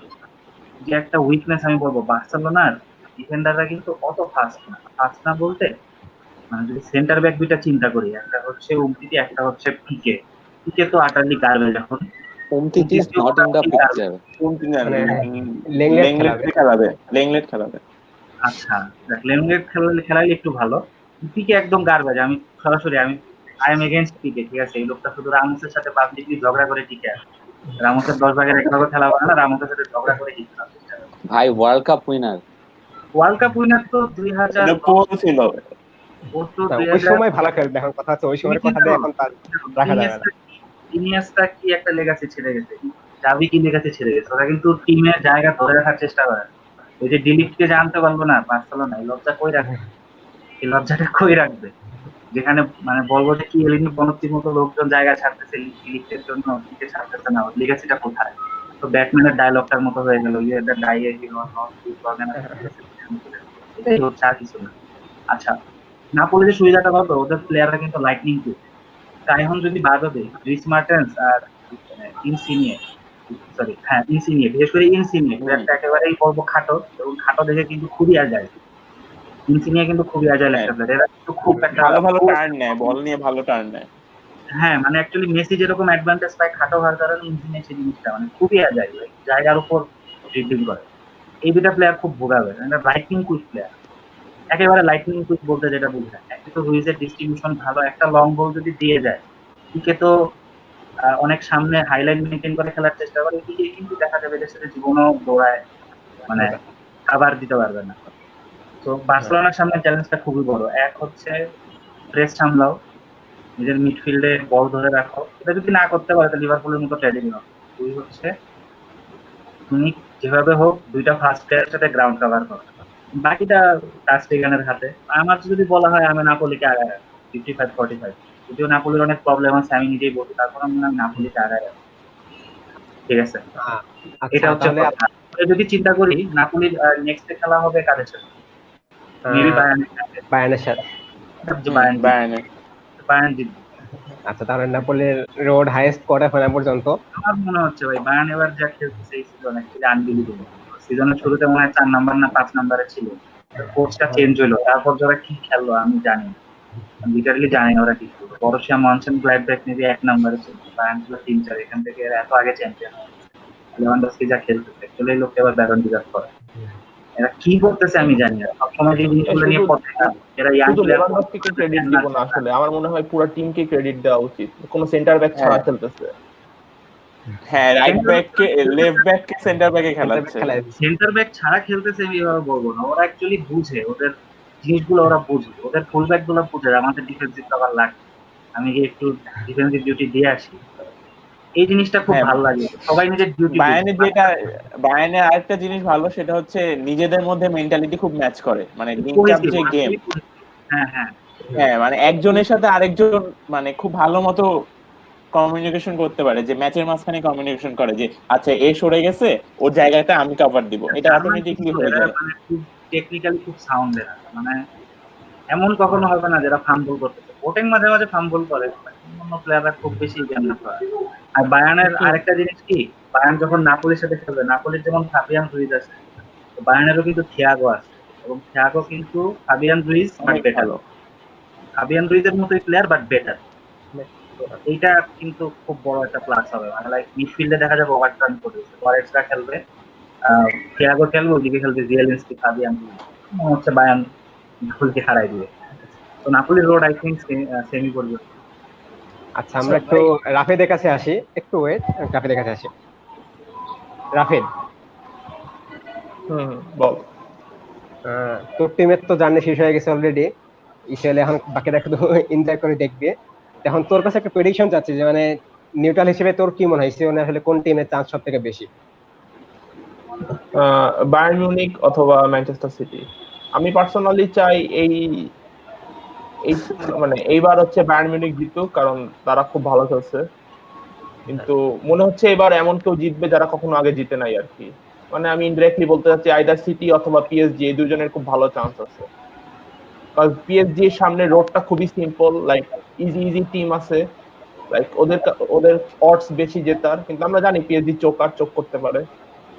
যে একটা উইকনেস আমি বলবো, বার্সেলোনার ডিফেন্ডাররা কিন্তু অত ফাস্ট না বলতে, মানে যদি সেন্টার ব্যাক দুইটা চিন্তা করি, একটা হচ্ছে উমতিতি, একটা হচ্ছে পিকে। পিকে তো আটারলি গার্বেজ এখন, Umtiti is not in the picture. লেংলেট খেলাবে। আচ্ছা দেখ, লেমগেট খেলাইলে একটু ভালো, পিকে একদম গার্বেজ। আমি সরাসরি আই এম এগেইনস্ট পিকে, ঠিক আছে? এই লোকটা শুধু রামোসের সাথে পাবলিকলি ঝগড়া করে টিকে আছে, রামোসের 10 ভাগের 1 ভাগও খেলা পারে না, রামোসের সাথে ঝগড়া করে টিকে আছে। ভাই world cup winner, world cup winner তো 2000 ছিল, ও তো ওই সময় ভালো খেলবে, এখন কথা হচ্ছে ওই সময়ের কথা দিয়ে এখন তার রাখা যাবে না। ইনিয়েস্টা কি একটা লেগাসি ছেড়ে গেছে, চাবি কিনে কাছে ছেড়ে গেছে। ওরা কিন্তু টিমের জায়গা ধরে রাখার চেষ্টা করে। ওই যে ডিলিটকে জানতে পারলো না বার্সেলোনা, এই লজ্জা কই রাখবে? এই লজ্জাটা কই রাখবে? যেখানে মানে বলবো যে কি এলিনি বনতির মতো লোকজন জায়গা ছাড়তেছে লিগের জন্য, লিগে ছাড়তেছে না, লিগেসিটা কোথায়? তো ব্যাটম্যানের ডায়লগটার মতো হয়ে গেল, either die a hero not to এটাই হচ্ছে, আর কিছু না। আচ্ছা, নাপোলি যে সুবিধাটা পাবো, ওদের প্লেয়াররা কিন্তু লাইটনিং কুইক। এখন যদি বাদবে ড্রিস মার্টেন্স আর ইনসিনিয়ে, সরি হ্যাঁ ইনসিনিয়ে, বিশেষ করে ইনসিনিয়ে প্লেয়ারটা একেবারেই বলবো খাটো, এবং খাটো দেখে কিন্তু খুবই আজাইল। ইনসিনিয়ে কিন্তু খুবই আজাইল একটা প্লেয়ার, এরা কিন্তু খুব একটা ভালো ভালো টার্ন নেয়, বল নিয়ে ভালো টার্ন নেয়। হ্যাঁ মানে অ্যাকচুয়ালি মেসি যেরকম অ্যাডভান্টেজ পায় খাটো হওয়ার কারণে ইনসিনিয়ে সেই জিনিসটা মানে খুবই আজাইল, জায়গার উপর ড্রিবলিং করে। এই দুটা প্লেয়ার খুব ভোগাবে, লাইটনিং কুইক প্লেয়ার, একেবারে লাইটনিং কুইক বলতে যেটা বোঝায়। একটু তো হুইজের ডিস্ট্রিবিউশন ভালো, একটা লং বল যদি দিয়ে যায় পিকে তো অনেক সামনে হাইলাইন মেনটেন করে খেলার চেষ্টা করে, এদিকে কিন্তু দেখা যাবে এদের সাথে জীবনও দৌড়ায়, মানে খাবার দিতে পারবে না। তো বার্সেলোনার সামনে চ্যালেঞ্জটা খুবই বড়। এক হচ্ছে প্রেস সামলাও, নিজের মিডফিল্ডে বল ধরে রাখো, এটা যদি না করতে পারে তাহলে লিভারপুলের মতো ট্র্যাজেডি হবে। দুই হচ্ছে তুমি যেভাবে হোক দুইটা ফার্স্ট প্লেয়ারের সাথে গ্রাউন্ড কভার করো, বাকিটা টাস্টেগানের হাতে। আমার যদি বলা হয় আমি নাপোলিকে আগায় 55-45, যদিও নাপোলির অনেক প্রবলেম আছে আমি নিজেই বলছি, তারপর আমি নাপোলিকে আগায় রাখি। ঠিক আছে, আচ্ছা এটা হচ্ছে তাহলে কথা। যদি চিন্তা করি নাপোলির নেক্সট খেলা হবে কাদের সাথে, মেবি বায়ার্নের সাথে। বায়ার্ন জিতবে। আচ্ছা তাহলে নাপোলির রোড হাইয়েস্ট কোয়ার্টার ফাইনাল পর্যন্ত। আমার মনে হচ্ছে ভাই বায়ার্ন এবার যা খেলতেছে এই সিজন অ্যাকচুয়ালি আনবিলিভেবল। সিজনের শুরুতে মনে হয় 4 নাম্বার না 5 নাম্বারে ছিল, কোচটা চেঞ্জ হলো, তারপর যারা কি খেললো আমি জানি না, আমি লিটারালি জানি না ওরা কি খেললো। বরুসিয়া মনচেনগ্লাডবাখ মেবি 1 নাম্বারে ছিল, বায়ার্ন ছিল 3-4, এখান থেকে এরা এত আগে চ্যাম্পিয়ন হয়েছে। লেভানডস্কি যা খেলতেছে অ্যাকচুয়ালি এই লোককে এবার ব্যালন ডিজার্ভ করে। এরা কি করতেছে আমি জানি না, সবসময় যে জিনিসগুলো নিয়ে পড়তে এরা ইয়াং শুধু প্লেয়ার লেভানডস্কিকে ক্রেডিট দিব না, আসলে আমার মনে হয় পুরো টিমকে ক্রেডিট দেওয়া উচিত। কোনো সেন্টার ব্যাক ছাড়া খেলতেছে। হ্যাঁ, রাইট ব্যাক কে লেফট ব্যাক কে সেন্টার ব্যাকে খেলাচ্ছে। সেন্টার ব্যাক ছাড়া খেলতেছে আমি এভাবে বলবো না, ওরা অ্যাকচুয়ালি বুঝে ওদের জিনিসগুলো, ওরা বুঝে ওদের ফুল ব্যাক গুলো বুঝে আমাদের ডিফেন্সিভ কভার লাগে, আমি গিয়ে একটু ডিফেন্সিভ ডিউটি দিয়ে আসি, এই জিনিসটা খুব ভালো লাগে। সবাই নিজের ডিউটি। বায়ার্নের আরেকটা জিনিস ভালো, সেটা হচ্ছে নিজেদের মধ্যে মেন্টালিটি খুব ম্যাচ করে, মানে লিঙ্ক আপ যে গেম, হ্যাঁ মানে একজনের সাথে আরেকজন মানে খুব ভালো মতো কমিউনিকেশন করতে পারে, যে ম্যাচের মাঝখানে কমিউনিকেশন করে যে আচ্ছা এ সরে গেছে ওর জায়গাটা আমি কভার দিব, এটা অটোমেটিকলি হয়ে যায়। মানে খুব টেকনিক্যালি খুব সাউন্ড এরা, মানে এমন কখনো হবে না যারা ফাম্বল করতেছে, বোটেং মাঝে মাঝে ফাম্বল করে, অন্য প্লেয়াররা খুব বেশি জ্ঞান করে। আর বায়ার্নের আরেকটা জিনিস কি, বায়ার্ন যখন নাপোলির সাথে খেলবে, নাপোলির যেমন ফাবিয়ান রুইজ আছে, বায়ার্নেরও কিন্তু থিয়াগো আছে, এবং থিয়াগো কিন্তু Fabian Ruiz but better, Fabian রুইজের মতোই প্লেয়ার বাট বেটার। এইটা কিন্তু খুব বড় একটা প্লাস হবে, মানে লাইক মিডফিল্ডে দেখা যাবে ওভারটার্ন করতেছে, ওয়ারেক্সরা খেলবে, থিয়াগো খেলবে, ওদিকে খেলবে জিয়েলিনস্কি, ফাবিয়ান রুইজ, মনে হচ্ছে বায়ার্ন নাপোলিকে হারাই দিবে। তো নাপোলির রোড আই থিংক সেমি করবে। আচ্ছা আমরা একটু রাফেদের কাছে আসি, একটু ওয়েট, রাফেদের কাছে আসি। রাফেদ, বল। তোর টিমের তো জার্নি শেষ হয়ে গেছে অলরেডি, ইসরায়েল এখন বাকিটা একটু এনজয় করে দেখবে। এখন তোর কাছে একটা প্রেডিকশন চাচ্ছি যে মানে নিউট্রাল হিসেবে তোর কি মনে হয় সিজনে আসলে কোন টিমের চান্স সব থেকে বেশি? বায়ার্ন মিউনিখ অথবা ম্যানচেস্টার সিটি। আমি পার্সোনালি চাই এই মানে এইবার হচ্ছে বায়ার্ন মিউনিখ জিতুক, কারণ তারা খুব ভালো খেলছে, কিন্তু মনে হচ্ছে এবার এমন কেউ জিতবে যারা কখনো আগে জিতে নাই আর কি। মানে আমি ইনডিরেক্টলি বলতে চাচ্ছি আইদার সিটি অথবা পিএসজি, এই দুজনের খুব ভালো চান্স আছে, কারণ পিএসজি এর সামনে রোডটা খুবই সিম্পল, লাইক ইজি টিম আছে, লাইক ওদের অডস বেশি জেতার, কিন্তু আমরা জানি পিএসজি চোখ করতে পারে।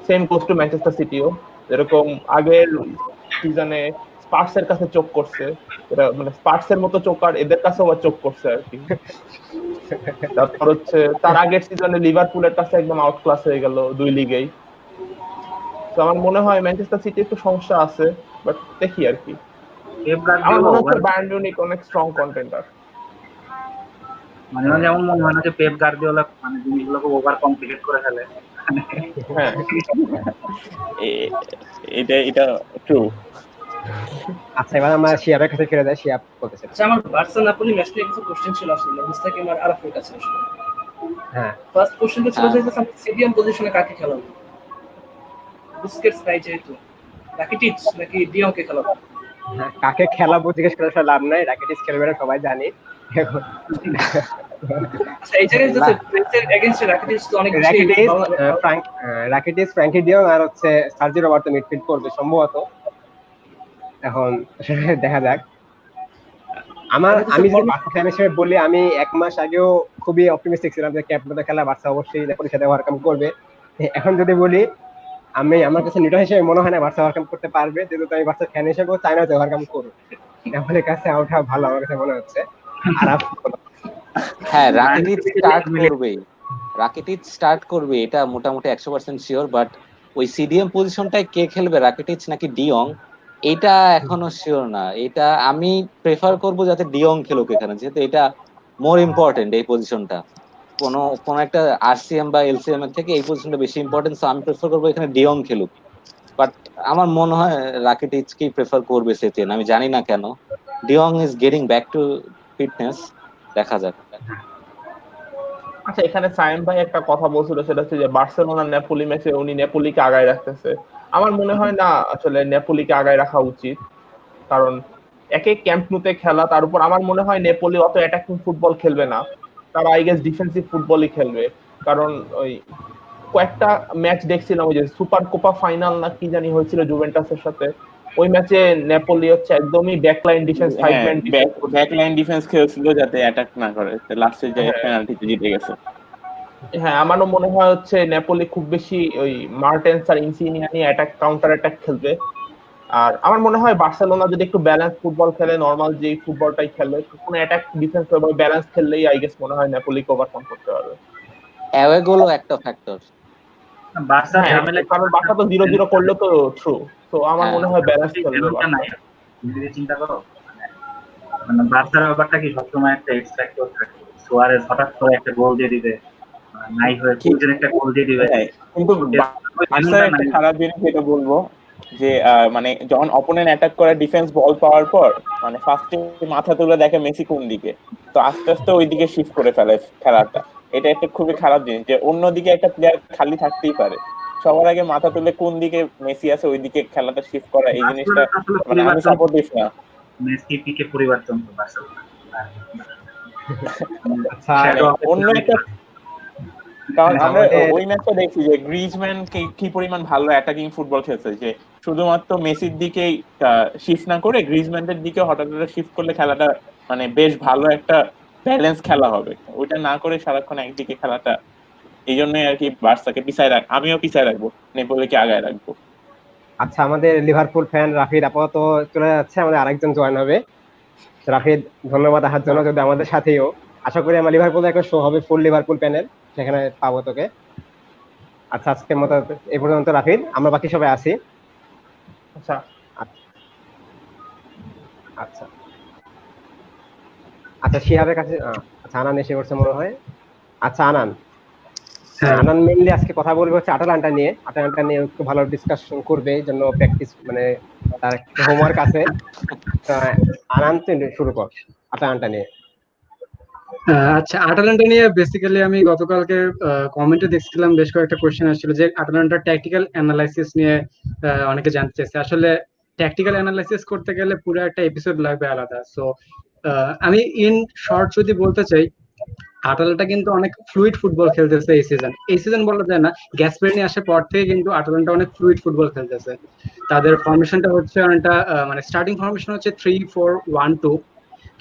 Same goes to Manchester CTO, যেরকম আগের সিজনে স্পার্সের কাছে চোখ করছে, এরা মানে স্পার্সের মতো চোকার এদের কাছেও চোখ করছে আর কি। তারপর হচ্ছে তার আগের সিজনে লিভারপুলের কাছে একদম আউট ক্লাস হয়ে গেল 2 লিগেই। তো আমার মনে হয় ম্যানচেস্টার সিটি একটু সমস্যা আছে, বাট দেখি আর কি। আমার মনে হচ্ছে বায়ার্ন মিউনিখ অনেক স্ট্রং কন্টেন্ডার। মানে যেমন মনে হয় না যে পেপ গার্দিওলা মানে জিনিসগুলোকে ওভার কমপ্লিকেট করে ফেলে। হ্যাঁ এটা ট্রু। আচ্ছা এবার আমরা শিয়াবের কাছে ফিরে যাই, শিয়াব বলতেছে। আচ্ছা আমার বার্সা নাপোলি ম্যাচ নিয়ে কিছু কোশ্চেন ছিল আসলে মুস্তাকিম আর আরাফের কাছে আসলে। হ্যাঁ ফার্স্ট কোশ্চেনটা ছিল যে আমরা সিডিএম পজিশনে কাকে খেলাবো, বুস্কেটস নাই যেহেতু, রাকিটিচ নাকি ডিয়ংকে খেলাবো? হ্যাঁ, কাকে খেলাবো জিজ্ঞেস করে আসলে লাভ নাই, রাকিটিচ খেলবে না সবাই জানি এখন। আচ্ছা এই জায়গায় যে প্রেসের এগেইনস্টে রাকিটিচ তো অনেক বেশি রাকিটিচ ভালো। রাকিটিচ ফ্র্যাঙ্কি ডিয়ং আর হচ্ছে সার্জি রবার্তো মিডফিল্ড করবে সম্ভবত, এখন দেখা যাক। আমি যদি বার্সা ফ্যান হিসেবে বলি, আমি 1 মাস আগেও খুবই অপটিমিস্টিক ছিলাম যে ক্যাম্প নোতে খেলা বার্সা অবশ্যই নেপোলির সাথে ওভারকাম করবে। এখন যদি বলি, আমার কাছে নিউটন হিসেবে মনে হয় না বার্সা ওভারকাম করতে পারবে, যেহেতু আমি বার্সা ফ্যান হিসেবেও চাই না যে ওভারকাম করুক। নেপোলির কাছে আউটটা ভালো আমার কাছে মনে হচ্ছে। আর হ্যাঁ, রাকিটিচ স্টার্ট করবে এটা মোটামুটি 100% শিওর, বাট ওই সিডিএম পজিশনটায় কে খেলবে, রাকিটিচ নাকি ডিয়ং, এটা এখনো শিওর না। এটা আমি প্রেফার করব যাতে ডিয়ং খেলুক এখানে, যেহেতু এটা মোর ইম্পর্টেন্ট এই পজিশনটা। কোন একটা আরসিএম বা এলসিএম এর থেকে এই পজিশনটা বেশি ইম্পর্টেন্ট, সো আমি প্রেফার করবো এখানে ডিয়ং খেলুক। বাট আমার মনে হয় রাকিটিচকেই প্রেফার করবে সেতেন, আমি জানি না কেন। De Jong is getting back to fitness, দেখা যাক। আচ্ছা, এখানে সায়েম ভাই একটা কথা বলছিল, সেটা হচ্ছে যে বার্সেলোনা নেপোলি ম্যাচে উনি নেপোলিকে আগায় রাখতেছে। আমার মনে হয় না আসলে নেপোলিকে আগায় রাখা উচিত, কারণ একে ক্যাম্প নুতে খেলা, তার উপর আমার মনে হয় নেপোলি অত অ্যাটাকিং ফুটবল খেলবে না, তারা আই গেস ডিফেন্সিভ ফুটবলই খেলবে। কারণ ওই কয়েকটা ম্যাচ দেখছিলাম, ওই যে সুপার কোপা ফাইনাল না কি জানি হয়েছিল জুভেন্টাসের সাথে, ওই ম্যাচে নেপোলি হচ্ছে একদমই backline defence, 5 man defence, backline defence খেলছিল যাতে অ্যাটাক না করে, লাস্টে যে পেনাল্টিতে জিতে গেছে। হ্যাঁ আমারও মনে হয় হচ্ছে নেপোলি খুব বেশি ওই মার্টেন্স আর ইনসিনিয়া নিয়ে অ্যাটাক কাউন্টার অ্যাটাক খেলবে। আর আমার মনে হয় বার্সেলোনা যদি একটু ব্যালেন্স ফুটবল খেলে, নরমাল যে ফুটবলটাই খেলে, কোনো অ্যাটাক ডিফেন্স বা ব্যালেন্স খেললেই আই গেস মনে হয় নেপোলিকে ওভারকাম করতে পারবে। অ্যাওয়ে গোলও একটা ফ্যাক্টর। বার্সা ঝামেলা, কারণ বার্সা তো 0-0 করলো তো থ্রু, তো আমার মনে হয় ব্যালেন্স খেলবে বার্সা। তুমি যদি চিন্তা করো, মানে বার্সার ব্যাপারটা কি সবসময় একটা এক্স ফ্যাক্টর থাকে। সুয়ারেজ হঠাৎ করে একটা গোল দিয়ে দিবে, নাই হয়ে কুইজের একটা গোল দিয়ে দিবে। কিন্তু বার্সার একটা খারাপ জিনিস যেটা বলবো যে মানে যখন অপোনেন্ট অ্যাটাক করে ডিফেন্স বল পাওয়ার পর মানে ফার্স্টে মাথা তুলে দেখে মেসি কোন দিকে, তো আস্তে আস্তে ওই দিকে শিফট করে ফেলে খেলাটা। এটা একটা খুবই খারাপ জিনিস যে অন্যদিকে একটা প্লেয়ার খালি থাকতেই পারে, সবার আগে মাথা তুলে কোন দিকে মেসি আছে ওই দিকে খেলাটা শিফট করা, এই জিনিসটা মানে আমি সাপোর্টিভ না। মেসি পিকে পরিবর্তন তো বার্সেলোনা। আচ্ছা, অন্য একটা, কারণ আমরা ওই ম্যাচটা দেখছি যে গ্রিজম্যান কি পরিমাণ ভালো অ্যাটাকিং ফুটবল খেলছে, যে শুধুমাত্র মেসির দিকেই শিফট না করে গ্রিজম্যানের দিকে হঠাৎ করে শিফট করলে খেলাটা মানে বেশ ভালো একটা ব্যালেন্স খেলা হবে। ওইটা না করে সারাক্ষণ একদিকে খেলাটা, এই জন্যই আর কি বার্সাকে আমিও পিছায় রাখবো, নেপোলিকে আগায় রাখবো। আচ্ছা, আমাদের লিভারপুল ফ্যান রাফিদ আপাতত চলে যাচ্ছে, আমাদের আরেকজন জয়েন হবে। রাফিদ, ধন্যবাদ আসার জন্য। যদি আমাদের সাথেও, আশা করি আমার লিভারপুল একটা শো হবে ফুল লিভারপুল প্যানেল, সেখানে পাবো তোকে। আচ্ছা, আজকের মতো এই পর্যন্ত রাফিদ, আমরা বাকি সবাই আছি। আচ্ছা আচ্ছা আচ্ছা, শিহাবের কাছে আচ্ছা আনান এসে পড়ছে মনে হয়। আচ্ছা আনান, আনান মেইনলি আজকে কথা বলবে হচ্ছে আটালান্টা নিয়ে একটু ভালো ডিসকাশন করবে, এই জন্য প্র্যাকটিস মানে তার হোমওয়ার্ক আছে। আনান তুই শুরু কর আটালান্টা নিয়ে। আচ্ছা, আটালান্টা নিয়ে বেসিক্যালি আমি গতকালকে কমেন্টে দেখছিলাম বেশ কয়েকটা কোশ্চেন আসছিল যে আটালান্টার ট্যাকটিক্যাল অ্যানালাইসিস নিয়ে অনেকে জানতে চাইছে। আসলে ট্যাকটিক্যাল অ্যানালাইসিস করতে গেলে পুরো একটা এপিসোড লাগবে আলাদা। সো আমি ইন শর্ট যদি বলতে চাই, আটালান্টা কিন্তু অনেক ফ্লুইড ফুটবল খেলতেছে এই সিজন বলা যায় না, গ্যাসপেরিনি আসার পর থেকে কিন্তু আটালান্টা অনেক ফ্লুইড ফুটবল খেলতেছে। তাদের ফরমেশনটা হচ্ছে অনেকটা মানে স্টার্টিং ফরমেশন হচ্ছে 3-4-1-2,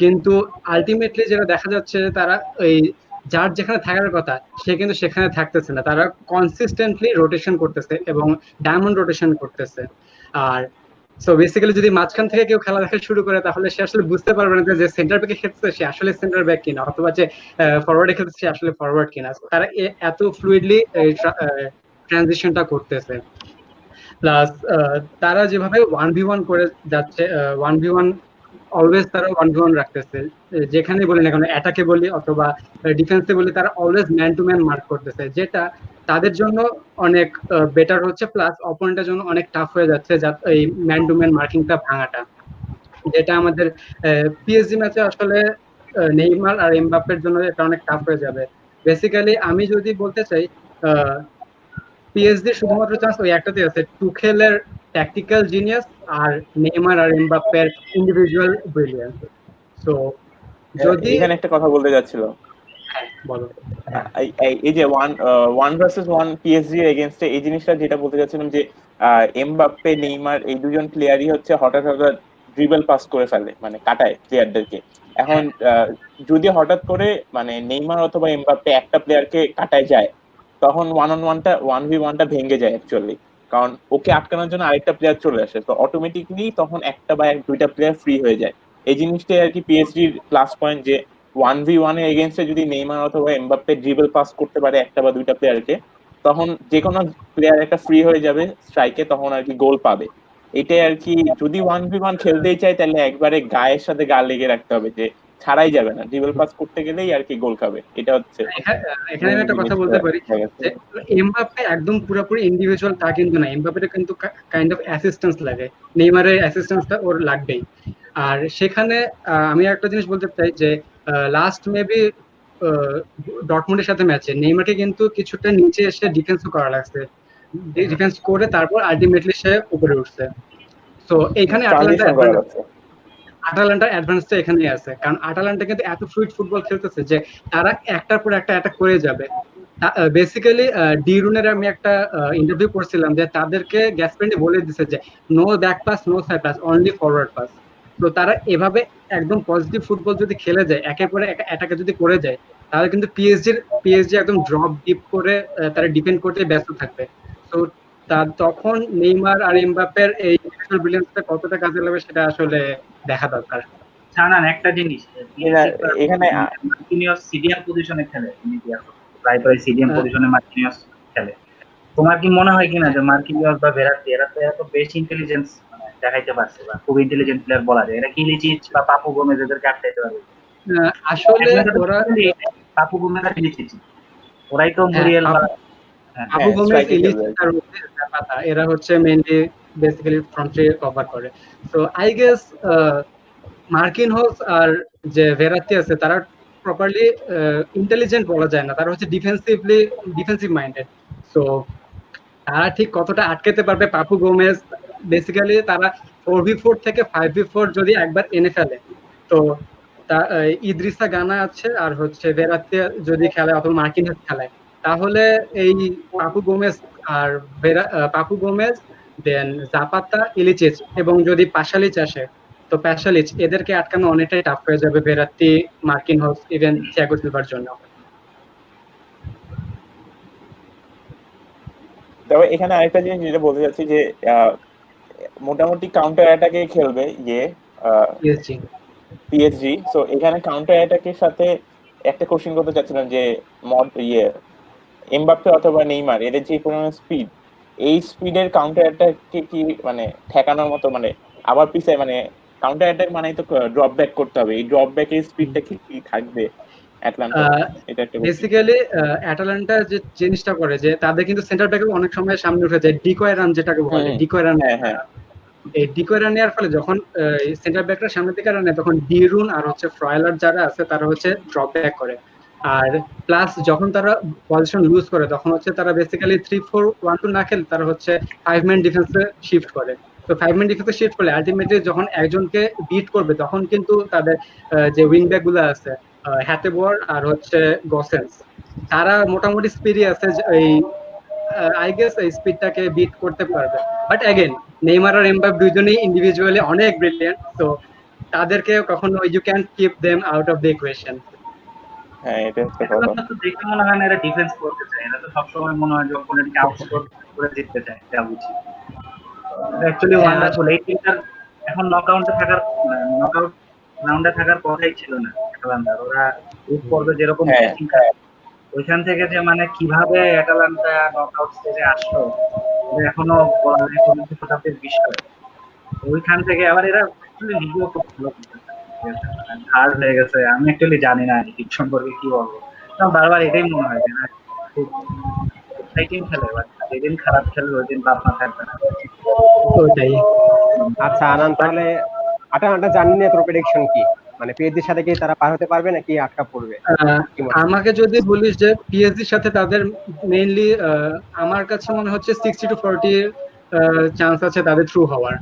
কিন্তু আলটিমেটলি যেটা দেখা যাচ্ছে তারা ওই যার যেখানে থাকার কথা সে কিন্তু সেখানে থাকতেছে না, তারা কনসিস্টেন্টলি রোটেশন করতেছে এবং ডায়মন্ড রোটেশন করতেছে। আর সো বেসিক্যালি যদি মাঝখান থেকে কেউ খেলা দেখা শুরু করে তাহলে সে আসলে বুঝতে পারবে না যে সেন্টার ব্যাকে খেলতেছে সে আসলে সেন্টার ব্যাক কিনা, অথবা যে ফরওয়ার্ডে খেলতেছে সে আসলে ফরওয়ার্ড কিনা। তারা এত ফ্লুইডলি ট্রানজিশনটা করতেছে। প্লাস তারা যেভাবে 1v1 করে যাচ্ছে, 1v1 অলওয়েজ তারা 1v1 রাখতেছে, যেখানে বলি না কেন, অ্যাটাকে বলি অথবা ডিফেন্সে বলি, তারা always man to man mark করতেছে, যেটা তাদের জন্য অনেক বেটার হচ্ছে, প্লাস অপোনেন্টের জন্য অনেক টাফ হয়ে যাচ্ছে এই ম্যান টু ম্যান মার্কিংটা ভাঙাটা, যেটা আমাদের পিএসজি ম্যাচে আসলে নেইমার আর এমবাপ্পের জন্য এটা অনেক টাফ হয়ে যাবে। বেসিক্যালি আমি যদি বলতে চাই পিএসডি শুধুমাত্র চান্স ওই একটাতে আছে, টুখেলের ট্যাকটিক্যাল জিনিয়াস আর নেইমার আর এমবাপ্পের ইন্ডিভিজুয়াল ব্রিলিয়ান্স। সো যদি এখানে একটা কথা বলতে যাচ্ছিল, হ্যাঁ বলো। এই যে ওয়ান ভার্সেস ওয়ান পিএসজি এর এগেইনস্টে এই জিনিসটা যেটা বলতে যাচ্ছিলাম যে এমবাপ্পে নেইমার এই দুজন প্লেয়ারই হচ্ছে হঠাৎ হঠাৎ ড্রিবল পাস করে ফেলে, মানে কাটায় প্লেয়ারদেরকে। এখন যদি হঠাৎ করে মানে নেইমার অথবা এমবাপ্পে একটা প্লেয়ারকে কাটায় যায়, তখন 1v1টা ভেঙে যায় অ্যাকচুয়ালি, কারণ ওকে আটকানোর জন্য আরেকটা প্লেয়ার চলে আসে, তো অটোমেটিকলি তখন একটা বা দুইটা প্লেয়ার ফ্রি হয়ে যায়। এই জিনিসটাই আর কি পিএসজির প্লাস পয়েন্ট, যে 1v1 এর এগেইনস্টে যদি নেইমার অথবা এমবাপ্পে ড্রিবল পাস করতে পারে একটা বা দুইটা প্লেয়ারকে, তখন যে কোনো প্লেয়ার একটা ফ্রি হয়ে যাবে স্ট্রাইকে, তখন আর কি গোল পাবে। এটাই আর কি, যদি 1v1 খেলতেই চাই তাহলে একবারে গায়ের সাথে গা লেগে রাখতে হবে, যে ছাড়াই যাবে না, ড্রিবল পাস করতে গেলেই আর কি গোল খাবে। এটা হচ্ছে এখানে আমি একটা কথা বলতে পারি যে এমবাপ্পে একদম পুরোপুরি ইন্ডিভিজুয়াল তা কিন্তু না, এমবাপ্পের কিন্তু কাইন্ড অফ অ্যাসিস্ট্যান্স লাগে, নেইমারের অ্যাসিস্ট্যান্সটা ওর লাগবেই। আর সেখানে আমি একটা জিনিস বলতে চাই যে লাস্ট মেবি ডটমুন্ডের সাথে ম্যাচে নেইমারকে কিন্তু কিছুটা নিচে এসে ডিফেন্সও করা লাগছে, ডিফেন্স করে তারপর আলটিমেটলি সে উপরে উঠছে। তো এইখানে আটালান্টার অ্যাডভান্সটা এখানেই আছে, কারণ আটালান্টা কিন্তু এত ফ্লুইড ফুটবল খেলতেছে যে তারা একটার পর একটা অ্যাটাক করে যাবে। বেসিক্যালি ডিরুনের আমি একটা ইন্টারভিউ করছিলাম যে তাদেরকে গ্যাসপেন্ডি বলে দিছে যে no back pass, no side pass, only forward pass. তো তারা এভাবে একদম পজিটিভ ফুটবল যদি খেলে যায়, একের পরে অ্যাটাকে যদি করে যায়, তাহলে কিন্তু পিএসজি একদম ড্রপ ডিপ করে তারা ডিফেন্ড করতে ব্যস্ত থাকবে। তো তখন নেইমার আর এমবাপ্পের এই ব্রিলিয়ান্সটা কতটা কাজে লাগবে সেটা আসলে দেখা দরকার। জানান একটা জিনিস, এখানে মার্কিনিয়াস সিডিএম পজিশনে খেলে, প্রায় সিডিএম পজিশনে মার্কিনিয়াস খেলে। তোমার কি মনে হয় কিনা যে মার্কিনিয়াস বা ভেরাতি এরা তো এত বেশি ইন্টেলিজেন্স দেখাইতে পারছে, বা খুব ইন্টেলিজেন্ট প্লেয়ার বলা যায়, এরা কিলিচিচ বা পাপু গোমেজ এদেরকে আটকাইতে পারবে? আসলে ওরা পাপু গোমেজ আর কিলিচিচ ওরাই তো মুরিয়েল বা পাপু গোমেজ, ইলিচিচ আর জাপাতা এরা হচ্ছে mainly basically front three cover করে। সো আই গেস মার্কিনহোস আর যে ভেরাতি আছে তারা প্রপারলি ইন্টেলিজেন্ট বলা যায় না, তারা হচ্ছে ডিফেন্সিভ মাইন্ডেড। সো তারা ঠিক কতটা আটকাতে পারবে পাপু গোমেজ, বেসিক্যালি তারা 4v4 থেকে 5v4 যদি একবার এনে ফেলে, তো ইদ্রিসা গানা আছে আর হচ্ছে ভেরাতি যদি খেলে অথবা মার্কিনহোস খেলায়, তাহলে এই পাপু গোমেজ দেন জাপাতা, ইলিচিচ এবং যদি পাশালিচ আসে, তো প্যাশালিচ এদেরকে আটকানো অনেকটাই টাফ হয়ে যাবে ভেরাতি, মার্কিনহোস, ইভেন থিয়াগো সিলভার জন্য। তবে এখানে আরেকটা জিনিস যেটা বলতে চাচ্ছি যে মোটামুটি কাউন্টার অ্যাটাকে খেলবে পিএসজি। সো এখানে কাউন্টার অ্যাটাকের সাথে একটা কোশ্চেন করতে চাচ্ছিলাম যে এমবাপ্পে অথবা নেইমার এদের যে পরিমাণ স্পিড, এই স্পিডের কাউন্টার অ্যাটাককে কি মানে ঠেকানোর মতো, মানে আবার পিছায়, মানে কাউন্টার অ্যাটাক মানে তো ড্রপ ব্যাক করতে হবে, এই ড্রপ ব্যাকের স্পিডটা কি থাকবে অ্যাটলান্টা? এটা একটা বেসিক্যালি অ্যাটালান্টা যে জিনিসটা করে যে তাদের কিন্তু সেন্টার ব্যাকে অনেক সময় সামনে উঠে যায়, ডিকয় রান যেটাকে বলে, ডিকয় রান। এই ডিকয় রান নেওয়ার ফলে যখন সেন্টার ব্যাকরা সামনের দিকে রানে, তখন ডিরুন আর হচ্ছে ফ্রয়লার যারা আছে তারা হচ্ছে ড্রপ ব্যাক করে। আর প্লাস যখন তারা পজিশন লুজ করে, তখন হচ্ছে তারা বেসিক্যালি 3-4-1-2 না খেলে তারা হচ্ছে 5 ম্যান ডিফেন্সে শিফট করে। তো 5 ম্যান ডিফেন্সে শিফট করলে আলটিমেটলি যখন একজনকে বিট করবে, তখন কিন্তু তাদের যে উইং ব্যাক গুলো আছে হ্যাতেবোয়ার আর হচ্ছে গসেন্স, তারা মোটামুটি স্পিডই আছে, এই আই গেস এই স্পিডটাকে বিট করতে পারবে। বাট অ্যাগেন নেইমার আর এমবাপ্পে দুইজনেই ইন্ডিভিজুয়ালি অনেক ব্রিলিয়ান্ট, তো তাদেরকে কখনো you can keep them out of the equation. হ্যাঁ, এটা একটা কথা। তো দেখে মনে হয় না এরা ডিফেন্স করতে চায়, এরা তো সবসময় মনে হয় যখন এটাকে আউটস্কোর করে জিততে চায়, যা বুঝি। অ্যাকচুয়ালি ওয়ান্ডারফুল এই টিমটার এখন নকআউটে থাকার নকআউট রাউন্ডে থাকার কথাই ছিল না অ্যাটালান্টার। ওরা গ্রুপ পর্বে যেরকম ওইখান থেকে যে মানে কিভাবে অ্যাটালান্টা নকআউট স্টেজে আসলো এখনো বলা যায় কোনো শতাব্দীর বিষয়। ওইখান থেকে আবার এরা অ্যাকচুয়ালি লিগও খুব ভালো হার্ড হয়ে গেছে। আমি অ্যাকচুয়ালি জানি না এই টিম সম্পর্কে কি বলবো, বারবার এটাই মনে হয় যে খুব এক্সাইটিং খেলে, যেদিন খারাপ খেলবে ওই দিন বাপ মা থাকবে না। ওইটাই। আচ্ছা আনান, তাহলে আটালান্টা জানি না তোর প্রেডিকশন কি? মানে পিএসজির সাথে কি তারা পার হতে পারবে নাকি আটকা পড়বে? কি মনে হয়? আমাকে যদি বলিস যে পিএসজির সাথে তাদের মেইনলি আমার কাছে মনে হচ্ছে 60-40 চান্স আছে তাদের থ্রু হওয়ার।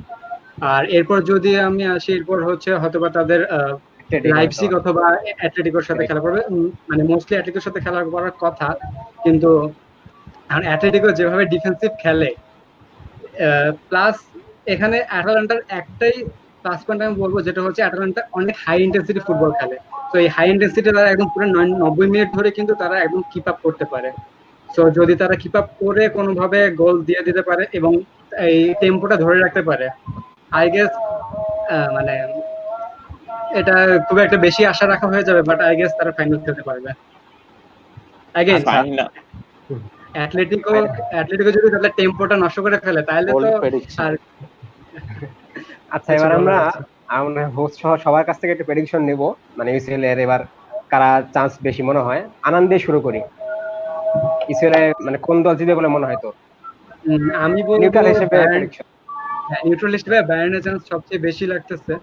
আর এরপর যদি আমি আসি, এরপর হচ্ছে হয়তোবা তাদের Atletico লাইপজিগ হয়তো। অথবা অ্যাটলেটিকোর সাথে খেলা করবে, মানে মোস্টলি অ্যাটলেটিকোর সাথে খেলা করার কথা। কিন্তু অ্যাটলেটিকো যেভাবে ডিফেন্সিভ খেলে, প্লাস এখানে অ্যাটালান্টার একটাই প্লাস পয়েন্ট আমি বলবো, যেটা হচ্ছে অ্যাটালান্টা অনেক হাই ইন্টেন্সিটি ফুটবল খেলে। তো এই হাই ইন্টেন্সিটি তারা একদম পুরো 90 মিনিট ধরে কিন্তু তারা একদম কিপ আপ করতে পারে। তো যদি তারা কিপ আপ করে কোনোভাবে গোল দিয়ে দিতে পারে এবং এই টেম্পোটা ধরে রাখতে পারে, আই গেস মানে এটা খুব একটা বেশি আশা রাখা হয়ে যাবে, বাট আই গেস তারা ফাইনাল খেলতে পারবে। অ্যাগেন ফাইনাল অ্যাটলেটিকো যদি তাদের টেম্পোটা নষ্ট করে ফেলে তাহলে Bold তো prediction. আর আচ্ছা, এবার আমরা হোস্ট সহ সবার কাছ থেকে একটা প্রেডিকশন নেব, মানে ইউসিএল এর এবার কারা চান্স বেশি মনে হয়। আনন্দ দিয়ে শুরু করি। ইউসিএল এ মানে কোন দল জিতবে বলে মনে হয় তোর? আমি বলবো নিউট্রাল হিসেবে প্রেডিকশন। নিউট্রাল হিসেবে বায়ার্নের চান্স সবচেয়ে বেশি লাগতেছে।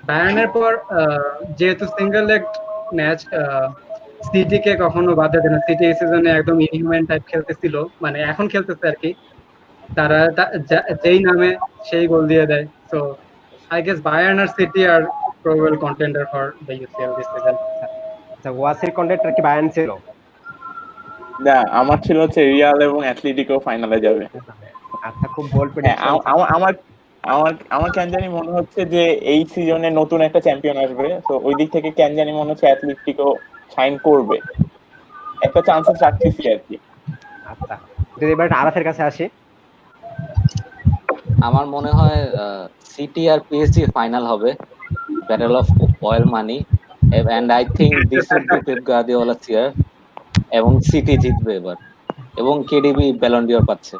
বায়ার্নের পর যেহেতু সিঙ্গেল লেগ ম্যাচ, সিটি কে কখনো বাধা দেয় না। সিটি এই সিজনে একদম ইনহিউম্যান টাইপ খেলতেছিল, মানে এখন খেলতেছে আর কি। তারা যেই নামে সেই গোল দিয়ে দেয়। সো আই গেস বায়ার্ন আর City are probable contender for the UCL this season. আচ্ছা, ওয়াসির কন্টেন্টটা কি বায়ার্ন ছিল? না, আমার ছিল হচ্ছে রিয়াল এবং অ্যাথলেটিকো ফাইনালে যাবে। আচ্ছা, খুব বোল্ড হ্যাঁ, প্রেডিকশন। আমার আমার কেন জানি মনে হচ্ছে যে এই সিজনে নতুন একটা চ্যাম্পিয়ন আসবে, তো ওই দিক থেকে কেন জানি মনে হচ্ছে অ্যাথলেটিকো সাইন করবে, একটা চান্সেস রাখতেছি আর কি। আচ্ছা, যদি এবার আরাফের কাছে আসি। আমার মনে হয় সিটি আর পিএসজি ফাইনাল হবে, battle of oil money, and I think this would be Pep Guardiola's year, এবং সিটি জিতবে এবার, এবং কেডিবি ব্যালন ডিওর পাচ্ছে।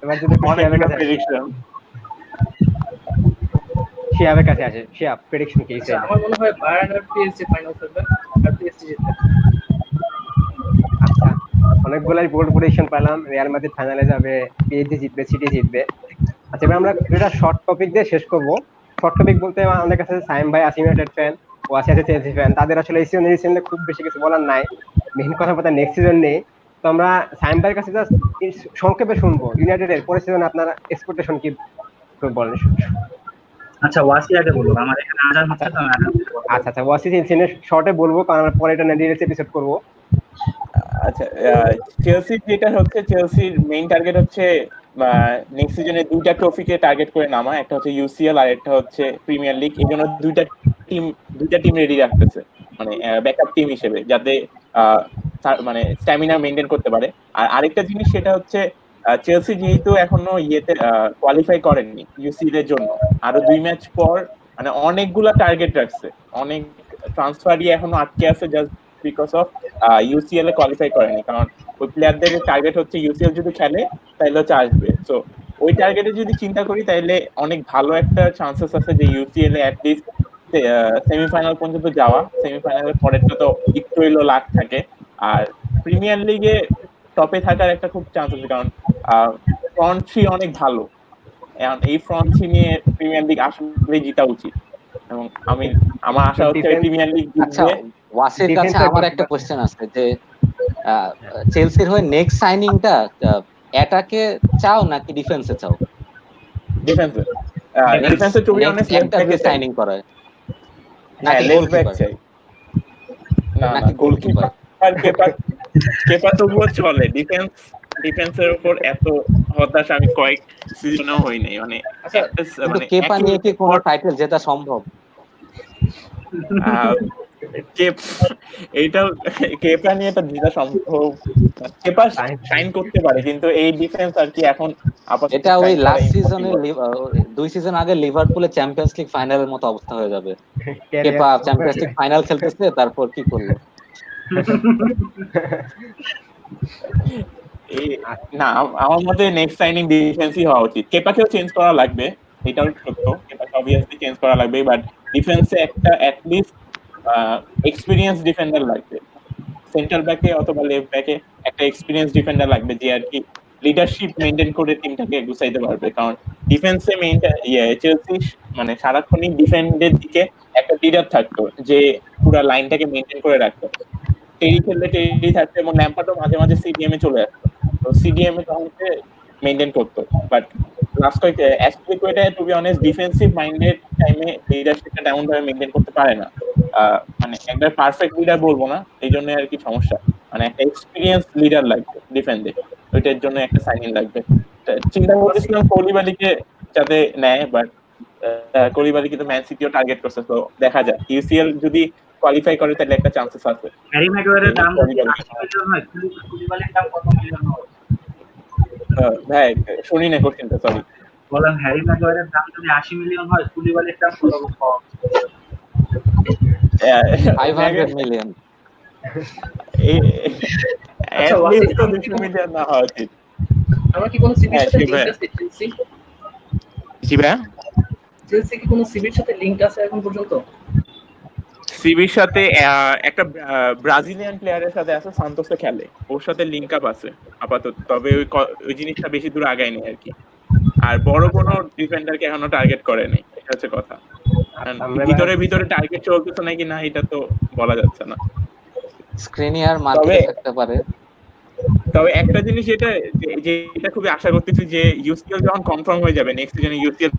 এবার যদি অনেকগুলো প্রেডিকশন। শিয়াবের কাছে আসে, শিয়াব প্রেডিকশন কি? আচ্ছা, আমার মনে হয় বায়ার্ন আর পিএসজি ফাইনাল খেলবে আর পিএসজি জিতবে। আচ্ছা, অনেকগুলাই বোল্ড প্রেডিকশন পেলাম। রিয়াল মাদ্রিদ ফাইনালে যাবে, পিএসজি জিতবে, সিটি জিতবে। আচ্ছা, এবার আমরা এটা শর্ট টপিক দিয়ে শেষ করব। শর্ট টপিক বলতে আমাদের কাছে সাইম ভাই আসি ইউনাইটেড ফ্যান, ও আছে চেলসি ফ্যান। তাদের আসলে এই সিজনে খুব বেশি কিছু বলার নাই। মেইন কথা বলতে নেক্সট সিজন নেই। তো আমরা সাইম ভাইয়ের কাছে জাস্ট সংক্ষেপে শুনবো, ইউনাইটেডের পরের সিজনে আপনার এক্সপেকটেশন কি বলেন। আচ্ছা, ওয়াসি আগে বলবো, আমার এখানে আজান হচ্ছে তো আমি আজান দিতে বলবো। আচ্ছা, ওয়াসি সিনে শর্টে বলবো, কারণ পরে এটা ডিটেইলস এপিসোড করব। আচ্ছা, চেলসি যেটা হচ্ছে, চেলসির মেইন টার্গেট হচ্ছে নেক্সট সিজনে দুইটা ট্রফিকে টার্গেট করে নামা, একটা হচ্ছে ইউসিএল আর একটা হচ্ছে প্রিমিয়ার লিগ। এই জন্য দুইটা টিম রেডি রাখতেছে, মানে ব্যাকআপ টিম হিসেবে, যাতে মানে স্ট্যামিনা মেনটেন করতে পারে। আর আরেকটা জিনিস সেটা হচ্ছে চেলসি যেহেতু এখনো ইয়েতে কোয়ালিফাই করেননি ইউসিএল এর জন্য, আরো 2 ম্যাচ পর মানে অনেকগুলা টার্গেট রাখছে, অনেক ট্রান্সফারই এখনো আটকে আছে just because of UCL A qualify করেনি। কারণ ওই প্লেয়ারদের টার্গেট হচ্ছে ইউসিএল যদি খেলে তাহলে হচ্ছে আসবে। সো ওই টার্গেটে যদি চিন্তা করি তাহলে অনেক ভালো একটা চান্সেস আছে যে ইউসিএল এ অ্যাটলিস্ট সেমিফাইনাল পর্যন্ত যাওয়া। সেমিফাইনালের পরেরটা তো একটু হইলেও লাখ থাকে। আর প্রিমিয়ার লিগে টপে থাকার একটা খুব চান্স আছে, কারণ ফ্রন্ট থ্রি অনেক ভালো। এখন এই ফ্রন্ট থ্রি নিয়ে প্রিমিয়ার লিগ আসলে জিতা উচিত, এবং আমার আশা হচ্ছে প্রিমিয়ার লিগ আচ্ছা, জিতবে। ওয়াসির কাছে আমার একটা কোশ্চেন আছে যে চেলসির হয়ে নেক্সট সাইনিংটা অ্যাটাকে চাও নাকি ডিফেন্সে চাও? ডিফেন্সে টু বি অনেস্ট লেফট ব্যাকে সাইনিং করা নাকি লেফট ব্যাক চাই, নাকি গোলকিপার। আর কেপা তবুও চলে। ডিফেন্সের উপর এত হতাশা আমি কয়েক সিজনেও হই নাই, মানে কিন্তু কেপা নিয়ে কি কোনো টাইটেল জেতা সম্ভব? এইটাও কেপা নিয়ে তো জেতা সম্ভব, কেপা সাইন করতে পারে, কিন্তু এই ডিফেন্স আর কি এখন আপাতত এটা ওই লাস্ট সিজনে 2 সিজন আগে লিভারপুলের চ্যাম্পিয়ন্স লিগ ফাইনালের মতো অবস্থা হয়ে যাবে। কেপা চ্যাম্পিয়ন্স লিগ ফাইনাল খেলতেছে, তারপর কি করলো? না, আমার মতে নেক্সট সাইনিং ডিফেন্সই হওয়া উচিত। কেপাকেও চেঞ্জ করা লাগবে, এটাও সত্য, কেপাকে অবভিয়াসলি চেঞ্জ করা লাগবে, বাট ডিফেন্সে একটা অ্যাটলিস্ট এক্সপিরিয়েন্স ডিফেন্ডার লাগবে। সেন্টার ব্যাকে অথবা লেফট ব্যাকে একটা এক্সপিরিয়েন্স ডিফেন্ডার লাগবে, যে আর কি লিডারশিপ মেনটেন করে টিমটাকে গুছাইতে পারবে। কারণ ডিফেন্সে চেলসি মানে সারাক্ষণই ডিফেন্ডের দিকে একটা লিডার থাকতো যে পুরো লাইনটাকে মেনটেন করে রাখতো। টেরি খেললে টেরি থাকতো এবং ল্যাম্পার্ডও মাঝে মাঝে সিডিএম এ চলে আসতো, তো সিডিএম এ তখন মেনটেন করতো। বাট লাস্ট কয়েক Azpilicueta to be honest defensive minded টাইমে লিডারশিপটা তেমন ভাবে মেনটেন করতে পারে না। মানে একবার পারফেক্ট লিডার বলবো না, এই জন্য আর কি সমস্যা। মানে একটা এক্সপিরিয়েন্স লিডার লাগবে ডিফেন্ডে, ওইটার জন্য একটা সাইনিং লাগবে। চিন্তা করেছিলাম কলিবালিকে যাতে নেয়, বাট কলিবালি কিন্তু ম্যান সিটিও টার্গেট করছে, তো দেখা যায় ইউসিএল যদি কোয়ালিফাই করে তাহলে একটা চান্সেস আছে। হ্যারি ম্যাগুয়ারের দাম যদি 80 মিলিয়ন হয়, কুলিবালির দাম কত মিলিয়ন হবে? ভাই শুনি না কোশ্চেনটা, সরি। বললাম হ্যারি ম্যাগুয়ারের দাম যদি 80 মিলিয়ন হয়, কুলিবালির দাম কত হবে? 500 মিলিয়ন। আচ্ছা, ওয়াসিফ, 200 মিলিয়ন না হওয়া উচিত। আমার কি কোনো সিবির সাথে লিংক আছে চেলসি? জি ভাই, চেলসি কি কোনো সিবির সাথে লিংক আছে এখন পর্যন্ত? সিবির সাথে একটা ব্রাজিলিয়ান প্লেয়ারের সাথে আছে, সান্তোসে খেলে, ওর সাথে লিংক আপ আছে আপাতত, তবে ওই জিনিসটা বেশি দূর আগায়নি আর কি। আর বড় কোনো ডিফেন্ডারকে এখনো টার্গেট করে নাই, এটা হচ্ছে কথা। ভিতরে ভিতরে টার্গেট চলতেছে নাকি না এটা তো বলা যাচ্ছে না। স্ক্রিনিয়ার মার্কেটে থাকতে পারে। তবে একটা জিনিস যেটা খুবই আশা করতেছি যে ইউসিএল যখন কনফার্ম হয়ে যাবে নেক্সট সিজনে ইউসিএল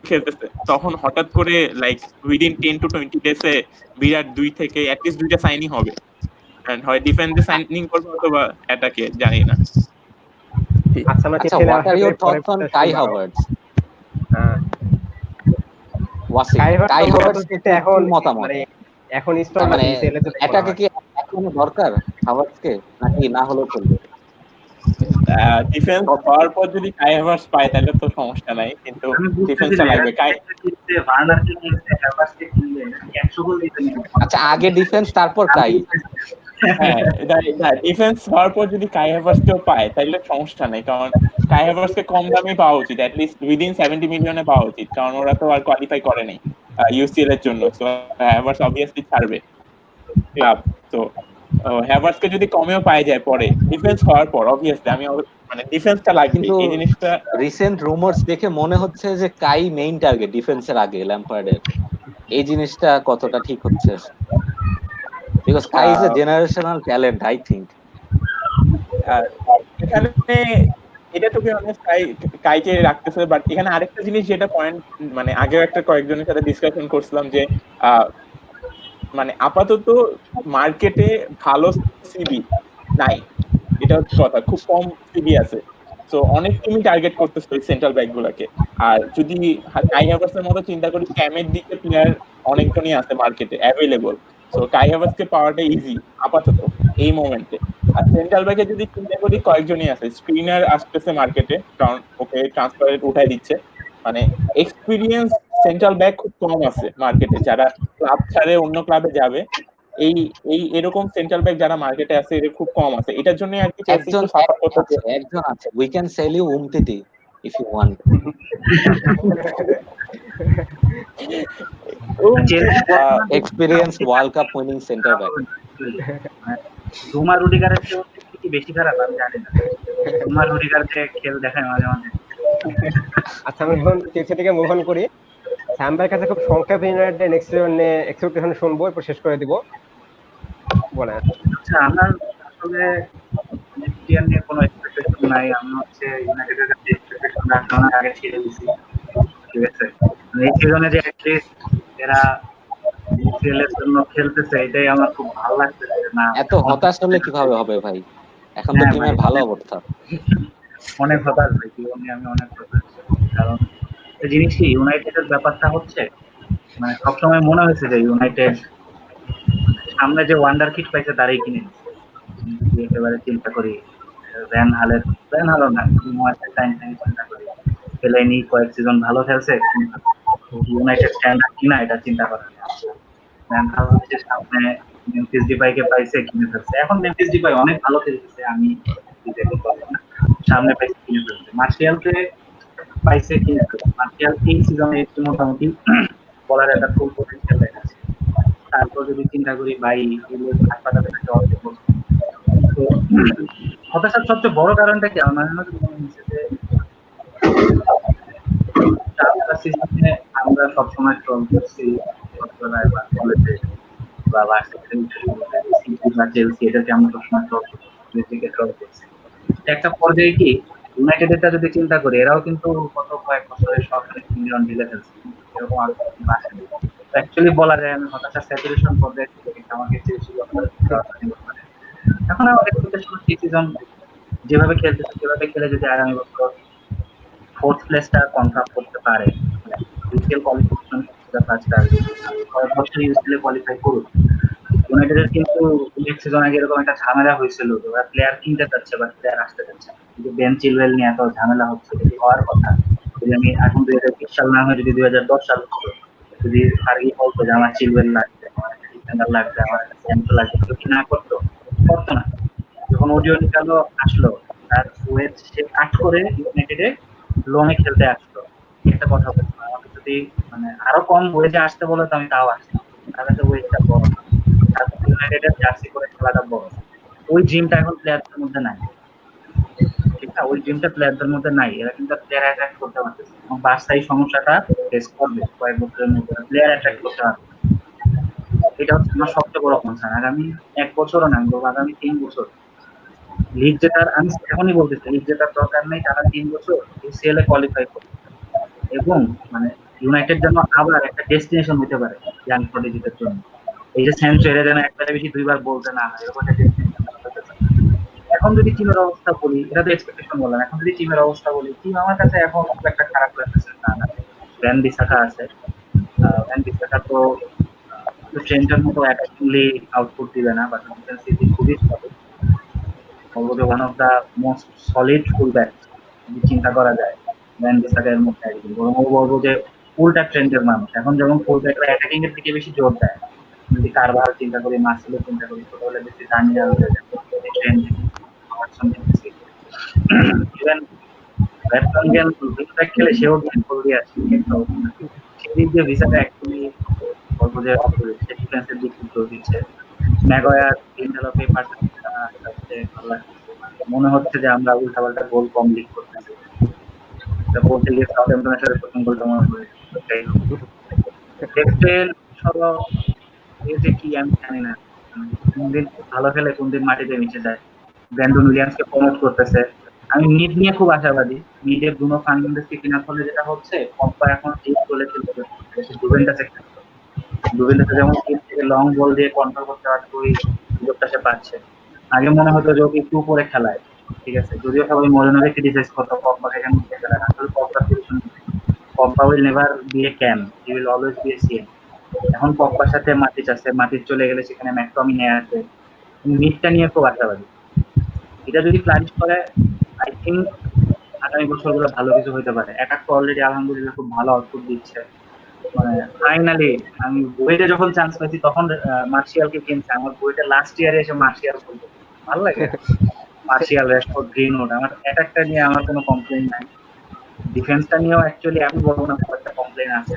খেলতেছে, তখন হঠাৎ করে লাইক উইদিন 10 to 20 ডেজে বিরাট 2 থেকে অ্যাটলিস্ট 2টা সাইনই হবে। এন্ড হয় ডিফেন্সে সাইনিং করবে অথবা অ্যাটাকে, জানি না। আচ্ছা, আমরা আচ্ছা, what are your thoughts on Kai Havertz? Wasif, Kai Havertz এখন মতামত মানে এখন স্টল মানে এটাকে কি এখনো দরকার হাভার্টসকে, নাকি না হলেও চলবে? ডিফেন্স হওয়ার পর যদি কাই হাভার্টস পায় তাহলে তো সমস্যা নাই, কিন্তু ডিফেন্সটা লাগবে। ভার্নারকে কিনতে হ্যাভার্টসকে কিনলে 100 গোল দিতে নেই। আচ্ছা, আগে ডিফেন্স তারপর কাই। হ্যাঁ, ডিফেন্স হওয়ার পর যদি কাই হাভার্টসকেও পায় তাহলে সমস্যা নেই, কারণ কাই হাভার্টসকে কম দামে পাওয়া উচিত, অ্যাটলিস্ট উইদিন 70 মিলিয়নে পাওয়া উচিত, কারণ ওরা তো আর কোয়ালিফাই করে নাই ইউসিএল এর জন্য। সো হাভার্টস অবভিয়াসলি ছাড়বে ক্লাব, তো হ্যাভার্টসকে যদি কমেও পাওয়া যায় পরে ডিফেন্স হওয়ার পর, অবভিয়াসলি আমি মানে ডিফেন্সটা লাগবে। কিন্তু এই জিনিসটা রিসেন্ট রুমার্স দেখে মনে হচ্ছে যে কাই মেইন টার্গেট ডিফেন্সের আগে ল্যাম্পার্ডের। এই জিনিসটা কতটা ঠিক হচ্ছে? Because Kai is a generational talent, I think. এখানে এটা তো অনেস্ট কাইকে রাখতেছে, বাট এখানে আরেকটা জিনিস যেটা পয়েন্ট, মানে আগেও একটা কয়েকজনের সাথে ডিসকাশন করছিলাম যে মানে আপাতত মার্কেটে ভালো সিবি নাই, এটা হচ্ছে কথা। খুব কম সিবি আছে, তো অনেক টিমই টার্গেট করতেছে সেন্ট্রাল ব্যাক গুলাকে। আর যদি কাই হাভার্টসের মতো চিন্তা করি, ক্যামের দিকে প্লেয়ার অনেকজনই আছে মার্কেটে অ্যাভেলেবল, তো কাই হাভার্টসকে পাওয়াটা ইজি আপাতত এই মোমেন্টে। আর সেন্ট্রাল ব্যাকে যদি চিন্তা করি, কয়েকজনই আছে। স্ক্রিনার আসতেছে মার্কেটে, কারণ ওকে ট্রান্সফার উঠাই দিচ্ছে। মানে এক্সপিরিয়েন্স সেন্ট্রাল ব্যাক খুব কম আছে মার্কেটে, যারা ক্লাব ছাড়ে অন্য ক্লাবে যাবে। এই এরকম সেন্ট্রাল ব্যাক যারা মার্কেটে আছে এর খুব কম আছে, এটার জন্য আর কি একজন আছে, we can sell you Umtiti if you want. Experience world cup winning centre back. রুমা রুডিগারের চেয়ে কি বেশি খারাপ আমি জানি না। রুমা রুডিগারকে খেল দেখায় মাঝে মাঝে। আচ্ছা, আমি এখন চেলসি থেকে মুভ অন করি। স্যাম ভাইয়ের কাছে খুব সংক্ষেপে ইউনাইটেড নেক্সট সিজনে এক্সপেকটেশন শুনবো, এরপর শেষ করে দিব। বলেন। আচ্ছা, আমার আসলে নেক্সট ইয়ার নিয়ে কোনো এক্সপেকটেশন নাই। আমি হচ্ছে ইউনাইটেডের কাছে এক্সপেকটেশন রাখানোর আগে ছেড়ে দিছি, ঠিক আছে? এই সিজনে যে অ্যাটলিস্ট এরা ইউসিএল এর জন্য খেলতেছে, এটাই আমার খুব ভালো লাগতেছে। না, এত হতাশ হলে কিভাবে হবে ভাই? এখন তো টিমের ভালো অবস্থা। অনেক হতাশ ভাই, জীবনে আমি অনেক হতাশ। কারণ এই জিনিস কি, ইউনাইটেডের ব্যাপারটা হচ্ছে মানে সবসময় মনে হয়েছে যে ইউনাইটেড সামনে যে ওয়ান্ডার কিট পাইছে তারাই কিনে নিচ্ছে। একেবারে চিন্তা করি ভ্যান হালো না, চিন্তা করি ফেলাইনি কয়েক সিজন ভালো খেলছে, ইউনাইটেড স্ট্যান্ডার্ড কিনা এটা চিন্তা করেন। ভ্যান হাল হচ্ছে সামনে মেমফিস ডিপাইকে পাইছে, কিনে ফেলছে। এখন মেমফিস ডিপাই অনেক ভালো খেলতেছে, আমি সামনে পাইছে, কিনে ফেলছে। মার্শিয়ালকে পাইছে, কিনে ফেলছে। মার্শিয়াল এই সিজনে একটু মোটামুটি বলার একটা ফুল পোটেনশিয়াল দেখাচ্ছে। তারপর যদি চিন্তা করি ভাই হাসপাতালে তো হতাশার সবচেয়ে বড় কারণটা কি আমার মনে হচ্ছে যে সিজনে আমরা সবসময় ট্রল করছি ছোটবেলায় বা কলেজে বা ভার্সিটিতে সিটি বা চেলসি, এদেরকে আমরা সবসময় ট্রল করছি, মেসিকে ট্রল করছি। একটা পর্যায়ে কি ইউনাইটেডেরটা যদি চিন্তা করি, এরাও কিন্তু গত কয়েক বছরে সরকারি মিলিয়ন ঢেলে ফেলছে, এরকম আর কিন্তু আসেনি। অ্যাকচুয়ালি বলা যায় আমি হতাশার স্যাচুরেশন পর্যায়ে থেকে গেছি, আমাকে চেয়েছিল এখন আমার এক্সপেকটেশন সিজন যেভাবে খেলতেছে সেভাবে খেলে যদি আগামী বছর ফোর্থ প্লেসটা কনফার্ম করতে পারে, ইউসিএল কোয়ালিফিকেশন ফার্স্ট টার্গেট, কয়েক বছর ইউসিএল কোয়ালিফাই করুক। ইউনাইটেডের কিন্তু নেক্সট সিজন আগে এরকম একটা ঝামেলা হয়েছিল, ওরা প্লেয়ার কিনতে চাচ্ছে বাট প্লেয়ার আসতে চাচ্ছে না। কিন্তু বেন চিলওয়েল নিয়ে এত ঝামেলা হচ্ছে, যদি হওয়ার কথা, যদি আমি এখন 2020 সাল না হয়ে যদি 2010 সাল হতো, যদি ফার্গি বলতো যে আমার চিলওয়েল লাগবে, আমার একটা ডিফেন্ডার লাগবে, আমার একটা সেন্টার লাগবে, কেউ কি না করতো? করতো না। যখন ওডিও নিকালো আসলো, তার ওয়েজ সে কাজ করে ইউনাইটেডে লোনে খেলতে আসলো, একটা কথা বলতো আমাকে যদি মানে আরো কম ওয়েজে আসতে বলো তো আমি তাও আসতাম, তার কাছে ওয়েজটা বড়, ইউনাইটেডের জার্সি করে খেলাটা বড়। ওই ড্রিমটা এখন প্লেয়ারদের মধ্যে নাই, ঠিক না? ওই ড্রিমটা প্লেয়ারদের মধ্যে নাই, এরা কিন্তু প্লেয়ার অ্যাট্রাক্ট করতে পারতেছে না। এবং বার্সা এই সমস্যাটা ফেস করবে কয়েক বছরের মধ্যে, প্লেয়ার অ্যাট্রাক্ট করতে পারবে। এটা হচ্ছে আমার সবচেয়ে বড় কনসার্ন। আগামী 1 বছরও না, আগামী 3 বছর লিগ জেতার, আমি এখনই বলতেছি লিগ জেতার দরকার নেই, তারা 3 বছর ইউসিএল এ কোয়ালিফাই করবে এবং মানে ইউনাইটেড যেন আবার একটা ডেস্টিনেশন হতে পারে ইয়াং প্রডিজিদের জন্য। এই যে সেঞ্চুরি যেন একবারে বেশি দুইবার বলতে না হয়, এরকম একটা ডেস্টিনেশন হতে পারে। এখন যদি টিমের অবস্থা বলি, এটা তো এক্সপেকটেশন বললাম, এখন যদি টিমের অবস্থা বলি, টিম আমার কাছে এখন খুব একটা খারাপ লাগতেছে না। ভ্যান বিসাকা আছে, ভ্যান বিসাকা তো ট্রেন্ডের মতো অ্যাটাকিংলি আউটপুট দিবে না, বাট ডিফেন্সিভলি খুবই ভালো, বলবো one of the most solid full back যদি চিন্তা করা যায় ভ্যান বিসাকার মধ্যে একজন, বলবো যে ফুলটা ট্রেন্ডের মানুষ। এখন যেমন ফুল ব্যাকরা অ্যাটাকিং এর দিকে বেশি জোর দেয়, যদি কারবার চিন্তা করি, মার্সেলো চিন্তা করি, ছোটবেলা বেশি Daniyal trend even batsman wicket খেলে সেও গোল দিয়ে আসছে, কিন্তু সেদিক দিয়ে ভিসাটা অ্যাকচুয়ালি বলবো যে সে ডিফেন্সের দিক থেকে জোর দিচ্ছে। ম্যাগয়ার লিন্ডেলফে পার্সেন্টটা ভালো লাগছে, মনে হচ্ছে যে আমরা উল্টাপাল্টা গোল কম লিক করতেছি। এটা বলতে গিয়ে সাউথহ্যাম্পটনের সাথে প্রথম গোলটা মনে পড়ে, দেখছেন সব এই যে কি আমি জানি না, কোন দিন ভালো খেলে কোন দিন মাটিতে মিশে যায়। ব্র্যান্ডন উইলিয়ামসকে প্রমোট করতেছে, আমি মিড নিয়ে খুব আশাবাদী। মিডে ব্রুনো ফার্নান্দেজকে কেনার ফলে যেটা হচ্ছে, পম্পা এখন ঠিক বলে খেলতে জুভেন্টাসে জুভেন্টাসে যেমন তিন থেকে লং বল দিয়ে কন্ট্রোল করতে পারছে, ওই সুযোগটা সে পাচ্ছে। আগে মনে হতো যে ওকে একটু উপরে খেলায়, ঠিক আছে, যদিও সবাই মরিনোকে ক্রিটিসাইজ করতো পম্পাকে কেন নিচে খেলায়, আসলে পম্পার পজিশন পম্পা will never be a CAM, he will always be a CM. এখন পম্পার সাথে মাটিচ আছে, মাটিচ চলে গেলে সেখানে ম্যাকটমিনে আছে, মিডটা নিয়ে খুব আশাবাদী। এটা যদি ফ্লারিশ করে, আই থিঙ্ক আগামী বছরগুলো ভালো কিছু হতে পারে। অ্যাটাক অলরেডি আলহামদুলিল্লাহ খুব ভালো আউটপুট দিচ্ছে। মানে ফাইনালি আমি বুয়েটে যখন চান্স পাইছি তখন মার্শিয়ালকে কিনছি, আমার বুয়েটে লাস্ট ইয়ারে এসে মার্শিয়াল বলতে ভালো লাগে। মার্শিয়াল, রেশফোর্ড, গ্রিনউড, আমার অ্যাটাকটা নিয়ে আমার কোনো কমপ্লেইন নাই। ডিফেন্সটা নিয়েও অ্যাকচুয়ালি আমি বলবো না খুব একটা কমপ্লেইন আছে,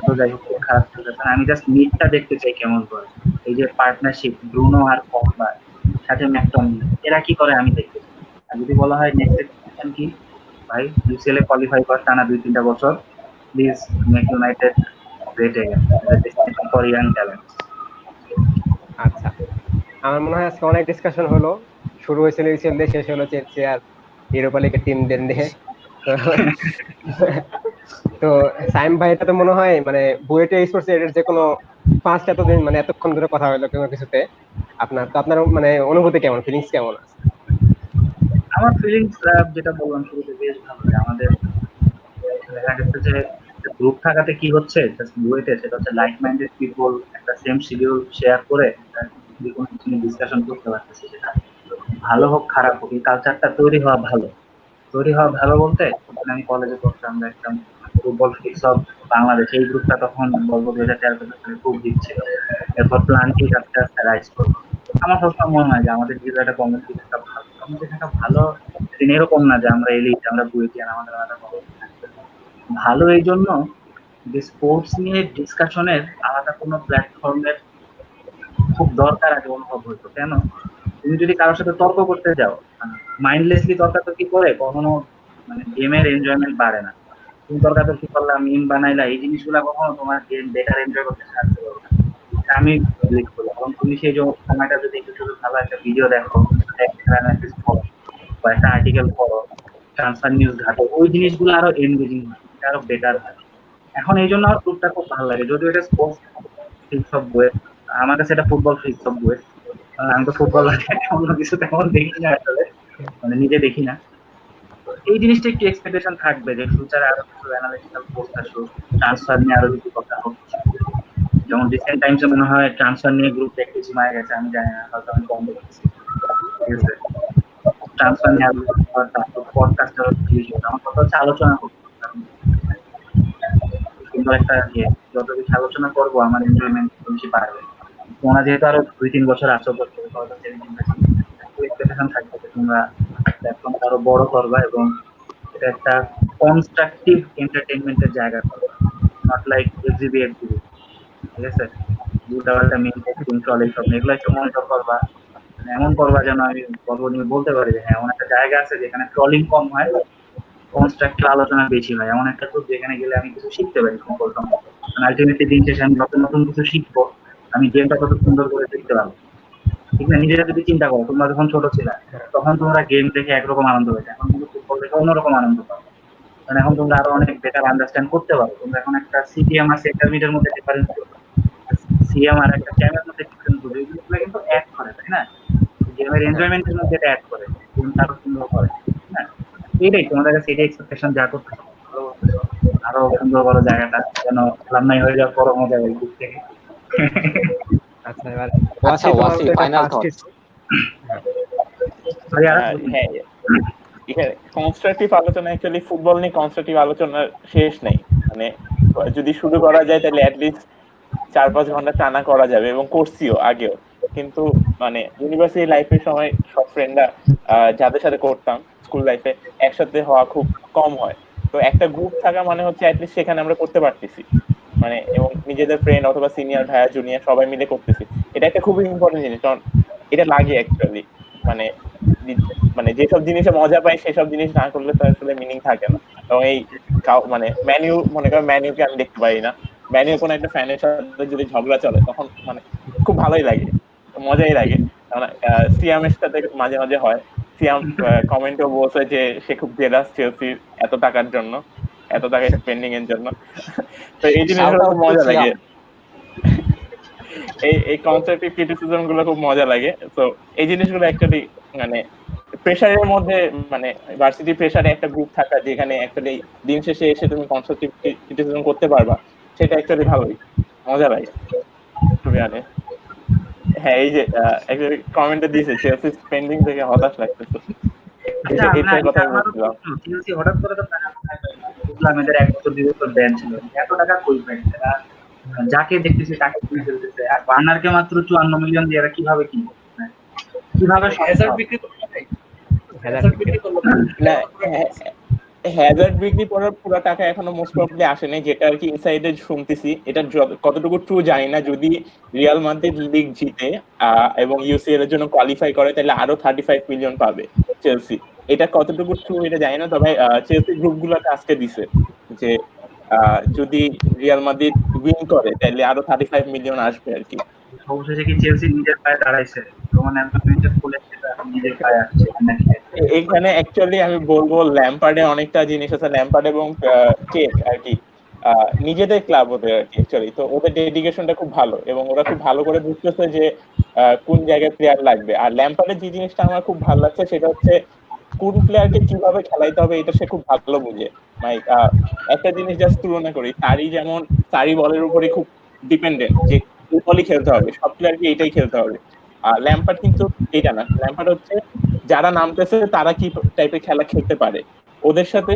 তো যাই হোক খুব খারাপ খেলতেছে। আমি জাস্ট মিডটা দেখতে চাই কেমন করে, এই যে পার্টনারশিপ ব্রুনো আর পগবা সাথে ম্যাকটমি, এরা কি করে আমি দেখতে চাই। আর যদি বলা হয় নেক্সট সিজন কি, ভাই ইউসিএল এ কোয়ালিফাই কর টানা 2-3টা বছর, please make United great again, destination for young talent. আচ্ছা, আমার মনে হয় আজকে অনেক ডিসকাশন হলো, শুরু হয়েছিল ইউসিএল দিয়ে, শেষ হলো চেলসি আর ইউরোপা লিগের টিমদের নিয়ে। তো সাইম ভাই, এটা তো মনে হয় মানে বুয়েটে স্পোর্টস এর যে কোনো ফার্স্ট এতদিন মানে এতক্ষণ ধরে কথা হলো কোনো কিছুতে, আপনার মানে অনুভূতি কেমন, ফিলিংস কেমন আছে? আমার ফিলিংস যেটা বললাম শুরুতে বেশ ভালো, যে আমাদের দেখা গেছে যে গ্রুপ থাকাতে কি হচ্ছে বুয়েটে, সেটা হচ্ছে লাইক মাইন্ডেড পিপল একটা সেম শিডিউল শেয়ার করে যে কোনো কিছু নিয়ে ডিসকাশন করতে পারতেছে, যেটা ভালো হোক খারাপ হোক এই কালচারটা তৈরি হওয়া ভালো। তৈরি হওয়া ভালো বলতে, যখন আমি কলেজে পড়তাম আমরা একটা ফুটবল ফিক্স অফ বাংলাদেশ, এই গ্রুপটা তখন বলবো 2013 সালে খুব দিক ছিল। এরপর প্লান্টিক আস্তে আস্তে রাইজ করলো। আমার সবসময় মনে হয় যে আমাদের যেহেতু একটা কমিউনিটি থাকা ভালো, কমিউনিটি থাকা ভালো দিন, এরকম না যে আমরা এলিট, আমরা বুয়েটিয়ান, আমাদের আলাদা ভালো। এই জন্য যে স্পোর্টস নিয়ে ডিসকাশনের আলাদা কোনো প্ল্যাটফর্মের খুব দরকার আগে অনুভব হইতো। কেন, তুমি যদি কারোর সাথে তর্ক করতে যাও, মাইন্ডলেসলি তর্কাতর্কি করে কখনো মানে গেমের এনজয়মেন্ট বাড়ে না। তুমি তর্কাতর্কি করলা, মিম বানাইলা, এই জিনিসগুলো কখনো তোমার গেম বেটার এনজয় করতে সাহায্য করবে না। এটা আমি বিলিভ করি। এবং তুমি সেই যে সময়টা যদি একটু শুধু ভালো একটা ভিডিও দেখো, অ্যানালাইসিস করো বা একটা আর্টিকেল পড়ো, ট্রান্সফার নিউজ ঘাটো, ওই জিনিসগুলো আরো এনগেজিং হয়, এটা আরো বেটার হয়। এখন এই জন্য আমার টুরটা খুব ভালো লাগে, যদিও এটা স্পোর্টস ফ্রিক অফ বইয়ে, আমার কাছে এটা ফুটবল ফ্রিক অফ বইয়ে। আমি তো ফুটবল অন্য কিছু তেমন দেখি না আসলে, মানে নিজে দেখি না। তো এই জিনিসটা একটু এক্সপেকটেশন থাকবে যে ফিউচারে আরো কিছু অ্যানালিটিক্যাল পোস্ট আসুক, ট্রান্সফার নিয়ে আরো কিছু কথা হোক। যেমন রিসেন্ট টাইমসে মনে হয় ট্রান্সফার নিয়ে গ্রুপ দেখতেছি মারা গেছে, আমি জানি না, হয়তো আমি কম দেখতেছি, ঠিক আছে। ট্রান্সফার নিয়ে আরো কিছু কথা, পডকাস্ট আরো রিলিজ হবে। আমার কথা হচ্ছে আলোচনা করতে সুন্দর একটা ইয়ে, যত বেশি আলোচনা করবো আমার এনজয়মেন্ট বেশি বাড়বে। তোমরা যেহেতু আরো 2-3 বছর আছো, এক্সপেকটেশন থাকবে যে তোমরা প্ল্যাটফর্ম আরো বড় করবা এবং এটা একটা কনস্ট্রাকটিভ এন্টারটেইনমেন্টের জায়গা করবা, নট লাইক এক্সিবি, ঠিক আছে। দুটাটা মেইন টেস্টিং ট্রলি সব এগুলো একটু মনিটর করবা, মানে এমন করবা যেন আমি বলতে পারি যে হ্যাঁ এমন একটা জায়গা আছে যেখানে ট্রলিং কম হয়, কনস্ট্রাকটিভ আলোচনা বেশি হয়, এমন একটা গ্রুপ যেখানে গেলে আমি কিছু শিখতে পারি ফুটবল সম্পর্কে। আলটিমেটলি দিন শেষে আমি নতুন নতুন কিছু শিখবো, আমি গেমটা কত সুন্দর করে দেখতে পারবো, ঠিক না? নিজেরা যদি চিন্তা করো, তোমরা যখন ছোট ছিলে তখন তোমরা গেম দেখে একরকম আনন্দ পেতে, এখন কিন্তু ফুটবল দেখে অন্যরকম আনন্দ পাও। কারণ এখন তোমরা আরো অনেক বেটার আন্ডারস্ট্যান্ড করতে পারো। তোমরা এখন একটা সিপিএম আর সেন্টার মিডের মধ্যে ডিফারেন্স করবে, সিএম আর একটা ক্যামের মধ্যে ডিফারেন্স করবে, এগুলো কিন্তু অ্যাড করে, তাই না? গেমের এনজয়মেন্টের মধ্যে এটা অ্যাড করে, গেমটা আরো সুন্দর করে, হ্যাঁ। এটাই তোমাদের কাছে, এটাই এক্সপেকটেশন যা করতে আরো সুন্দর বড় জায়গাটা যেন লাম্বাই হয়ে যাওয়ার পর মজা হয় গ্রুপ থেকে। আচ্ছা, এবার আচ্ছা, ওয়াসি, ফাইনাল থটস। হ্যাঁ, এখানে কনস্ট্রাকটিভ আলোচনা, অ্যাকচুয়ালি ফুটবল নিয়ে কনস্ট্রাকটিভ আলোচনার শেষ নেই। মানে যদি শুরু করা যায় তাহলে অ্যাটলিস্ট 4-5 ঘন্টা টানা করা যাবে, এবং করছিও আগেও। কিন্তু মানে ইউনিভার্সিটি লাইফের সময় সব ফ্রেন্ডরা যাদের সাথে করতাম স্কুল লাইফে একসাথে হওয়া খুব কম হয়। তো একটা গ্রুপ থাকা মানে হচ্ছে অ্যাটলিস্ট সেখানে আমরা করতে পারতেছি, মানে এবং নিজেদের ফ্রেন্ড অথবা সিনিয়র ভাইয়া জুনিয়র সবাই মিলে করতেছি। এটা একটা খুবই ইম্পর্টেন্ট জিনিস, কারণ এটা লাগে অ্যাকচুয়ালি। মানে মানে যেসব জিনিসে মজা পাই সেসব জিনিস না করলে তো আসলে মিনিং থাকে না। এবং এই মানে ম্যানিউ, মনে করেন ম্যানিউকে আমি দেখতে পারি না, ম্যানিউ কোনো একটা ফ্যানের সাথে যদি ঝগড়া চলে তখন মানে খুব ভালোই লাগে, মজাই লাগে। সিয়ামের সাথে মাঝে মাঝে হয়, সিয়াম কমেন্টও বলছে যে সে খুব জেলাস চেলসির এত টাকার জন্য, এত টাকা স্পেন্ডিং এর জন্য। তো এই জিনিসগুলো খুব মজা লাগে, এই কনস্ট্রাকটিভ ক্রিটিসিজম গুলো খুব মজা লাগে। তো এই জিনিসগুলো অ্যাকচুয়ালি মানে প্রেসারের মধ্যে, মানে ভার্সিটি প্রেসারে একটা গ্রুপ থাকা যেখানে অ্যাকচুয়ালি দিন শেষে এসে তুমি কনস্ট্রাকটিভ ক্রিটিসিজম করতে পারবা, সেটা অ্যাকচুয়ালি ভালোই মজা লাগে, টু বি অনেস্ট। হ্যাঁ, এই যে একটা কমেন্টে দিয়েছে চেলসি স্পেন্ডিং থেকে হতাশ লাগতেছে, এটার কথা বলছিলাম। চেলসি হঠাৎ করে তো বুঝলাম এদের 1 বছর 2 বছর ব্যান ছিল, এত টাকা কই পায় এরা? যাকে দেখতেছে তাকে কিনে ফেলতেছে, আর বার্নারকে মাত্র 54 মিলিয়ন দিয়ে এরা কিভাবে কিনবে, কিভাবে হ্যাজার্ড বিক্রি করলো ভাই, হ্যাজার্ড বিক্রি করলো না, হ্যাজার্ড বিক্রি করার পুরো টাকা এখনো মোস্ট প্রবাবলি আসেনি, যেটা আর কি ইনসাইডে শুনতেছি। এটা কতটুকু ট্রু জানি না। যদি রিয়াল মাদ্রিদ লিগ জিতে এবং ইউসিএল এর জন্য কোয়ালিফাই করে তাহলে আরো 35 মিলিয়ন পাবে চেলসি। এটা কতটুকু ট্রু এটা জানি না, তবে চেলসি গ্রুপগুলোতে আজকে দিছে যে যদি রিয়াল মাদ্রিদ উইন করে তাহলে আরো 35 মিলিয়ন আসবে আর কি। অবশেষে কি চেলসি নিজের পায়ে দাঁড়াইছে, তখন নিজের পায়ে আসছে। এখানে অ্যাকচুয়ালি আমি বলবো ল্যাম্পার্ডে অনেকটা জিনিস আছে, ল্যাম্পার্ড এবং কেক আর কি নিজেদের ক্লাব ওদের আর কি অ্যাকচুয়ালি। তো ওদের ডেডিকেশনটা খুব ভালো এবং ওরা খুব ভালো করে বুঝতেছে যে কোন জায়গায় প্লেয়ার লাগবে। আর ল্যাম্পার্ডের যে জিনিসটা আমার খুব ভালো লাগছে সেটা হচ্ছে কোন প্লেয়ারকে কিভাবে খেলাইতে হবে এটা সে খুব ভালো বুঝে। একটা জিনিস জাস্ট তুলনা করি, সারি বলের উপরে খুব ডিপেন্ডেন্ট যে বলই খেলতে হবে, সব প্লেয়ারকে এইটাই খেলতে হবে। আর ল্যাম্পার্ড কিন্তু এটা না, ল্যাম্পার্ড হচ্ছে যারা নামতেছে তারা কি টাইপের খেলা খেলতে পারে ওদের সাথে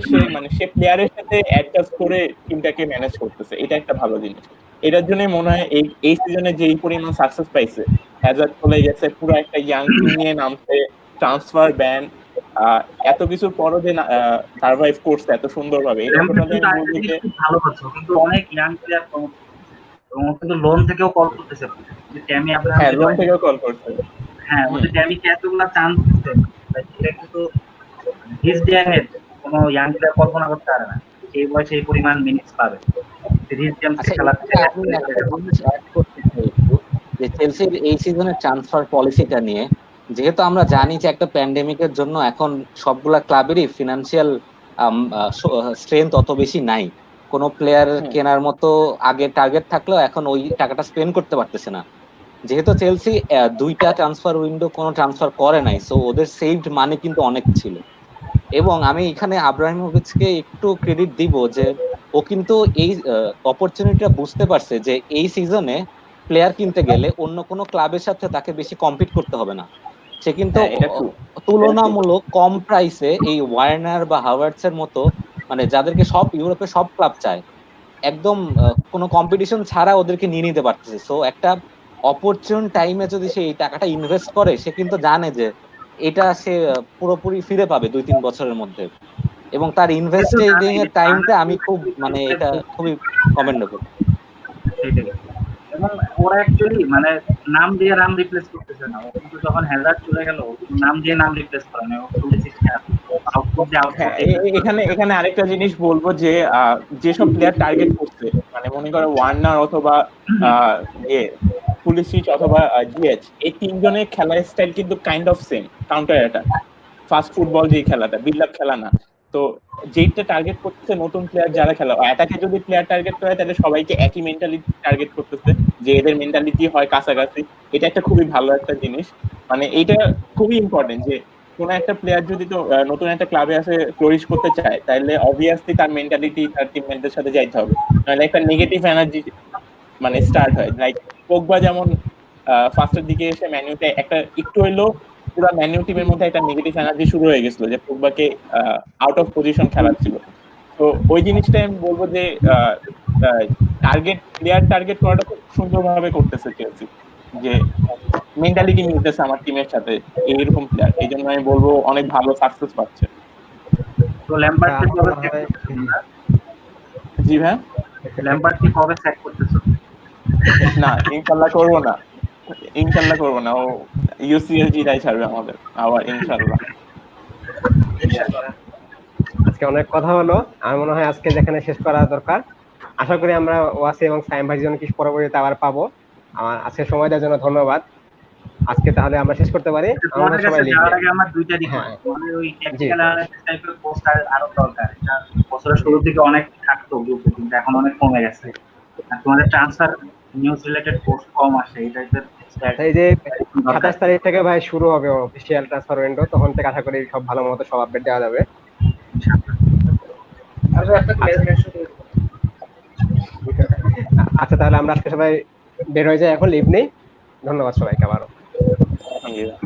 সে প্লেয়ারের সাথে অ্যাডজাস্ট করে টিমটাকে ম্যানেজ করতেছে, এটা একটা ভালো জিনিস। এটার জন্যই মনে হয় এই সিজনে যেই পরিমাণ সাকসেস পাইছে, হ্যাজার্ড চলে গেছে, পুরো একটা ইয়াং টিম নিয়ে নামছে, ট্রান্সফার ব্যান, এত কিছুর পরও যে সার্ভাইভ করছে এত সুন্দরভাবে, এটা টোটালি আমি বলবো যে ভালো করছে। কিন্তু অনেক ইয়াং প্লেয়ার কিন্তু লোন থেকেও কল করতেছে, যে ট্যামি আব্রাহাম, হ্যাঁ লোন থেকেও কল করছে, হ্যাঁ ওদের ট্যামিকে এতগুলা চান্স দিচ্ছে, এটা কিন্তু হিজ ডে হেড কোনো ইয়াং প্লেয়ার কল্পনা করতে পারে না। এই বয়সে এই পরিমাণ মিনিটস পাবে। রিস জেমস আচ্ছা, খেলাচ্ছে। এখানে আমি একটা জিনিস অ্যাড করতে চাই একটু, যে চেলসির এই সিজনের ট্রান্সফার পলিসিটা নিয়ে। যেহেতু আমরা জানি যে একটা প্যান্ডেমিকের জন্য এখন সবগুলা ক্লাবেরই ফিনান্সিয়াল স্ট্রেংথ অত বেশি নাই, কোনো প্লেয়ার কেনার মতো আগে টার্গেট থাকলেও এখন ওই টাকাটা স্পেন্ড করতে পারতেছে না। যেহেতু চেলসি দুইটা ট্রান্সফার উইন্ডো কোনো ট্রান্সফার করে নাই, সো ওদের সেভড মানি কিন্তু অনেক ছিল। এবং আমি এখানে আব্রাহিমোভিচকে একটু ক্রেডিট দিব যে ও কিন্তু এই অপরচুনিটিটা বুঝতে পারছে যে এই সিজনে প্লেয়ার কিনতে গেলে অন্য কোনো ক্লাবের সাথে তাকে বেশি কম্পিট করতে হবে না। সে কিন্তু হ্যাঁ, এটা true। তুলনামূলক কম প্রাইসে এই ওয়ার্নার বা হাভার্টস এর মতো, মানে যাদেরকে সব ইউরোপে সব ক্লাব চায়, একদম কোনো কম্পিটিশন ছাড়া ওদেরকে নিয়ে নিতে পারতেছে। সো একটা অপরচুন টাইমে যদি সে এই টাকাটা ইনভেস্ট করে, সে কিন্তু জানে যে এটা সে পুরোপুরি ফিরে পাবে 2-3 বছরের মধ্যে। এবং তার ইনভেস্টিং এর টাইমটা আমি খুব, মানে এটা খুবই কমেন্ডেবল। সেটাই। এবং ওরা অ্যাকচুয়ালি মানে নাম দিয়ে নাম রিপ্লেস করতেছে না। ও কিন্তু যখন হ্যাজার্ড চলে গেল, ও কিন্তু নাম দিয়ে নাম রিপ্লেস করে না। ও পুলিশকে আউটপুট দিয়ে হ্যাঁ, আউটপুট এখানে আরেকটা জিনিস বলবো যে যেসব প্লেয়ার টার্গেট করছে, মানে মনে করো ওয়ার্নার অথবা পুলিসিচ অথবা জিএচ, এই তিনজনের খেলার স্টাইল কিন্তু kind of same, counter attack, fast football যে খেলাটা, বিল্ড আপ খেলা না। তো যেইটা টার্গেট করতেছে নতুন প্লেয়ার যারা খেলা, অ্যাটাকে যদি প্লেয়ার টার্গেট করে তাহলে সবাইকে একই মেন্টালিটি টার্গেট করতেছে, যে এদের মেন্টালিটি হয় কাছাকাছি। এটা একটা খুবই ভালো একটা জিনিস, মানে এইটা খুবই ইম্পর্টেন্ট যে কোন একটা প্লেয়ার যদি তো নতুন একটা ক্লাবে আসে ফ্লোরিশ করতে চায়, তাহলে অবভিয়াসলি তার মেন্টালিটি তার টিমমেটদের সাথে যাইতে হবে, নাহলে একটা নেগেটিভ এনার্জি মানে স্টার্ট হয়। লাইক পোগবা যেমন ফার্স্টের দিকে এসে ম্যানিউতে একটা একটু হইলেও পুরো ম্যানিউ টিমের মধ্যে একটা নেগেটিভ এনার্জি শুরু হয়ে গেছিল, যে পোগবাকে আউট অফ পজিশন খেলাচ্ছিল। তো ওই জিনিসটা আমি বলবো যে প্লেয়ার টার্গেট করাটা খুব সুন্দরভাবে করতেছে চেলসি, যে মেন্টালিটি মিলতেছে আমার টিমের সাথে এইরকম প্লেয়ার, এই জন্য আমি বলবো অনেক ভালো সাকসেস পাচ্ছে। তো ল্যাম্পার্ডকে কবে আমার sack হয়- করতেছো? জি ভাই, ল্যাম্পার্ডকে কবে স্যাক করতেছো? না ইনশাল্লাহ করবো না, ইনশাল্লাহ করবো না, ও ইউসিএল জিতাই ছাড়বে আমাদের আবার ইনশাল্লাহ। আজকে অনেক কথা হলো, আমার মনে হয় আজকে যেখানে শেষ করা দরকার। আশা করি আমরা ওয়াসি এবং সাইম ভাই জন্য কিছু পরবর্তীতে আবার পাবো। আমার আজকে সময় দেওয়ার জন্য ধন্যবাদ। আজকে তাহলে আমরা শেষ করতে পারি। তোমাদের কাছে যাওয়ার আগে আমার দুইটা হ্যাঁ। রিকোয়েস্ট। তোমাদের ওই টেকনিক্যাল অ্যানালাইসিস টাইপের পোস্ট আরো দরকার। এটা বছরের শুরুর দিকে অনেক থাকতো গ্রুপে, কিন্তু এখন অনেক কমে গেছে। আর তোমাদের ট্রান্সফার নিউজ রিলেটেড পোস্ট কম আসে, এই টাইপের এই যে 27 তারিখ থেকে ভাই শুরু হবে অফিসিয়াল ট্রান্সফার উইন্ডো, তখন থেকে আশা করি সব ভালো মতো সব আপডেট দেওয়া যাবে। আচ্ছা তাহলে আমরা আজকে সবাই বের হয়ে যাই, এখন লিভ নেই। ধন্যবাদ সবাইকে আবারও। আলহামদুলিল্লাহ।